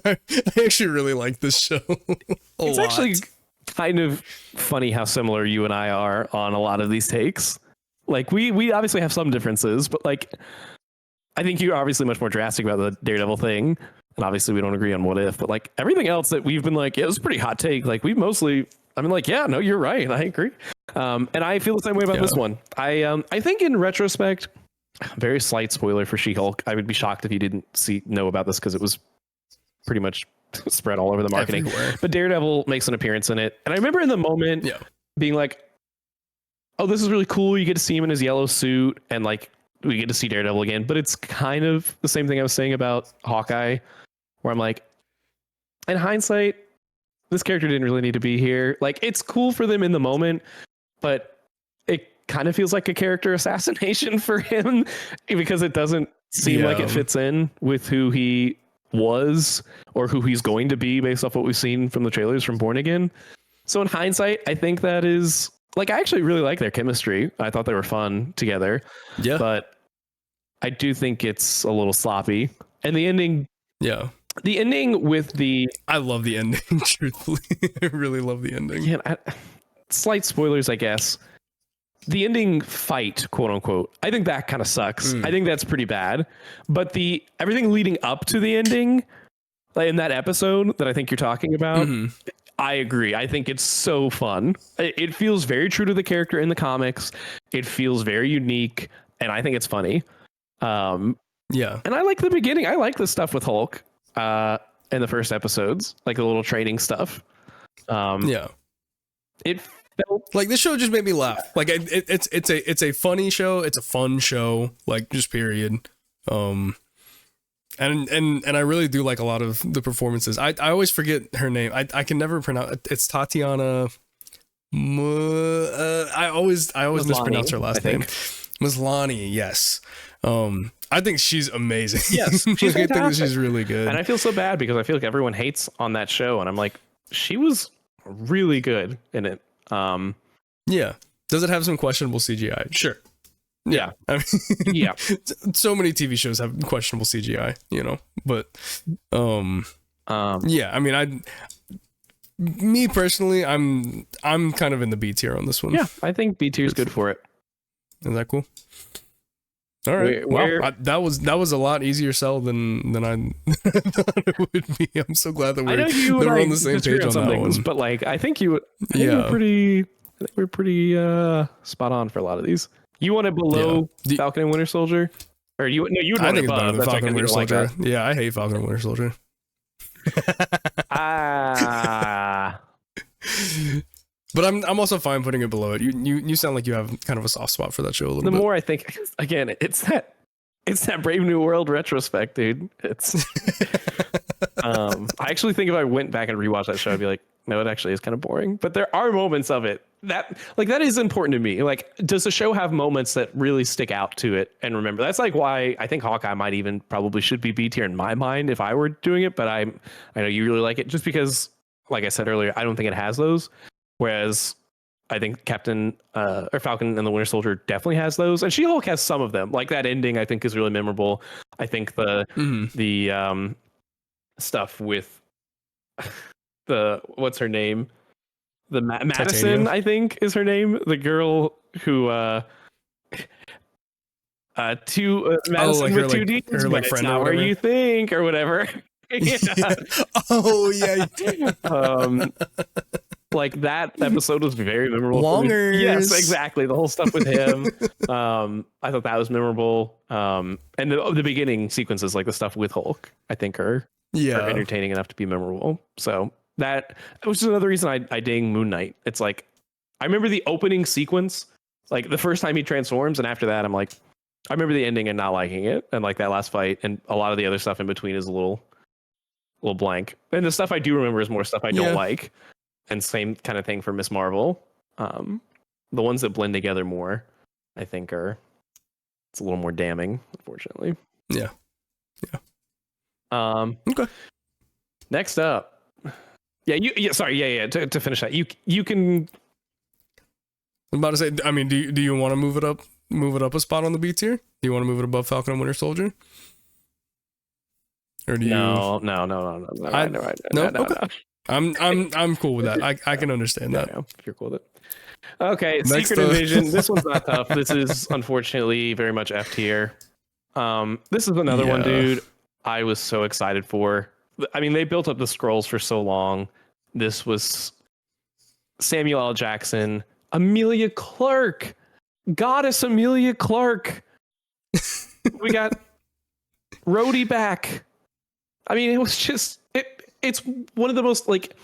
I actually really like this show. It's actually kind of funny how similar you and I are on a lot of these takes. Like, we obviously have some differences, but like, I think you're obviously much more drastic about the Daredevil thing, and obviously we don't agree on What If, but like everything else that we've been like, yeah, it was a pretty hot take. Like, we've mostly, I mean, like, yeah, no, you're right, I agree. And I feel the same way about this one. I think in retrospect, very slight spoiler for She-Hulk. I would be shocked if you didn't know about this because it was pretty much spread all over the marketing. Everywhere. But Daredevil makes an appearance in it, and I remember in the moment being like, oh, this is really cool. You get to see him in his yellow suit, and like we get to see Daredevil again. But it's kind of the same thing I was saying about Hawkeye, where I'm like, in hindsight, this character didn't really need to be here. Like, it's cool for them in the moment, but it kind of feels like a character assassination for him because it doesn't seem like it fits in with who he was or who he's going to be based off what we've seen from the trailers from Born Again. So in hindsight, I think that is, like, I actually really like their chemistry. I thought they were fun together. Yeah. But I do think it's a little sloppy. And the ending. Yeah. The ending with the. I love the ending, truthfully. I really love the ending. Yeah. Slight spoilers, I guess. The ending fight, quote unquote, I think that kind of sucks. I think that's pretty bad. But everything leading up to the ending, like in that episode that I think you're talking about, I agree. I think it's so fun. It feels very true to the character in the comics. It feels very unique, and I think it's funny. Yeah. And I like the beginning. I like the stuff with Hulk in the first episodes, like the little training stuff. Yeah. It felt like this show just made me laugh. Like it's a funny show. It's a fun show. Like just period. And I really do like a lot of the performances. I always forget her name. I can never pronounce. It's Tatiana. I always mispronounce her last name. Maslany. Yes. I think she's amazing. Yes, she's I think that fantastic. she's really good. And I feel so bad because I feel like everyone hates on that show, and I'm like, she was really good in it. Yeah. Does it have some questionable CGI? Sure. Yeah. I mean, Yeah. So many TV shows have questionable CGI, you know, but yeah, I mean, me personally, I'm kind of in the B tier on this one. Yeah, I think B tier is good for it. Is that cool? All right. That was a lot easier sell than I thought it would be. I'm so glad that we're on the same page on that one. But like, I think we're pretty spot on for a lot of these. You want it below Falcon and Winter Soldier, or you want it above? It's Falcon and Winter Soldier. Yeah, I hate Falcon and Winter Soldier. But I'm also fine putting it below it. You sound like you have kind of a soft spot for that show a little bit. The more I think, again, it's that Brave New World retrospect, dude. It's I actually think if I went back and rewatched that show, I'd be like, no, it actually is kind of boring. But there are moments of it that is important to me. Like, does the show have moments that really stick out to it and remember? That's like why I think Hawkeye might even probably should be B tier in my mind if I were doing it. But I know you really like it just because, like I said earlier, I don't think it has those. Whereas I think Falcon and the Winter Soldier definitely has those, and She-Hulk has some of them. Like that ending, I think is really memorable. I think the stuff with the what's her name, the Madison, I think is her name, the girl who Madison with two D's, her like friend or whatever. Where you think or whatever. Yeah. Oh yeah. Like that episode was very memorable. Longers. Yes, exactly. The whole stuff with him. I thought that was memorable. And the beginning sequences, like the stuff with Hulk, I think are entertaining enough to be memorable. So that was another reason I ding Moon Knight. It's like I remember the opening sequence, like the first time he transforms, and after that, I'm like, I remember the ending and not liking it, and like that last fight, and a lot of the other stuff in between is a little blank. And the stuff I do remember is more stuff I don't like. And same kind of thing for Miss Marvel. The ones that blend together more, I think, it's a little more damning, unfortunately. Yeah. Okay. Next up, To finish that, you can. I'm about to say. I mean, do you want to move it up a spot on the B tier? Do you want to move it above Falcon and Winter Soldier? Or do you? No. Okay. I'm cool with that. I can understand that. Yeah, if you're cool with it. Okay, Next Secret Invasion. This one's not tough. This is unfortunately very much F tier. This is another one, dude. I was so excited for. I mean, they built up the scrolls for so long. This was Samuel L. Jackson, Emilia Clarke, Goddess Emilia Clarke. We got Rhodey back. I mean, it was just it's one of the most like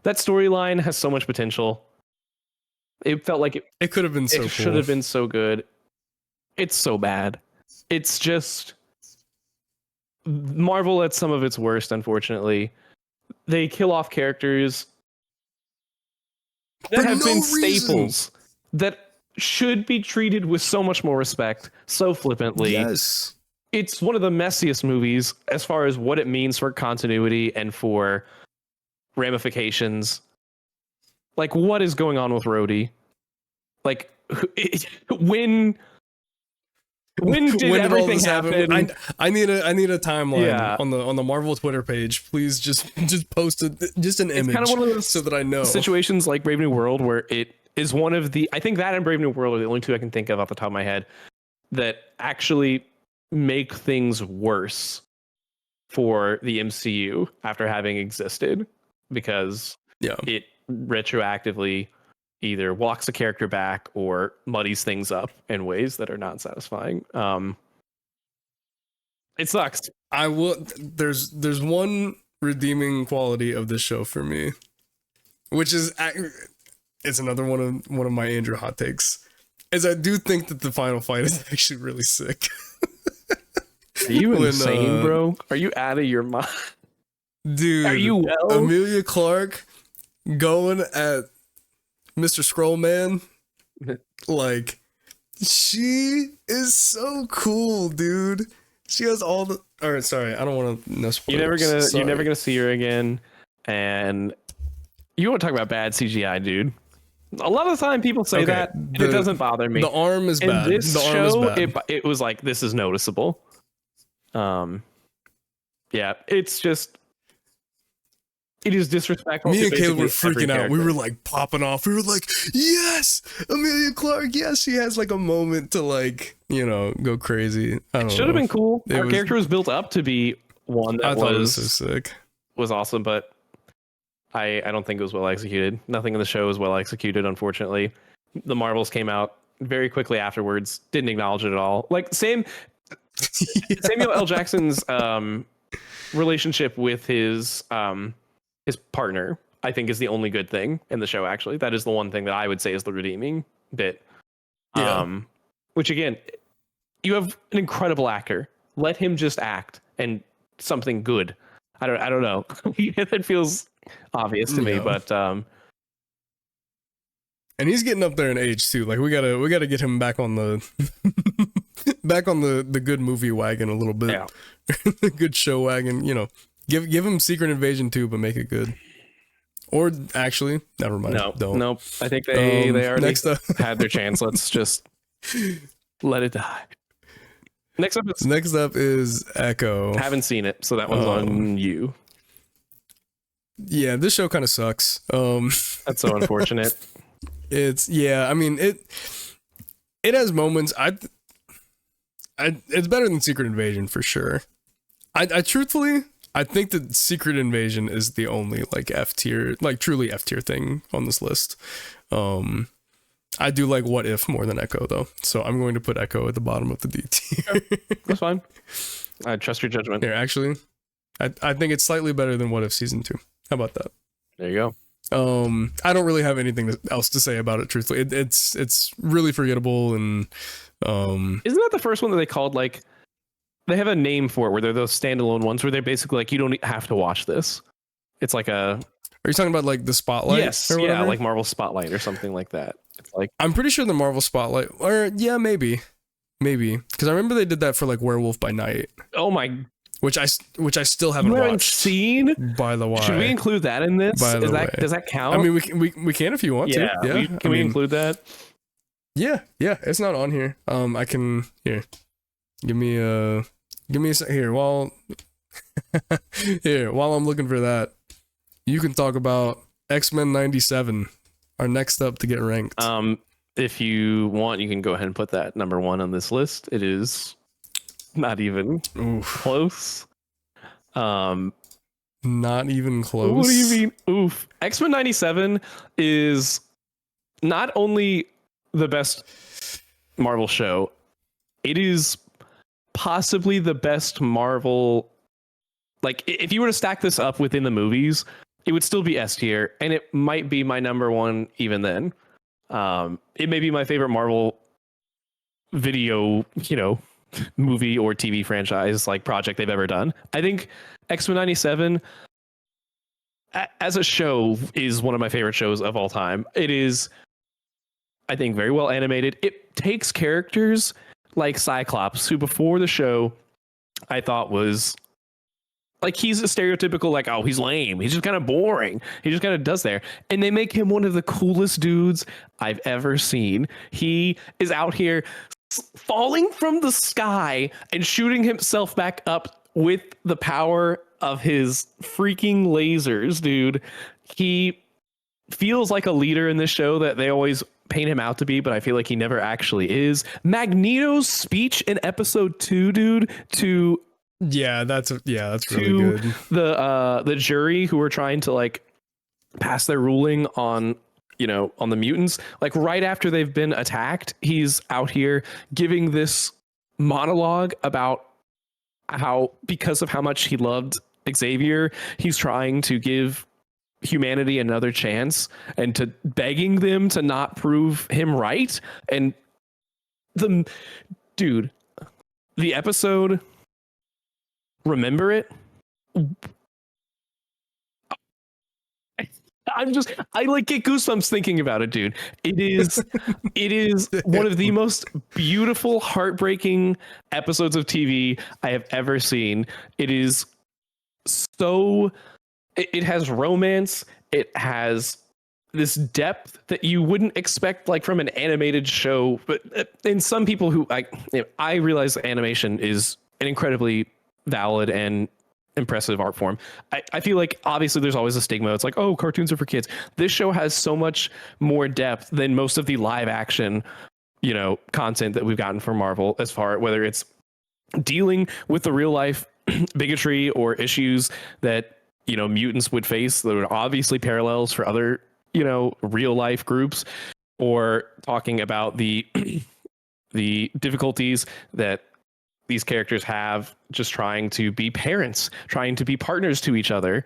that storyline has so much potential. It felt like it could have been so cool. It should have been so good. It's so bad. It's just Marvel at some of its worst, unfortunately. They kill off characters that have been staples that should be treated with so much more respect, so flippantly. Yes. It's one of the messiest movies as far as what it means for continuity and for ramifications. Like, what is going on with Rhodey? Like, when did everything happen? I need a timeline on the Marvel Twitter page. Please just post an image, kind of one of those so that I know situations like Brave New World where it is one of the. I think that and Brave New World are the only two I can think of off the top of my head that actually make things worse for the MCU after having existed, because Yeah. it retroactively either walks the character back or muddies things up in ways that are not satisfying. It sucks. I will. There's one redeeming quality of this show for me, which is it's another one of my Andrew hot takes. Is I do think that the final fight is actually really sick. Are you insane, bro? Are you out of your mind? Dude, are you well? Emilia Clarke going at Mr. Scrollman, like, she is so cool, dude. She has all the. All right, sorry, I don't want to. No spoilers. You're never gonna see her again, and you want to talk about bad CGI, dude. A lot of the time, people say that, and it doesn't bother me. The arm is In bad. this the arm show, is bad. it was like, this is noticeable. Yeah, it's just. It is disrespectful. Me and Caleb were freaking freaking out. We were like popping off. We were like, yes, Emilia Clarke. Yes, she has like a moment to like, go crazy. It should have been cool. Our character was built up to be one that was so sick. Was awesome, but I don't think it was well executed. Nothing in the show was well executed, unfortunately. The Marvels came out very quickly afterwards, didn't acknowledge it at all. Like Samuel L. Jackson's relationship with his partner, I think, is the only good thing in the show. Actually, that is the one thing that I would say is the redeeming bit. Yeah. Which again, you have an incredible actor. Let him just act and something good. I don't know. That feels obvious to me, but and he's getting up there in age too. Like we gotta get him back on the the good movie wagon a little bit. Yeah. The good show wagon. Give him Secret Invasion 2, but make it good. Or actually, never mind. Nope. I think they already next up. had their chance. Let's just let it die. Next up is Echo. I haven't seen it, so that one's on you. Yeah, this show kind of sucks. That's so unfortunate. It's it has moments. It's better than Secret Invasion for sure. I truthfully, I think that Secret Invasion is the only like F tier, like truly F tier thing on this list. I do like What If more than Echo though, so I'm going to put Echo at the bottom of the D tier. That's fine. I trust your judgment. Here, actually, I think it's slightly better than What If season 2. How about that? There you go. I don't really have anything else to say about it. Truthfully, it's really forgettable, and isn't that the first one that they called like? They have a name for it where they're those standalone ones where they're basically like, you don't have to watch this. It's like a. Are you talking about like the Spotlight? Yes, yeah, like Marvel Spotlight or something like that. It's like I'm pretty sure the Marvel Spotlight, or yeah, maybe, because I remember they did that for like Werewolf by Night. Oh my. Which I still haven't watched. Seen? By the way, should we include that in this? Does that count? I mean, we can if you want to. Yeah, can we include that? Yeah, it's not on here. I can here. Give me a here while I'm looking for that. You can talk about X-Men 97, our next up to get ranked. If you want, you can go ahead and put that number 1 on this list. It is not even close. Not even close. What do you mean? Oof. X-Men 97 is not only the best Marvel show, it is possibly the best Marvel. Like, if you were to stack this up within the movies, it would still be S tier, and it might be my number 1 even then. It may be my favorite Marvel video, movie or TV franchise like project they've ever done. I think X-Men 97 as a show is one of my favorite shows of all time. It is, I think, very well animated. It takes characters like Cyclops, who before the show I thought was like, he's a stereotypical, like, oh, he's lame, he's just kind of boring, he just kind of does there, and they make him one of the coolest dudes I've ever seen. He is out here falling from the sky and shooting himself back up with the power of his freaking lasers, dude. He feels like a leader in this show that they always paint him out to be, but I feel like he never actually is. Magneto's speech in episode 2, dude, that's really good. The jury who were trying to like pass their ruling on, on the mutants. Like right after they've been attacked, he's out here giving this monologue about how, because of how much he loved Xavier, he's trying to give humanity another chance and to begging them to not prove him right. And the dude, the episode, remember it? I like get goosebumps thinking about it, dude. It is one of the most beautiful, heartbreaking episodes of TV I have ever seen. It is so, it has romance. It has this depth that you wouldn't expect, like from an animated show. But in some people who I realize animation is an incredibly valid and impressive art form. I feel like obviously there's always a stigma. It's like, oh, cartoons are for kids. This show has so much more depth than most of the live action, content that we've gotten from Marvel, as far whether it's dealing with the real life bigotry or issues that mutants would face. There are obviously parallels for other real life groups, or talking about the the difficulties that these characters have just trying to be parents, trying to be partners to each other.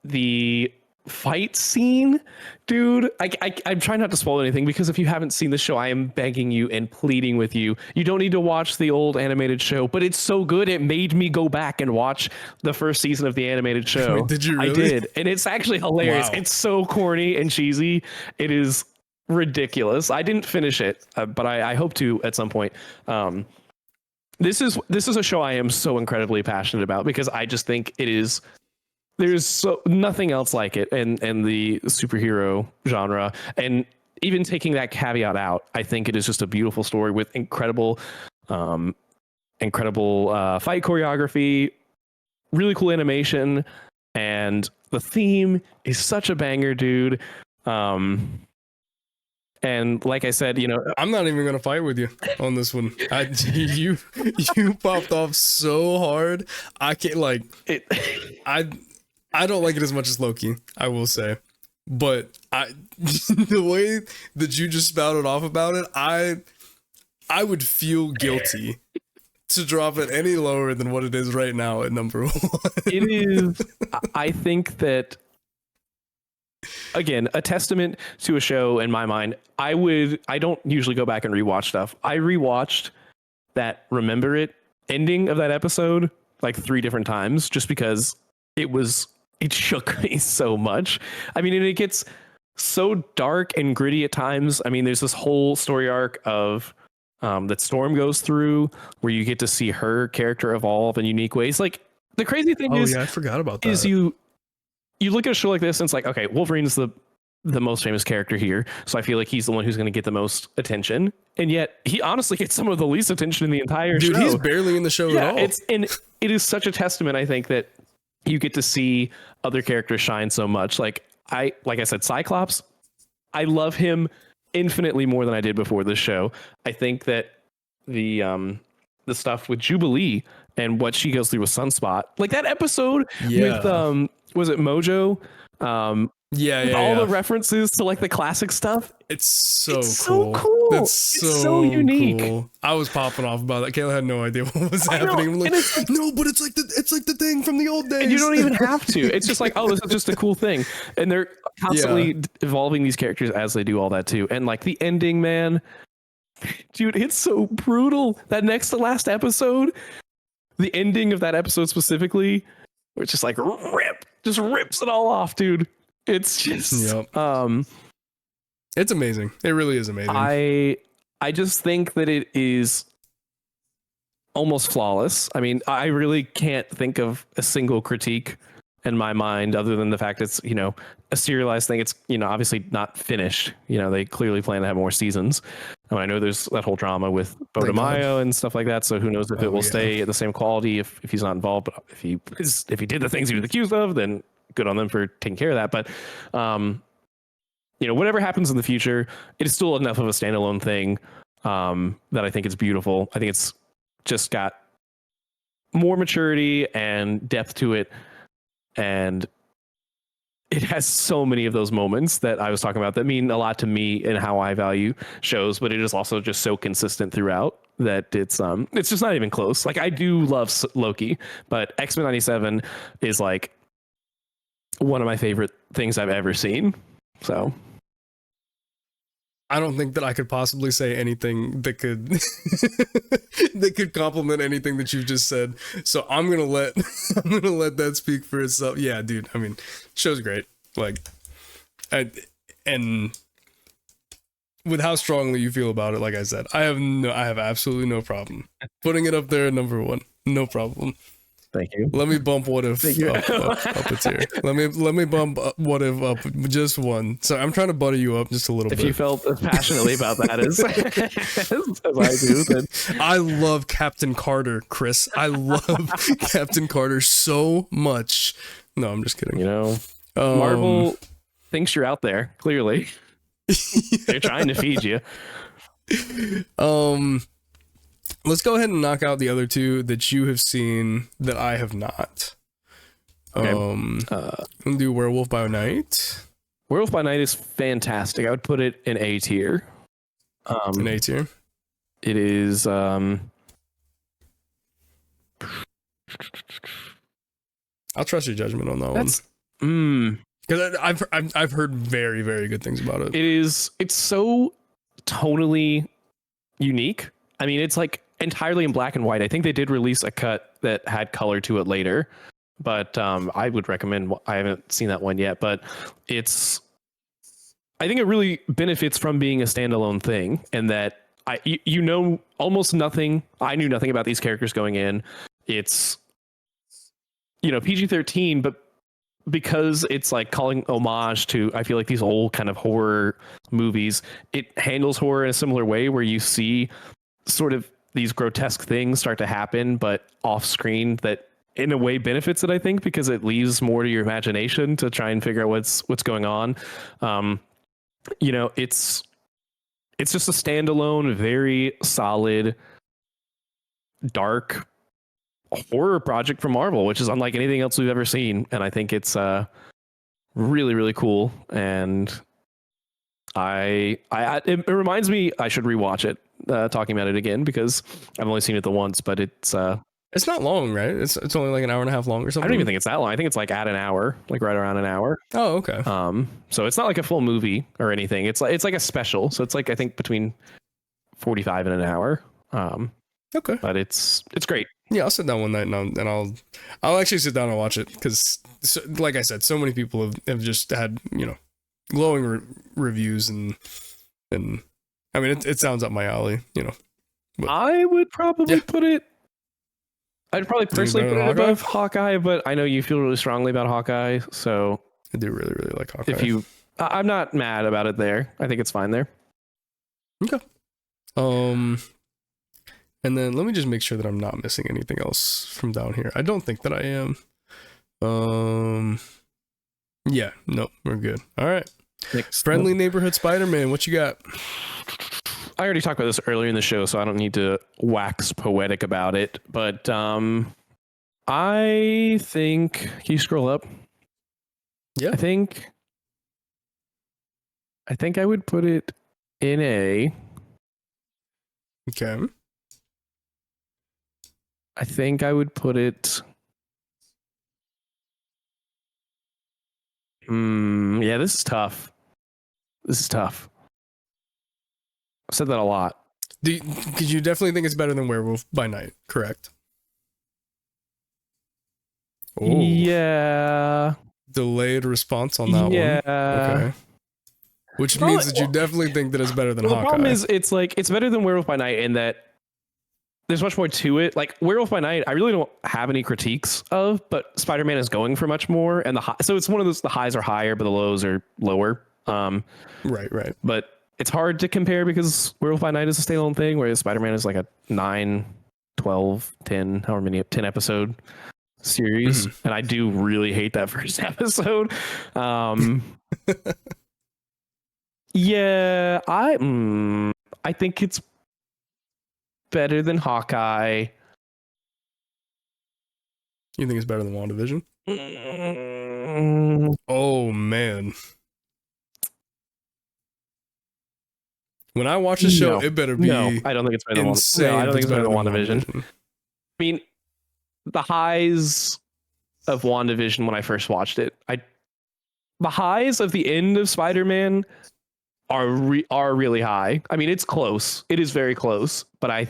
The fight scene, dude, I'm trying not to spoil anything, because if you haven't seen the show, I am begging you and pleading with you. You don't need to watch the old animated show, but it's so good. It made me go back and watch the first season of the animated show. Wait, did you really? I did. And it's actually hilarious. Wow. It's so corny and cheesy. It is ridiculous. I didn't finish it, but I hope to at some point. This is a show I am so incredibly passionate about, because I just think there's so nothing else like it in the superhero genre. And even taking that caveat out, I think it is just a beautiful story with incredible fight choreography, really cool animation, and the theme is such a banger, dude. And like I said, I'm not even gonna fight with you on this one. You popped off so hard. I can't I don't like it as much as Loki, I will say. But the way that you just spouted off about it, I would feel guilty to drop it any lower than what it is right now at number 1. It is. I think that, again, a testament to a show in my mind. I don't usually go back and rewatch stuff. I rewatched that Remember It ending of that episode like 3 different times, just because it shook me so much. I mean, and it gets so dark and gritty at times. I mean, there's this whole story arc of that Storm goes through, where you get to see her character evolve in unique ways. Like, the crazy thing is, I forgot about that. Is you look at a show like this and it's like, okay, Wolverine's the most famous character here, so I feel like he's the one who's going to get the most attention, and yet he honestly gets some of the least attention in the entire show. Dude, he's barely in the show at all. It is such a testament, I think, that you get to see other characters shine so much. Like I said, Cyclops, I love him infinitely more than I did before this show. I think that the stuff with Jubilee and what she goes through with Sunspot, like that episode with was it Mojo? All the references to like the classic stuff. It's so cool. That's so unique. Cool. I was popping off about that. Kayla had no idea what was happening. I'm like, no, but it's like the thing from the old days. And you don't even have to. It's just like, oh, this is just a cool thing. And they're constantly evolving these characters as they do all that too. And like the ending, man, dude, it's so brutal. That next to last episode, the ending of that episode specifically, where it's just like just rips it all off, dude. It's just it's amazing. It really is amazing. I just think that it is almost flawless. I mean, I really can't think of a single critique in my mind other than the fact it's, a serialized thing. It's, obviously not finished. They clearly plan to have more seasons. And I know there's that whole drama with Bodemayo and stuff like that. So who knows if it will stay at the same quality if he's not involved. But if he did the things he was accused of, then good on them for taking care of that. But, whatever happens in the future, it is still enough of a standalone thing that I think it's beautiful. I think it's just got more maturity and depth to it. And it has so many of those moments that I was talking about that mean a lot to me and how I value shows, but it is also just so consistent throughout that it's just not even close. Like I do love Loki, but X-Men 97 is like one of my favorite things I've ever seen. So I don't think that I could possibly say anything that could that could compliment anything that you've just said. So I'm gonna let that speak for itself. Yeah, dude. I mean, show's great. Like, and with how strongly you feel about it, like I said, I have absolutely no problem putting it up there at number one. No problem. Thank you. Let me bump What If up a tier. Let me bump What If up just one. So I'm trying to butter you up just a little bit. If you felt as passionately about that as I do, then I love Captain Carter, Chris. I love Captain Carter so much. No, I'm just kidding. You know, Marvel thinks you're out there. Clearly, they're trying to feed you. Let's go ahead and knock out the other two that you have seen that I have not. Okay. We'll do Werewolf by Night. Werewolf by Night is fantastic. I would put it in A tier. An A tier. It is. I'll trust your judgment on that one. Because I've heard very, very good things about it. It's so tonally unique. I mean, it's like entirely in black and white. I think they did release a cut that had color to it later, but I would recommend. I haven't seen that one yet, but I think it really benefits from being a standalone thing, and that you know almost nothing. I knew nothing about these characters going in. It's PG-13, but because it's like calling homage to, I feel like, these old kind of horror movies, it handles horror in a similar way where you see sort of these grotesque things start to happen, but off screen, that in a way benefits it, I think, because it leaves more to your imagination to try and figure out what's going on. It's just a standalone, very solid, dark horror project from Marvel, which is unlike anything else we've ever seen. And I think it's really, really cool. And it reminds me I should rewatch it, talking about it again, because I've only seen it the once, but it's not long, right? It's only like an hour and a half long or something. I don't even think it's that long. I think it's like at an hour, like right around an hour. Oh, okay. So it's not like a full movie or anything. It's like a special. So it's like, I think between 45 and an hour. Okay. But it's great. Yeah, I'll sit down one night and I'll actually sit down and watch it, because like I said, so many people have just had, glowing reviews and I mean, it sounds up my alley, but I would probably put it. I'd probably personally put it above Hawkeye, but I know you feel really strongly about Hawkeye, so I do really, really like Hawkeye. I'm not mad about it there. I think it's fine there. Okay. And then let me just make sure that I'm not missing anything else from down here. I don't think that I am. Yeah, no, we're good. All right. Next. Friendly Neighborhood Spider-Man, what you got? I already talked about this earlier in the show, so I don't need to wax poetic about it. But I think, can you scroll up? Yeah. I think I would put it in A. Okay. I think I would put it. Yeah, this is tough. I've said that a lot. Because you definitely think it's better than Werewolf by Night, correct? Oh. Yeah. Delayed response on that one. Okay. Which means that you definitely think that it's better than Hawkeye. The problem is, it's better than Werewolf by Night in that there's much more to it. Like Werewolf by Night, I really don't have any critiques of, but Spider-Man is going for much more, and so it's one of those, the highs are higher, but the lows are lower. Right. But it's hard to compare because Werewolf by Night is a standalone thing, whereas Spider-Man is like a 9, 12, 10, however many 10 episode series, and I do really hate that first episode. Yeah, I think it's better than Hawkeye. You think it's better than WandaVision? Oh man. When I watch a show, it better be I don't think it's better than insane. No, I don't think it's better than WandaVision. WandaVision. I mean, the highs of WandaVision when I first watched it, the highs of the end of Spider-Man are really high. I mean, it's close. It is very close, but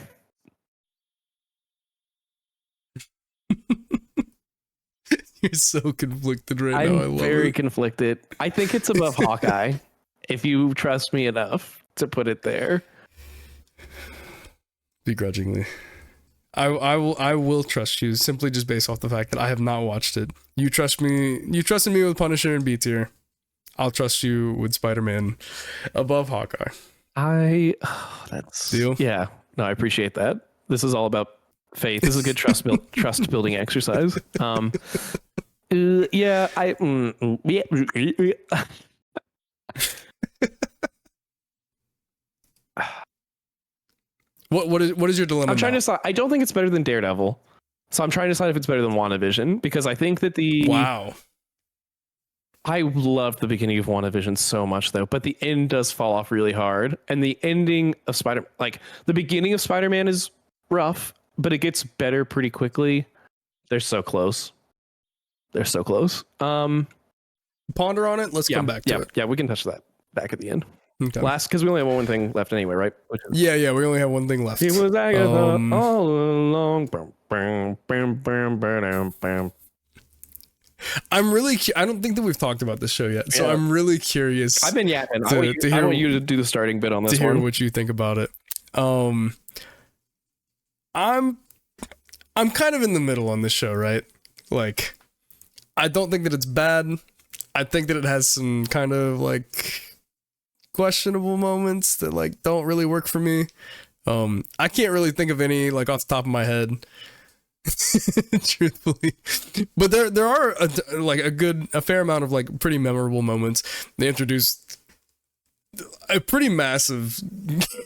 You're so conflicted right now. I love very it. conflicted. I think it's above Hawkeye, if you trust me enough to put it there. Begrudgingly. I will trust you simply just based off the fact that I have not watched it. You trust me. You trusted me with Punisher and B tier. I'll trust you with Spider-Man above Hawkeye. That's Deal? Yeah. No, I appreciate that. This is all about faith. This is a good trust building exercise. Yeah, What is your dilemma? I'm trying to decide. I don't think it's better than Daredevil. So I'm trying to decide if it's better than WandaVision, because I think that Wow. I loved the beginning of WandaVision so much though, but the end does fall off really hard. And the ending of the beginning of Spider-Man is rough, but it gets better pretty quickly. They're so close. Ponder on it. Let's come back to it. Yeah, we can touch that back at the end. Okay. Last, because we only have one thing left anyway, right? Yeah, we only have one thing left. It was Agatha all along. Bam, bam, bam, bam, bam. I'm really. I don't think that we've talked about this show yet, so I'm really curious. I've been yapping. I want you to do the starting bit on this to one. hear what you think about it. I'm kind of in the middle on this show, right? Like, I don't think that it's bad. I think that it has some kind of like questionable moments that like don't really work for me. I can't really think of any like off the top of my head, truthfully, but there are a fair amount of like pretty memorable moments. They introduced a pretty massive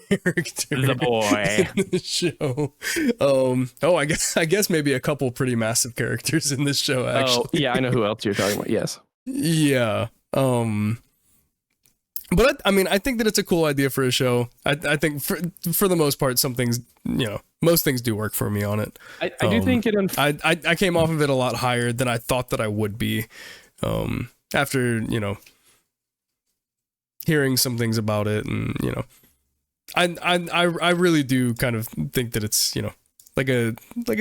character, The boy, in the show. I guess maybe a couple pretty massive characters in this show, actually. Oh yeah, I know who else you're talking about. Yes. Yeah. But I mean, I think that it's a cool idea for a show. I think for the most part, some things, most things do work for me on it. I do think it. I came off of it a lot higher than I thought that I would be. After hearing some things about it, and I really do kind of think that it's like a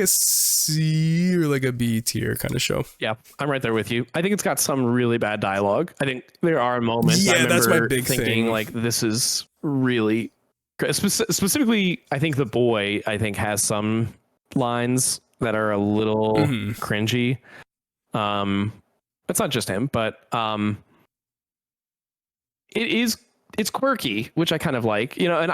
C or like a B tier kind of show. Yeah, I'm right there with you. I think it's got some really bad dialogue. I think there are moments. Yeah, that's my big thinking thing. Like, this is really specifically. I think the boy. I think has some lines that are a little cringy. It's not just him, but it's quirky, which I kind of like. And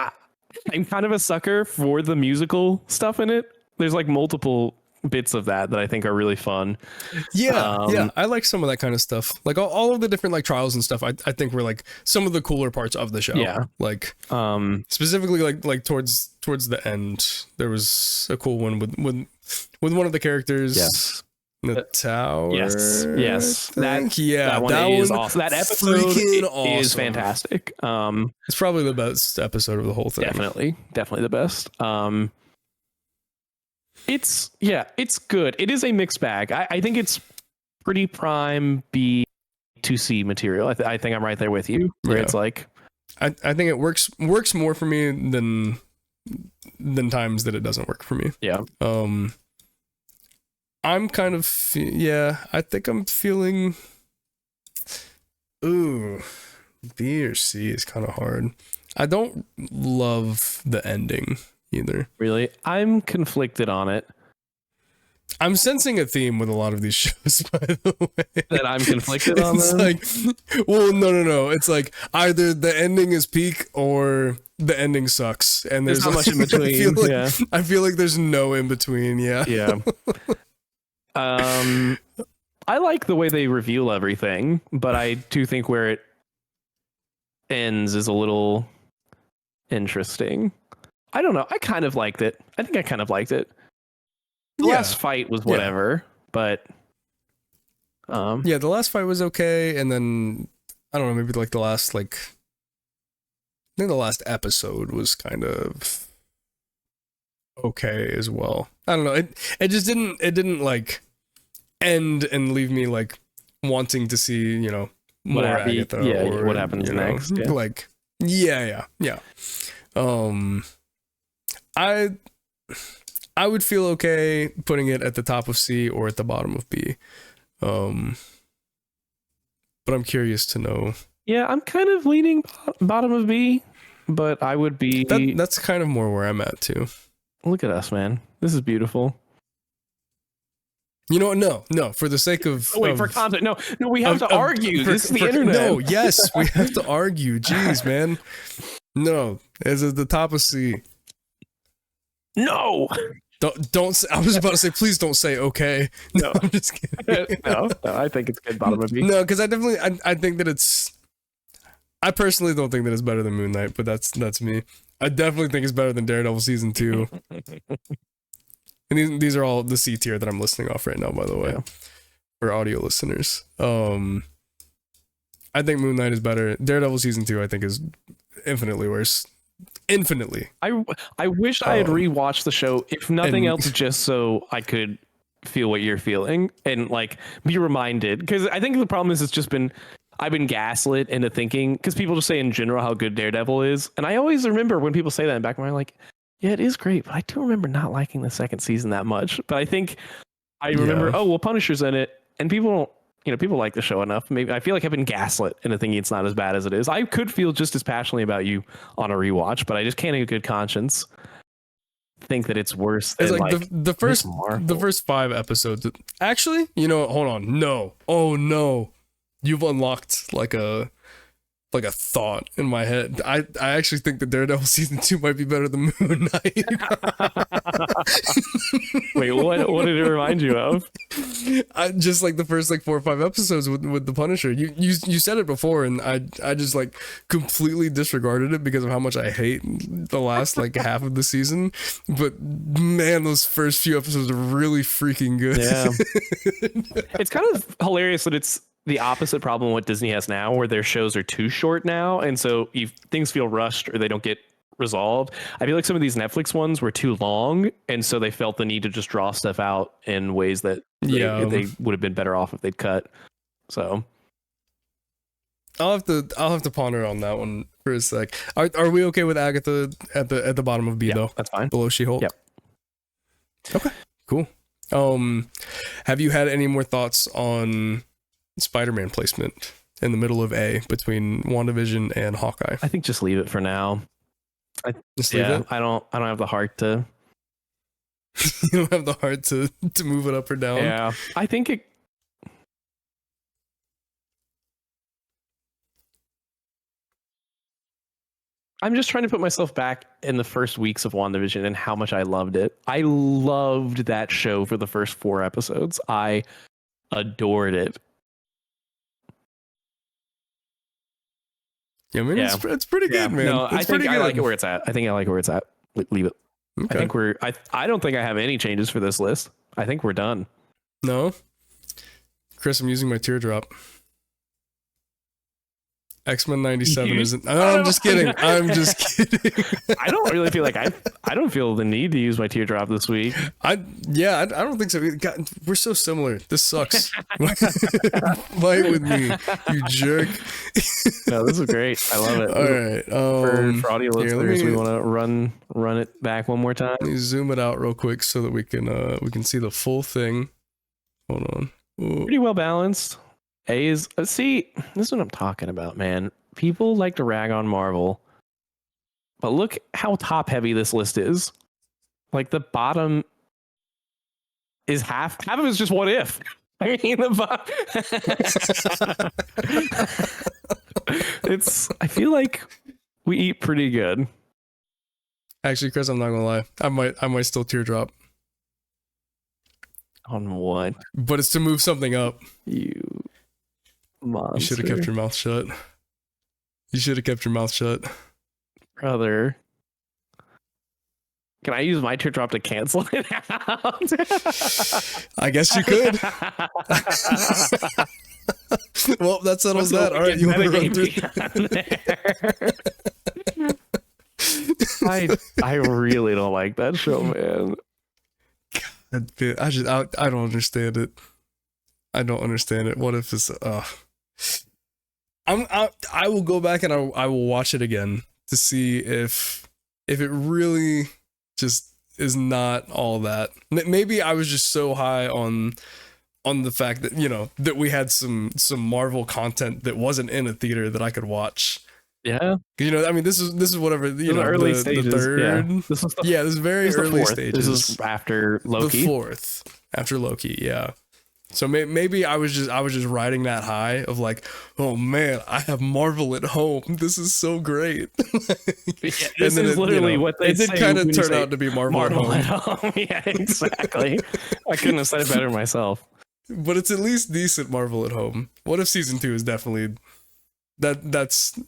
I'm kind of a sucker for the musical stuff in it. There's like multiple bits of that I think are really fun. Yeah, I like some of that kind of stuff. Like all of the different like trials and stuff. I think were like some of the cooler parts of the show. Yeah, like specifically like towards the end, there was a cool one with one of the characters. Yes. In the tower. Yes. That one is awesome. That episode is fantastic. It's probably the best episode of the whole thing. Definitely the best. It's good. It is a mixed bag. I think it's pretty prime B to C material. I think I'm right there with you. Where it's like, I think it works more for me than times that it doesn't work for me. Yeah. I'm kind of I think I'm feeling B or C is kind of hard. I don't love the ending either. Really? I'm conflicted on it. I'm sensing a theme with a lot of these shows, by the way. That I'm conflicted on them? Like, well, no. It's like either the ending is peak or the ending sucks. And there's not much in between. I feel like there's no in between. Yeah. Yeah. I like the way they reveal everything, but I do think where it ends is a little interesting. I don't know. I kind of liked it. I think I kind of liked it. The last fight was whatever, but Yeah, the last fight was okay, and then I don't know, maybe like the last I think the last episode was kind of okay as well. I don't know. It just didn't like end and leave me like wanting to see, more Agatha or what happens next. Yeah. Like yeah. I would feel okay putting it at the top of C or at the bottom of B. But I'm curious to know. Yeah, I'm kind of leaning bottom of B, but I would be. That's kind of more where I'm at too. Look at us, man. This is beautiful. You know what? No. For the sake of for content, no. We have to argue. This is the internet. No, yes, we have to argue. Jeez, man. No, it's at the top of C. No. Don't say, I was about to say, please don't say okay. No, I'm just kidding. no, I think it's good bottom of B. No, because I think that it's. I personally don't think that it's better than Moon Knight, but that's me. I definitely think it's better than Daredevil season 2. And these are all the C tier that I'm listening off right now, by the way, for audio listeners. I think Moon Knight is better. Daredevil season 2, I think, is infinitely worse. Infinitely. I wish I had rewatched the show, if nothing else, just so I could feel what you're feeling and like be reminded. Because I think the problem is I've been gaslit into thinking, because people just say in general how good Daredevil is, and I always remember when people say that in the back of my mind, like, yeah, it is great, but I do remember not liking the second season that much. But I think I remember, Punisher's in it, and people like the show enough. Maybe I feel like I've been gaslit into thinking it's not as bad as it is. I could feel just as passionately about you on a rewatch, but I just can't in good conscience think that it's worse than the first 5 episodes. Actually, hold on. No. Oh no. You've unlocked like a thought in my head. I actually think that Daredevil season 2 might be better than Moon Knight. Wait, what did it remind you of? I just like the first 4 or 5 episodes with the Punisher. You said it before, and I just completely disregarded it because of how much I hate the last half of the season. But man, those first few episodes are really freaking good. Yeah, it's kind of hilarious that it's the opposite problem what Disney has now, where their shows are too short now, and so things feel rushed or they don't get resolved. I feel like some of these Netflix ones were too long, and so they felt the need to just draw stuff out in ways that they would have been better off if they'd cut. So I'll have to ponder on that one for a sec. Are we okay with Agatha at the bottom of B though? That's fine. Below She-Hulk. Yep. Okay. Cool. Have you had any more thoughts on Spider-Man placement in the middle of A between WandaVision and Hawkeye? I think just leave it for now. Just leave it. I don't have the heart to. You don't have the heart to move it up or down. Yeah, I think it. I'm just trying to put myself back in the first weeks of WandaVision and how much I loved it. I loved that show for the first 4 episodes. I adored it. Yeah, I mean, it's pretty good, man. No, it's I like it where it's at. I think I like it where it's at. Leave it. Okay. I think I don't think I have any changes for this list. I think we're done. No? Chris, I'm using my teardrop. X-Men 97 isn't. Oh, I'm just kidding. I'm just kidding. I don't really feel like I don't feel the need to use my teardrop this week. I don't think so. God, we're so similar. This sucks. Fight with me, you jerk. No, this is great. I love it. All right. For audio listeners, we want to run it back one more time. Let me zoom it out real quick so that we can see the full thing. Hold on. Ooh. Pretty well balanced. A is see, this is what I'm talking about, man. People like to rag on Marvel, but look how top heavy this list is. Like the bottom is half of it's just What If. I mean, I feel like we eat pretty good. Actually, Chris, I'm not gonna lie. I might still teardrop. On what? But it's to move something up. You monster. You should have kept your mouth shut. You should have kept your mouth shut. Brother. Can I use my teardrop to cancel it out? I guess you could. Well, that settles that. All right, you want to run through? I really don't like that show, man. I don't understand it. I don't understand it. What if it's I will go back and I will watch it again to see if it really just is not all that. Maybe I was just so high on the fact that, you know, that we had some Marvel content that wasn't in a theater that I could watch. Yeah, you know, I mean, this is whatever, you know, early stages. The third. Yeah. This is very early stages. This is after Loki. The fourth after Loki. Yeah. So maybe I was just riding that high of like, oh man, I have Marvel at home. This is so great. This is literally what they say. It did kind of turn out to be Marvel at home. Yeah, exactly. I couldn't have said it better myself. But it's at least decent Marvel at home. What If season 2 is definitely that's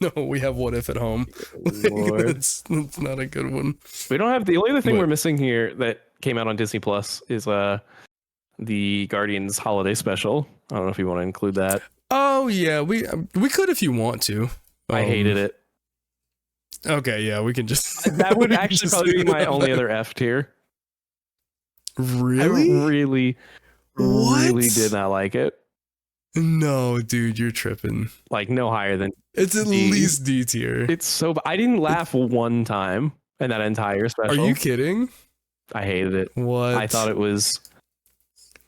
no, we have What If at home. That's not a good one. We don't have the only other thing we're missing here that came out on Disney Plus is the Guardians holiday special. I don't know if you want to include that. Oh yeah, we could if you want to. I hated it. Okay, yeah, we can just that would actually probably be my only other F tier. Really? I really did not like it. No, dude, you're tripping. Like no higher than it's at least D tier. It's so I didn't laugh one time in that entire special. Are you kidding? I hated it. What? I thought it was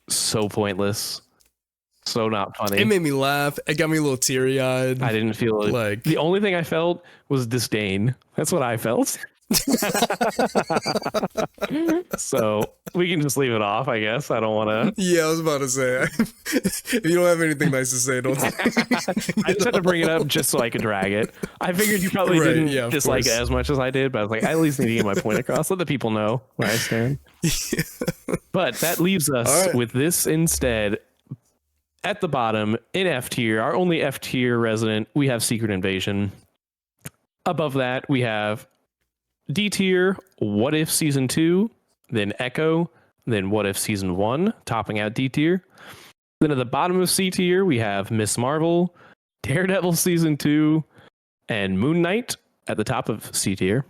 so pointless, so not funny. It made me laugh. It got me a little teary-eyed. I didn't feel it. Like the only thing I felt was disdain. That's what I felt. So we can just leave it off, I guess. I don't want to. Yeah, I was about to say, if you don't have anything nice to say, don't. I just had to bring it up just so I could drag it. I figured you probably didn't dislike it as much as I did, but I was like, I at least need to get my point across. Let the people know where I stand. Yeah. But that leaves us with this instead. At the bottom, in F tier, our only F tier resident, we have Secret Invasion. Above that, we have D tier, What If Season 2, then Echo, then What If Season 1, topping out D tier. Then at the bottom of C tier, we have Miss Marvel, Daredevil Season 2, and Moon Knight at the top of C tier.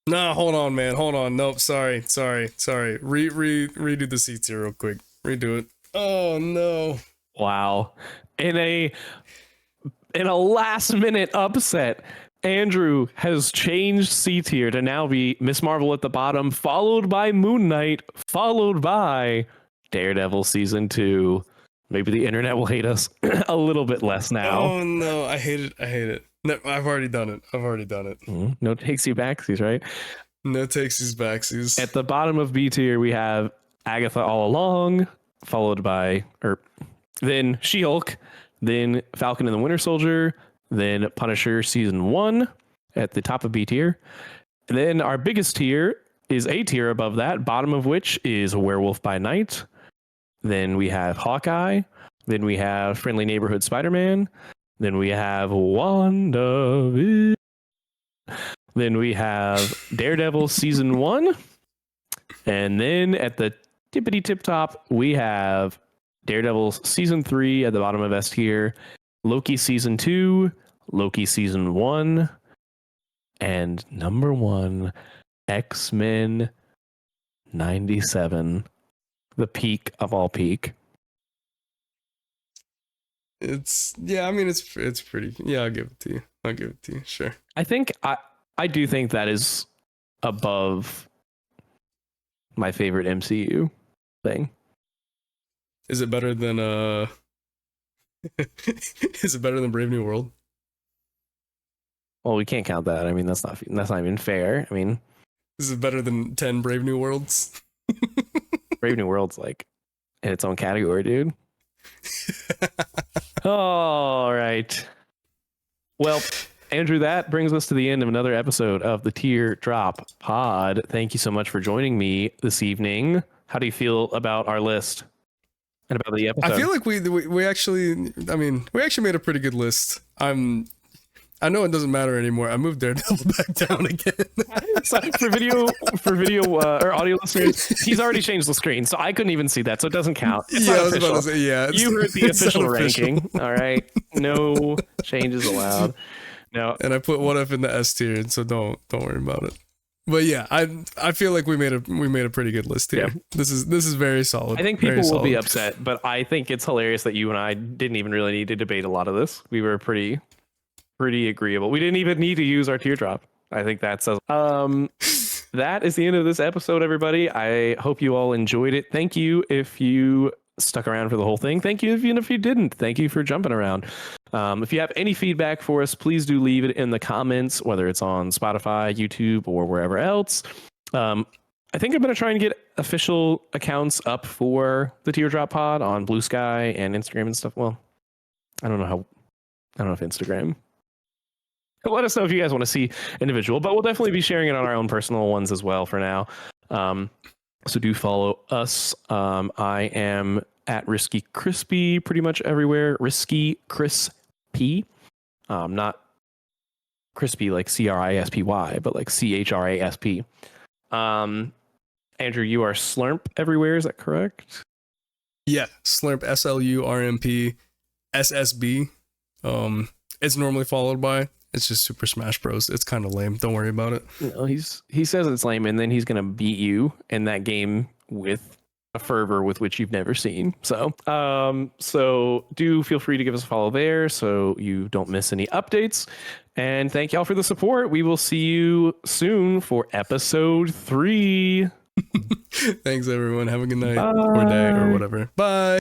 Nah, hold on, man. Hold on. Nope, sorry. Redo the C tier real quick. Redo it. Oh, no. Wow. In a last minute upset, Andrew has changed C tier to now be Miss Marvel at the bottom, followed by Moon Knight, followed by Daredevil Season 2. Maybe the internet will hate us a little bit less now. Oh no, I hate it. No, I've already done it. No takesies backsies, right? No takesies backsies. At the bottom of B tier, we have Agatha All Along, followed by, then She-Hulk, then Falcon and the Winter Soldier, then Punisher Season 1 at the top of B tier. And then our biggest tier is A tier above that, bottom of which is Werewolf by Night. Then we have Hawkeye. Then we have Friendly Neighborhood Spider-Man. Then we have WandaVision. Then we have Daredevil Season 1. And then at the tippity tip top, we have Daredevil Season 3 at the bottom of S tier. Loki Season 2, Loki Season 1, and number 1, X-Men 97, the peak of all peak. It's pretty. Yeah, I'll give it to you. Sure. I think I do think that is above my favorite MCU thing. Is it better than Is it better than Brave New World? Well, we can't count that. I mean, that's not even fair. I mean, is it better than 10 Brave New Worlds? Brave New World's like in its own category, dude. All right. Well, Andrew, that brings us to the end of another episode of the Teardrop Pod. Thank you so much for joining me this evening. How do you feel about our list and about the episode? I feel like we actually made a pretty good list. I I know it doesn't matter anymore. I moved Daredevil back down again. So for video or audio listeners, he's already changed the screen, so I couldn't even see that, so it doesn't count. It's yeah, not I was official. about to say, yeah. You heard the official unofficial. ranking. All right, no changes allowed. No, And I put What If in the S tier, and so don't worry about it. But yeah, I feel like we made a pretty good list here. Yeah. This is very solid. I think people will be upset, but I think it's hilarious that you and I didn't even really need to debate a lot of this. We were pretty agreeable. We didn't even need to use our teardrop. I think that says that is the end of this episode, everybody. I hope you all enjoyed it. Thank you if you stuck around for the whole thing. Thank you even if you didn't. Thank you for jumping around. If you have any feedback for us, please do leave it in the comments, whether it's on Spotify, YouTube, or wherever else. I think I'm going to try and get official accounts up for the Teardrop Pod on Bluesky and Instagram and stuff. Well, I don't know if Instagram. Let us know if you guys want to see individual, but we'll definitely be sharing it on our own personal ones as well for now. So do follow us. I am at Risky Crispy pretty much everywhere. Risky Crispy. Not crispy like Crispy, but like CHRASP. Andrew, you are Slurp everywhere. Is that correct? Yeah, Slurp SLURMP SSB. It's normally followed by. It's just Super Smash Bros. It's kind of lame. Don't worry about it. No, he says it's lame, and then he's gonna beat you in that game with a fervor with which you've never seen. So do feel free to give us a follow there so you don't miss any updates. And thank y'all for the support. We will see you soon for episode 3. Thanks everyone. Have a good night Bye. or day or whatever. Bye.